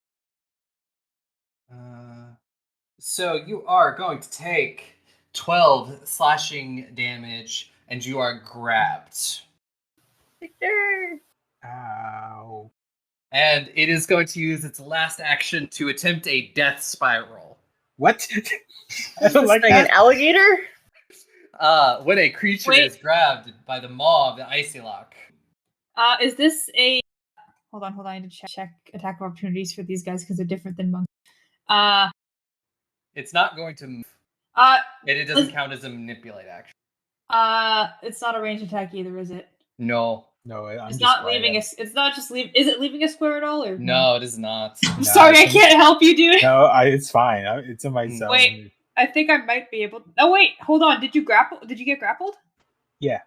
So you are going to take 12 slashing damage, and you are grabbed. Victor! Ow. And it is going to use its last action to attempt a death spiral. What? I Is don't this like thing an that. alligator? When a creature Wait. is grabbed by the maw of the icy lock. Is this a... Hold on. I need to check attack opportunities for these guys because they're different than monks. It's not going to move. Uh, It doesn't count as a manipulate action. it's not a range attack either, is it? No. No, I'm It's just not quiet. leaving us. It's not just leave. Is it leaving a square at all, or No, it is not. I'm No, sorry, I it's in- can't help you, dude. No, it's fine. It's in my zone. Wait. I think I might be able. Oh wait, hold on. Did you grapple? Did you get grappled? Yeah.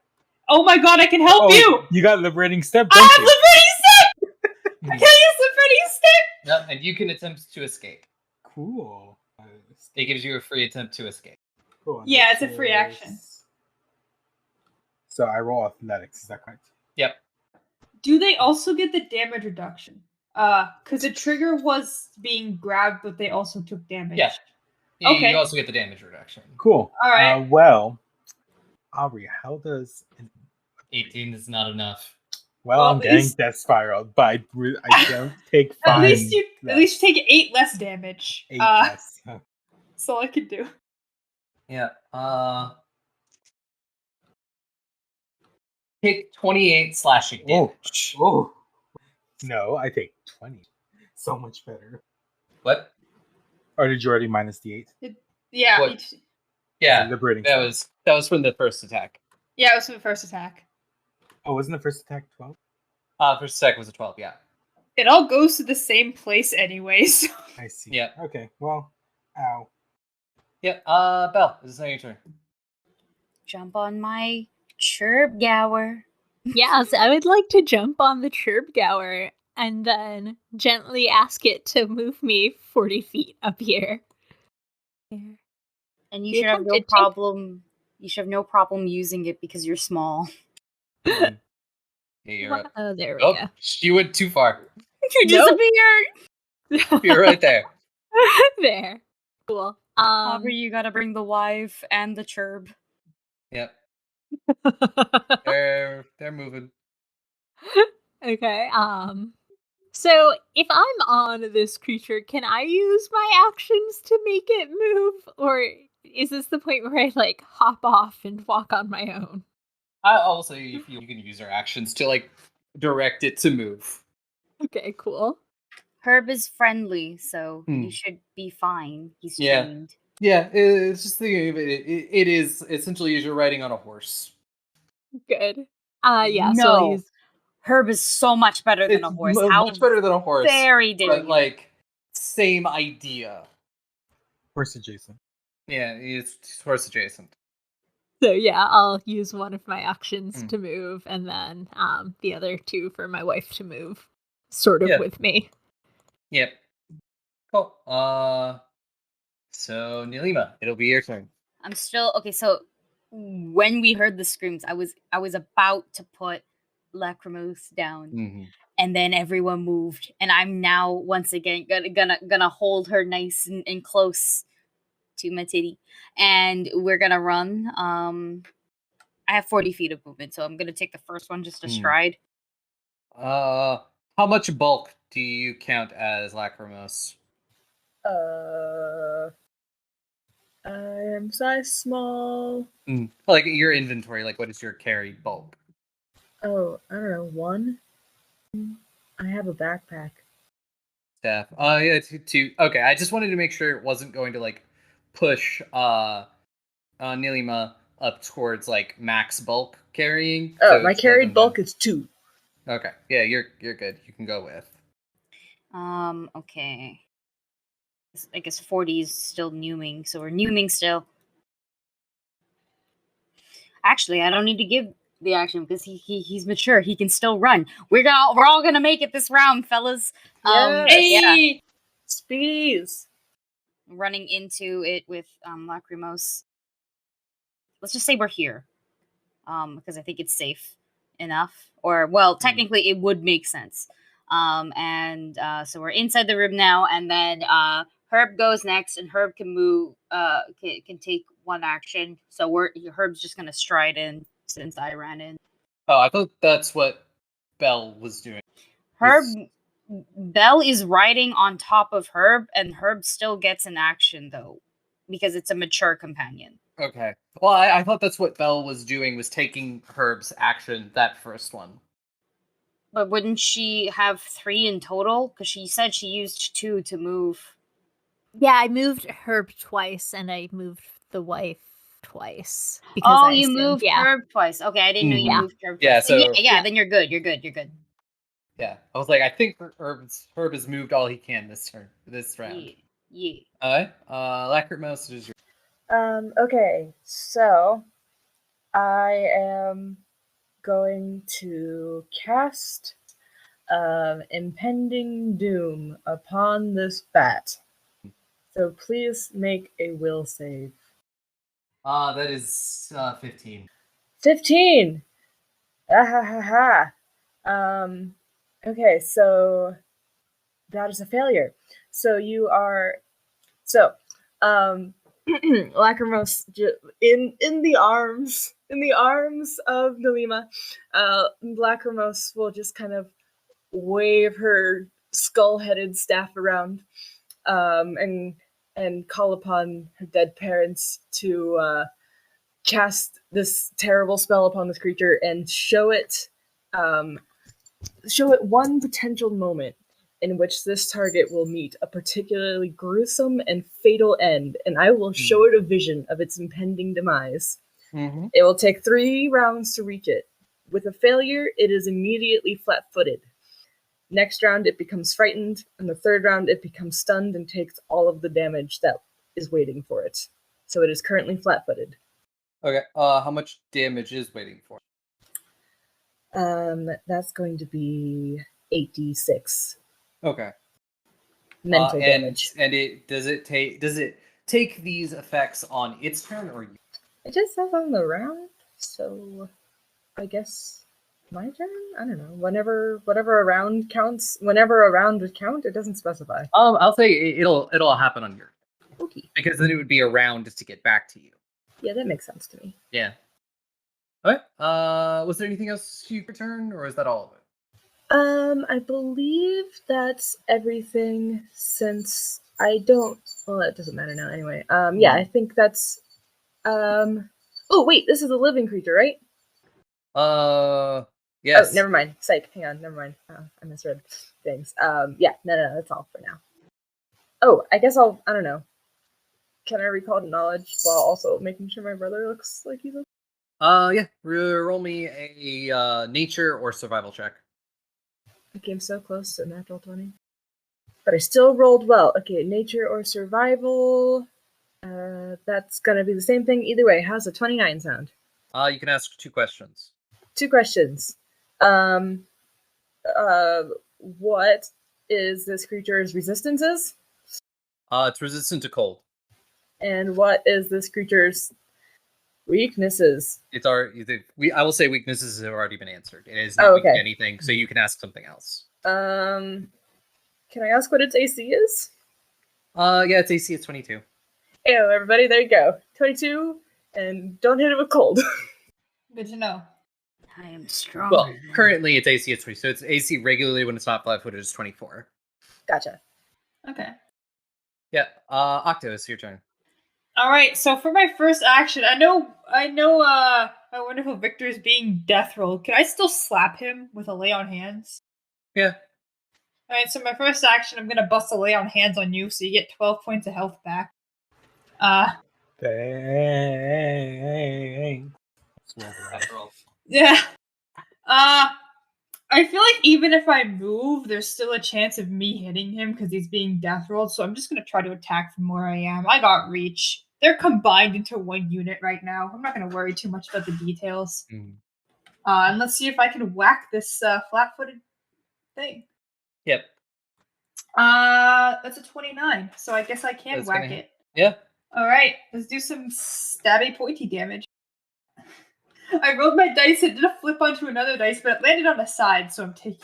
Oh my god, I can help you. You got liberating step, I don't have you? liberating step. I can't use liberating step. Yep, and you can attempt to escape. Cool. It gives you a free attempt to escape. Cool. Yeah, it's a free action. So I roll athletics. Is that correct? Yep. Do they also get the damage reduction? Because the trigger was being grabbed, but they also took damage. Yeah. Okay. You also get the damage reduction. Cool. All right. Well, Aubrey, how does? 18 is not enough. Well, I'm at getting least- death spiral, but I don't take 5. At least you less. take 8 less damage. 8 less. That's all I can do. Yeah. Take 28 slashing damage. Oh. No, I take 20. So much better. What? Or did you already minus the 8? Yeah. What? Yeah. Liberating That step. was from the first attack. Yeah, it was from the first attack. Oh, wasn't the first attack 12? First attack was a 12, yeah. It all goes to the same place anyways. I see. Yeah. Okay, well, ow. Yep. Belle, this is now your turn. Jump on my chirp gower. Yes, I would like to jump on the chirp gower and then gently ask it to move me 40 feet up here. And The you should have no attempted take- problem. You should have no problem using it because you're small. Yeah, you're up. Oh, there we Oh, go. she went too far. You Nope. disappeared. You're right there. There. Cool. Aubrey, you gotta bring the wife and the chirp. Yep. They're moving. Okay. So if I'm on this creature, can I use my actions to make it move, or is this the point where I like hop off and walk on my own? Also, if you can use our actions to like direct it to move. Okay, cool. Herb is friendly, so Hmm. you should be fine. He's Yeah. trained. Yeah, it's just thinking of it. It is essentially as you're riding on a horse. Good. Yeah. So No. I'll use. Herb is so much better than a horse. How Much better than a horse. very dare But you. like same idea. Horse adjacent. Yeah, it's horse adjacent. So yeah, I'll use one of my actions Hmm. to move, and then the other 2 for my wife to move, sort of Yeah. with me. Yep. Cool. So Nilima, it'll be your turn. I'm still okay. So when we heard the screams, I was about to put Lacrimose down, Mm-hmm. and then everyone moved, and I'm now once again gonna hold her nice and close to my titty, and we're gonna run. I have 40 feet of movement, so I'm gonna take the first one just a Hmm. stride. How much bulk do you count as Lacrimose? I am size small. Like your inventory, like what is your carry bulk? Oh, I don't know, 1? I have a backpack. Staff. Yeah, two. Okay, I just wanted to make sure it wasn't going to like push Nilima up towards like max bulk carrying. Oh, So my it's carried 11 bulk is 2. Okay, yeah, you're good. You can go with. Okay. I guess 40 is still numing, so we're numing still. Actually, I don't need to give the action because he's mature. He can still run. We're all gonna make it this round, fellas. Yes. Yeah, Hey! Speedies. running into it with Lacrimose. Let's just say we're here, because I think it's safe enough. Or well, technically, it would make sense. And so we're inside the room now, and then Herb goes next, and Herb can move. Can take one action. So Herb's just gonna stride in since I ran in. Oh, I thought that's what Belle was doing. Belle is riding on top of Herb, and Herb still gets an action though, because it's a mature companion. Okay. Well, I thought that's what Belle was doing, was taking Herb's action, that first one. But wouldn't she have 3 in total? Because she said she used 2 to move. Yeah, I moved Herb twice, and I moved the wife twice. Because I You assumed, moved Herb twice. Okay, I didn't know you Mhm. moved Herb Yeah, twice. so- yeah, then you're good. You're good. Yeah. I was like, I think Herb has moved all he can this round. Yeah. Alright. Lacrimose, it is your Okay, so I am going to cast Impending Doom upon this bat. So please make a will save. that is 15. 15! Ah ha ha ha! Okay, so that is a failure. So you are. So, Lacrimose in the arms of Nalima, Lacrimose will just kind of wave her skull-headed staff around, and call upon her dead parents to cast this terrible spell upon this creature and show it one potential moment in which this target will meet a particularly gruesome and fatal end, and I will show it a vision of its impending demise. Mm-hmm. It will take 3 rounds to reach it. With a failure, it is immediately flat-footed. Next round, it becomes frightened, and the third round, it becomes stunned and takes all of the damage that is waiting for it. So it is currently flat-footed. Okay, how much damage is waiting for? That's going to be 86 Okay. mental damage. And does it take these effects on its turn or you? It just says on the round, so I guess my turn? I don't know. Whatever a round counts, whenever a round would count, it doesn't specify. I'll say it'll happen on your Okay. because then it would be a round to get back to you. Yeah, that makes sense to me. Yeah. Okay. Was there anything else you could turn, or is that all of it? I believe that's everything since I don't. Well, it doesn't matter now anyway. Yeah, I think that's. Oh wait, this is a living creature, right? Yes. Oh, never mind. Psych. Hang on. Never mind. I misread things. Yeah. No. That's all for now. Oh, I guess I don't know. Can I recall knowledge while also making sure my brother looks like he's okay? Yeah. Roll me a nature or survival check. I came so close to a natural 20. But I still rolled well. Okay, nature or survival. That's gonna be the same thing either way. How's a 29 sound? You can ask 2 questions. 2 questions. What is this creature's resistances? It's resistant to cold. And what is this creature's weaknesses? I will say weaknesses have already been answered. It is Oh, not weak okay. to anything, so you can ask something else. Can I ask what its AC is? Yeah, its AC is 22. Ew, everybody, there you go. 22, and don't hit it with cold. Good to know. I am strong. Well, currently its AC is 20, so its AC regularly when it's not flat-footed is 24. Gotcha. Okay. Yeah, Octo, it's your turn. All right. So for my first action, I know. My wonderful Victor is being death rolled. Can I still slap him with a lay on hands? Yeah. All right. So my first action, I'm gonna bust a lay on hands on you, so you get 12 points of health back. Dang. Yeah. I feel like even if I move, there's still a chance of me hitting him because he's being death rolled. So I'm just gonna try to attack from where I am. I got reach. They're combined into one unit right now. I'm not gonna worry too much about the details. Mm. And let's see if I can whack this flat-footed thing. Yep. That's a 29. So I guess I can That's whack gonna hit. it. Yeah. All right, let's do some stabby pointy damage. I rolled my dice. It did a flip onto another dice, but it landed on the side, so I'm taking.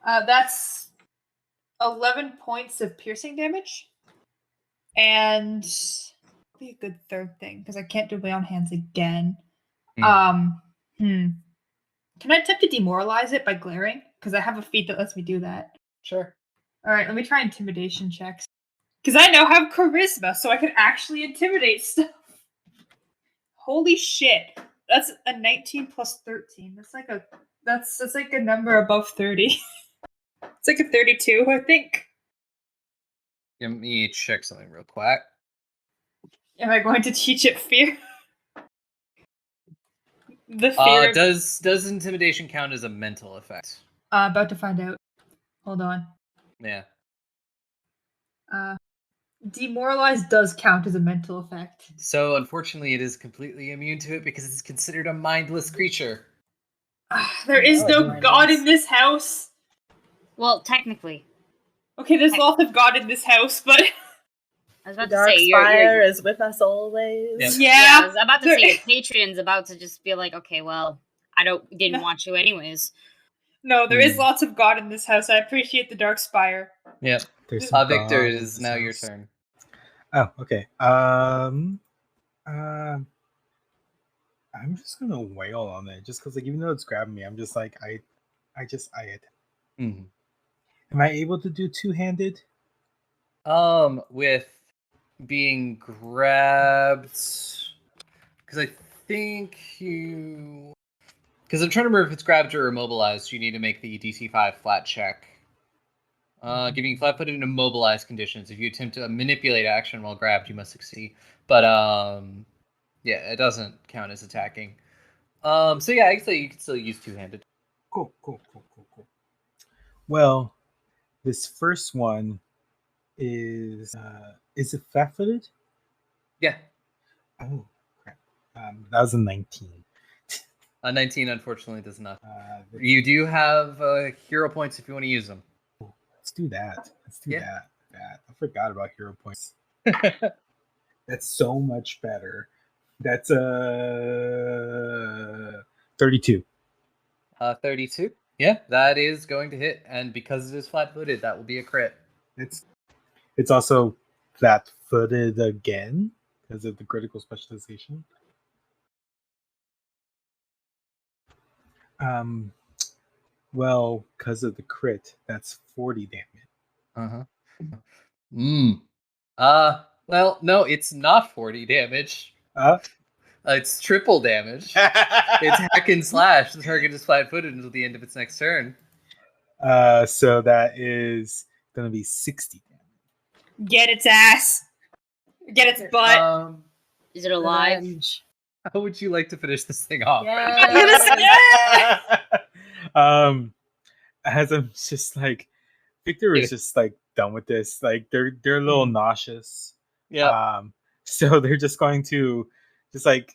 That's 11 points of piercing damage, and be a good third thing because I can't do lay on hands again. Mm. Can I attempt to demoralize it by glaring? Because I have a feat that lets me do that. Sure. All right, let me try intimidation checks. Because I now have charisma, so I can actually intimidate stuff. Holy shit. That's a 19 plus 13. That's like a number above 30. It's like a 32, I think. Let me check something real quick. Am I going to teach it fear? The fear. Does intimidation count as a mental effect? About to find out. Hold on. Yeah. Demoralize does count as a mental effect. So unfortunately, it is completely immune to it because it's considered a mindless creature. There is Oh, no it's god mindless. in this house. Well, technically. Okay, there's lots of god in this house, but I was The about to say, Darkspire is with us always. Yeah. yeah, I was about to there- say, your Patreon's about to just be like, okay, well, didn't want you anyways. No, there is lots of god in this house. I appreciate the Darkspire. Yep. There's some Victor, God it in is this now your house. turn. Oh, okay. I'm just gonna wail on it, just because like even though it's grabbing me, I'm just like I it. Mm-hmm. Am I able to do two-handed? With being grabbed, because I think you. Because I'm trying to remember if it's grabbed or immobilized. You need to make the DC5 flat check. Giving you flat-footed and immobilized conditions. If you attempt to manipulate action while grabbed, you must succeed. But yeah, it doesn't count as attacking. So yeah, I can say you can still use two-handed. Cool. Well, this first one is it flat-footed? Yeah, Oh crap. That was a 19. a 19 unfortunately does not. Let's You do have hero points if you want to use them. do that. Let's do Yeah. that. I forgot about hero points. That's so much better. That's 32. 32. Yeah, that is going to hit, and because it is flat-footed, that will be a crit. It's also flat-footed again because of the critical specialization. Well, because of the crit, that's 40 damage. Well, no, it's not 40 damage. It's triple damage. It's hack and slash. The target is flat-footed until the end of its next turn. So that is gonna be 60 damage. Get its ass. Get its butt. Is it alive? Revenge. How would you like to finish this thing off? As I'm just like, Victor is just like done with this. Like they're a little nauseous. Yeah. So they're just going to just like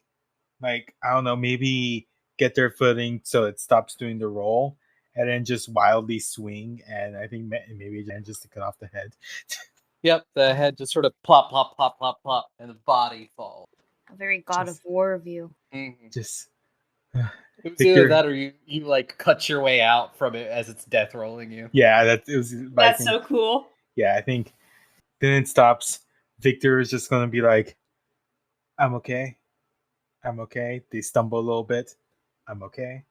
I don't know, maybe get their footing so it stops doing the roll, and then just wildly swing. And I think maybe then just to cut off the head. Yep, the head just sort of plop, plop, plop, plop, plop, and the body falls. A very God of War of you. Mm-hmm. Just It was either that or you like cut your way out from it as it's death rolling you. Yeah, it was. That's so cool. Yeah, I think then it stops. Victor is just gonna be like, I'm okay. They stumble a little bit. I'm okay.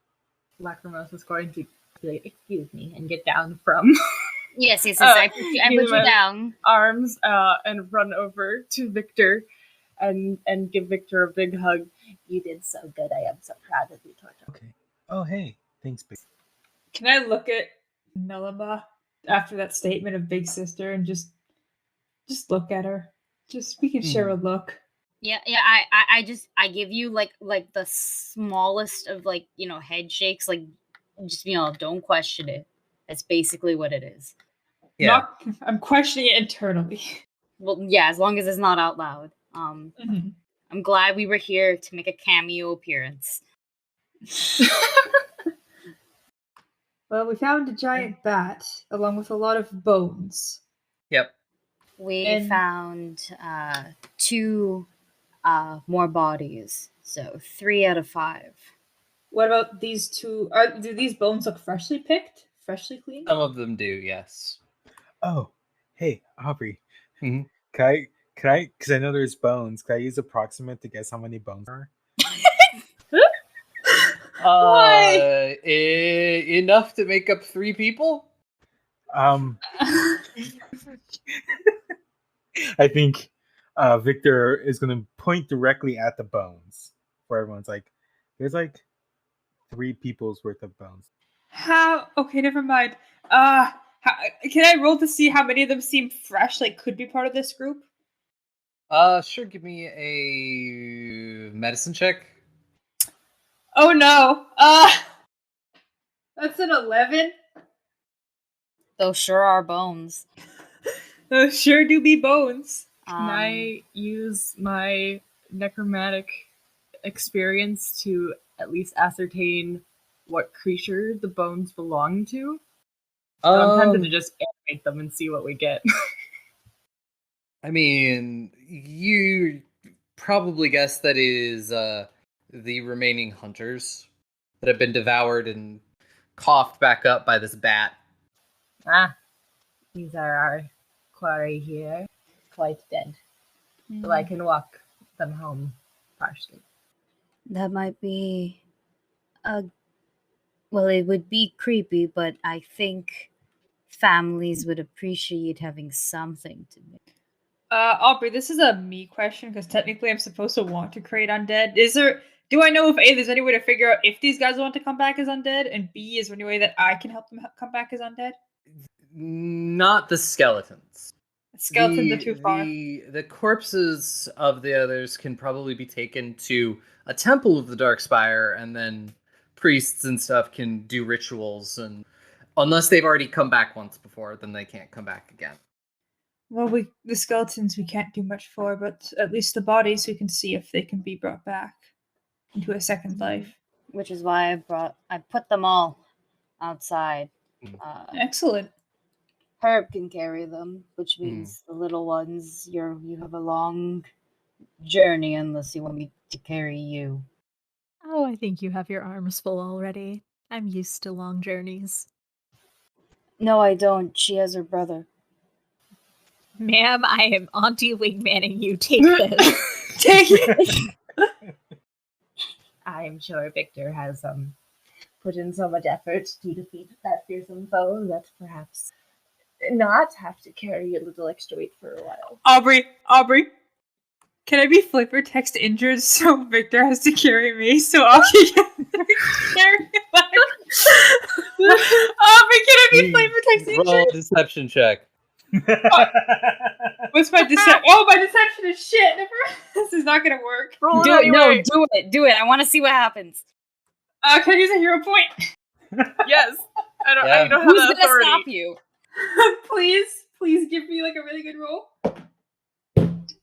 Lacrimose is going to be like, excuse me, and get down from Yes, I put you down. arms and run over to Victor and give Victor a big hug. You did so good. I am so proud of you, Torto. Okay. Oh, hey. Thanks, big. Can I look at Melima after that statement of Big Sister and just look at her? We can share a look. Yeah. I give you like the smallest of head shakes, like Just, don't question it. That's basically what it is. Yeah. I'm questioning it internally. Well, yeah, as long as it's not out loud. Mhm. I'm glad we were here to make a cameo appearance. Well, we found a giant bat along with a lot of bones. Yep. We And- found 2 more bodies, so 3 out of 5. What about these two? Do these bones look freshly picked? Freshly cleaned? Some of them do, yes. Oh, hey, Aubrey. Mhm. Can I, because I know there's bones, can I use approximate to guess how many bones there Why? Enough to make up 3 people? are? I think Victor is going to point directly at the bones, where everyone's like, there's like 3 people's worth of bones. How? Okay, never mind. How, can I roll to see how many of them seem fresh, like could be part of this group? Sure, give me a medicine check. Oh no. That's an 11. Those sure are bones. Those sure do be bones. Can I use my necromantic experience to at least ascertain what creature the bones belong to? So I'm tempted to just animate them and see what we get. I mean, you probably guess that it is the remaining hunters that have been devoured and coughed back up by this bat. These are our quarry here, quite dead. So I can walk them home partially. That might be well, it would be creepy, but I think families would appreciate having something to do. Aubrey, this is a me question because technically I'm supposed to want to create undead. Do I know if A, there's any way to figure out if these guys want to come back as undead, and B, is there any way that I can help them come back as undead? Not the skeletons. Skeletons are too far. The corpses of the others can probably be taken to a temple of the Darkspire, and then priests and stuff can do rituals, and unless they've already come back once before, then they can't come back again. Well, the skeletons we can't do much for, but at least the bodies we can see if they can be brought back into a second life. Which is why I put them all outside. Excellent. Herb can carry them, which means the little ones, you have a long journey unless you want me to carry you. Oh, I think you have your arms full already. I'm used to long journeys. No, I don't. She has her brother. Ma'am, I am Auntie Wingmanning you. Take this. Take it. I am sure Victor has put in so much effort to defeat that fearsome foe that perhaps not have to carry a little extra weight for a while. Aubrey, can I be flavor text injured so Victor has to carry me so I'll can carry him back? Aubrey, can I be flavor text Roll injured? a deception check. What's my deception? Oh, my deception is shit. This is not gonna work. Roll Do it it. No, anyway. do it. I want to see what happens. Can I use a hero point? Yes. I don't Yeah. have Who's that gonna authority. stop you? Please give me like a really good roll.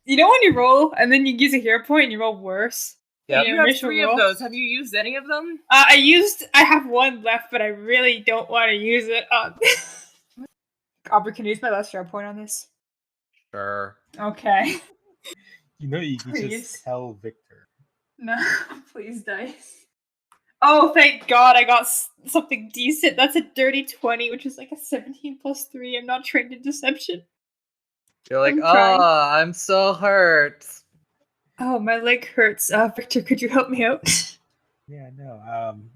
You know when you roll and then you use a hero point and you roll worse? Yep. You Your have initial 3 roll? of those. Have you used any of them? I have 1 left, but I really don't want to use it. Aubrey, can I use my last hero point on this? Sure. Okay. You can Please. just tell Victor. No, please, dice. Oh, thank God I got something decent. That's a dirty 20, which is like a 17 plus 3. I'm not trained in deception. You're like, I'm trying. I'm so hurt. Oh, my leg hurts. Victor, could you help me out? Yeah, no,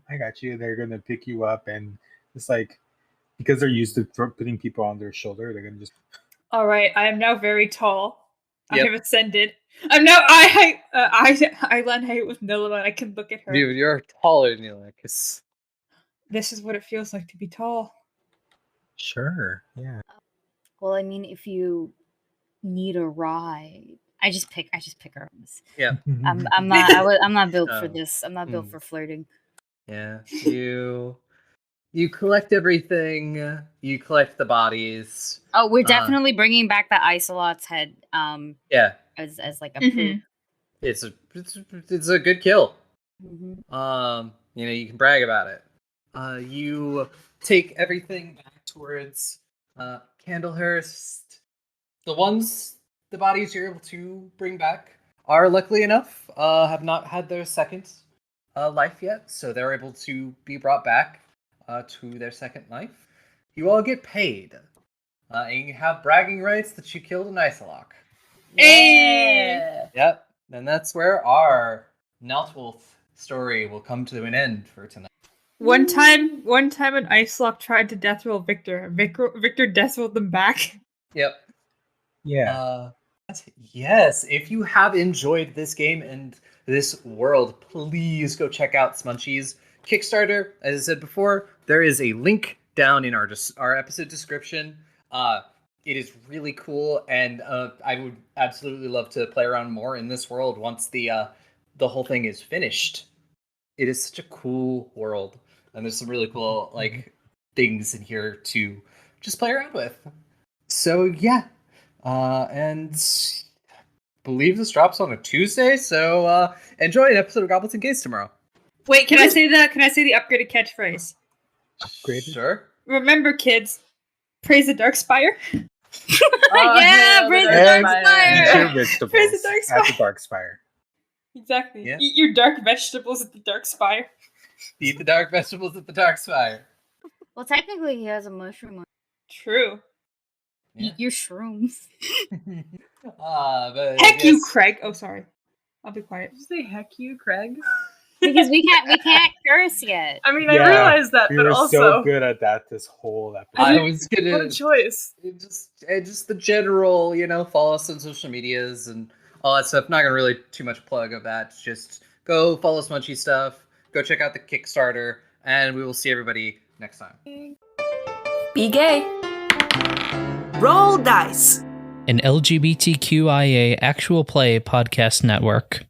I got you. They're gonna pick you up, and it's like because they're used to putting people on their shoulder, they're gonna just. All right, I am now very tall. I Yep. have ascended. I'm now I land height with Nilla, and I can look at her. Dude, you're taller than Eulicus. This is what it feels like to be tall. Sure. Yeah. Well, I mean, if you need a ride, I just pick her. Yeah. I'm not built for Oh. this. I'm not built for flirting. Yeah. You You collect everything. You collect the bodies. Oh, we're Uh, definitely bringing back the Isolot's head Yeah, as like a Mhm. proof. it's a good kill. Mhm. You can brag about it. You take everything back towards Candlehurst. The bodies you're able to bring back are luckily enough have not had their second life yet, so they're able to be brought back to their second life. You all get paid, and you have bragging rights that you killed an Isolok. Hey! Yeah. Yep, and that's where our Naltulth story will come to an end for tonight. One time an ice lock tried to death roll Victor. Victor death rolled them back. Yep. Yeah. Yes, if you have enjoyed this game and this world, please go check out Smunchy's Kickstarter. As I said before, there is a link down in our episode description. It is really cool, and I would absolutely love to play around more in this world once the whole thing is finished. It is such a cool world, and there's some really cool things in here to just play around with. So yeah, and believe this drops on a Tuesday, so enjoy an episode of Goblins and Gates tomorrow. Wait, can I say the upgraded catchphrase? Upgraded? Sure. Remember, kids, praise the Darkspire. Oh, Yeah, hail the praise the Dark Dark Spire. Spire. Eat your vegetables Praise the Dark at the Dark Spire. Exactly. Yeah. Eat your dark vegetables at the Darkspire. Eat the dark vegetables at the dark spire. Well, technically, he has a mushroom. True. Yeah. Eat your shrooms. But Heck you, yes. Craig. Oh, sorry. I'll be quiet. Did you say heck you, Craig? Because we can't curse yet. I mean, I realize that, we but were also, so good at that this whole episode. I was what gonna a choice. just the general, follow us on social medias and all that stuff. Not gonna really too much plug of that. Just go follow Smunchy stuff. Go check out the Kickstarter, and we will see everybody next time. Be gay. Roll dice. An LGBTQIA actual play podcast network.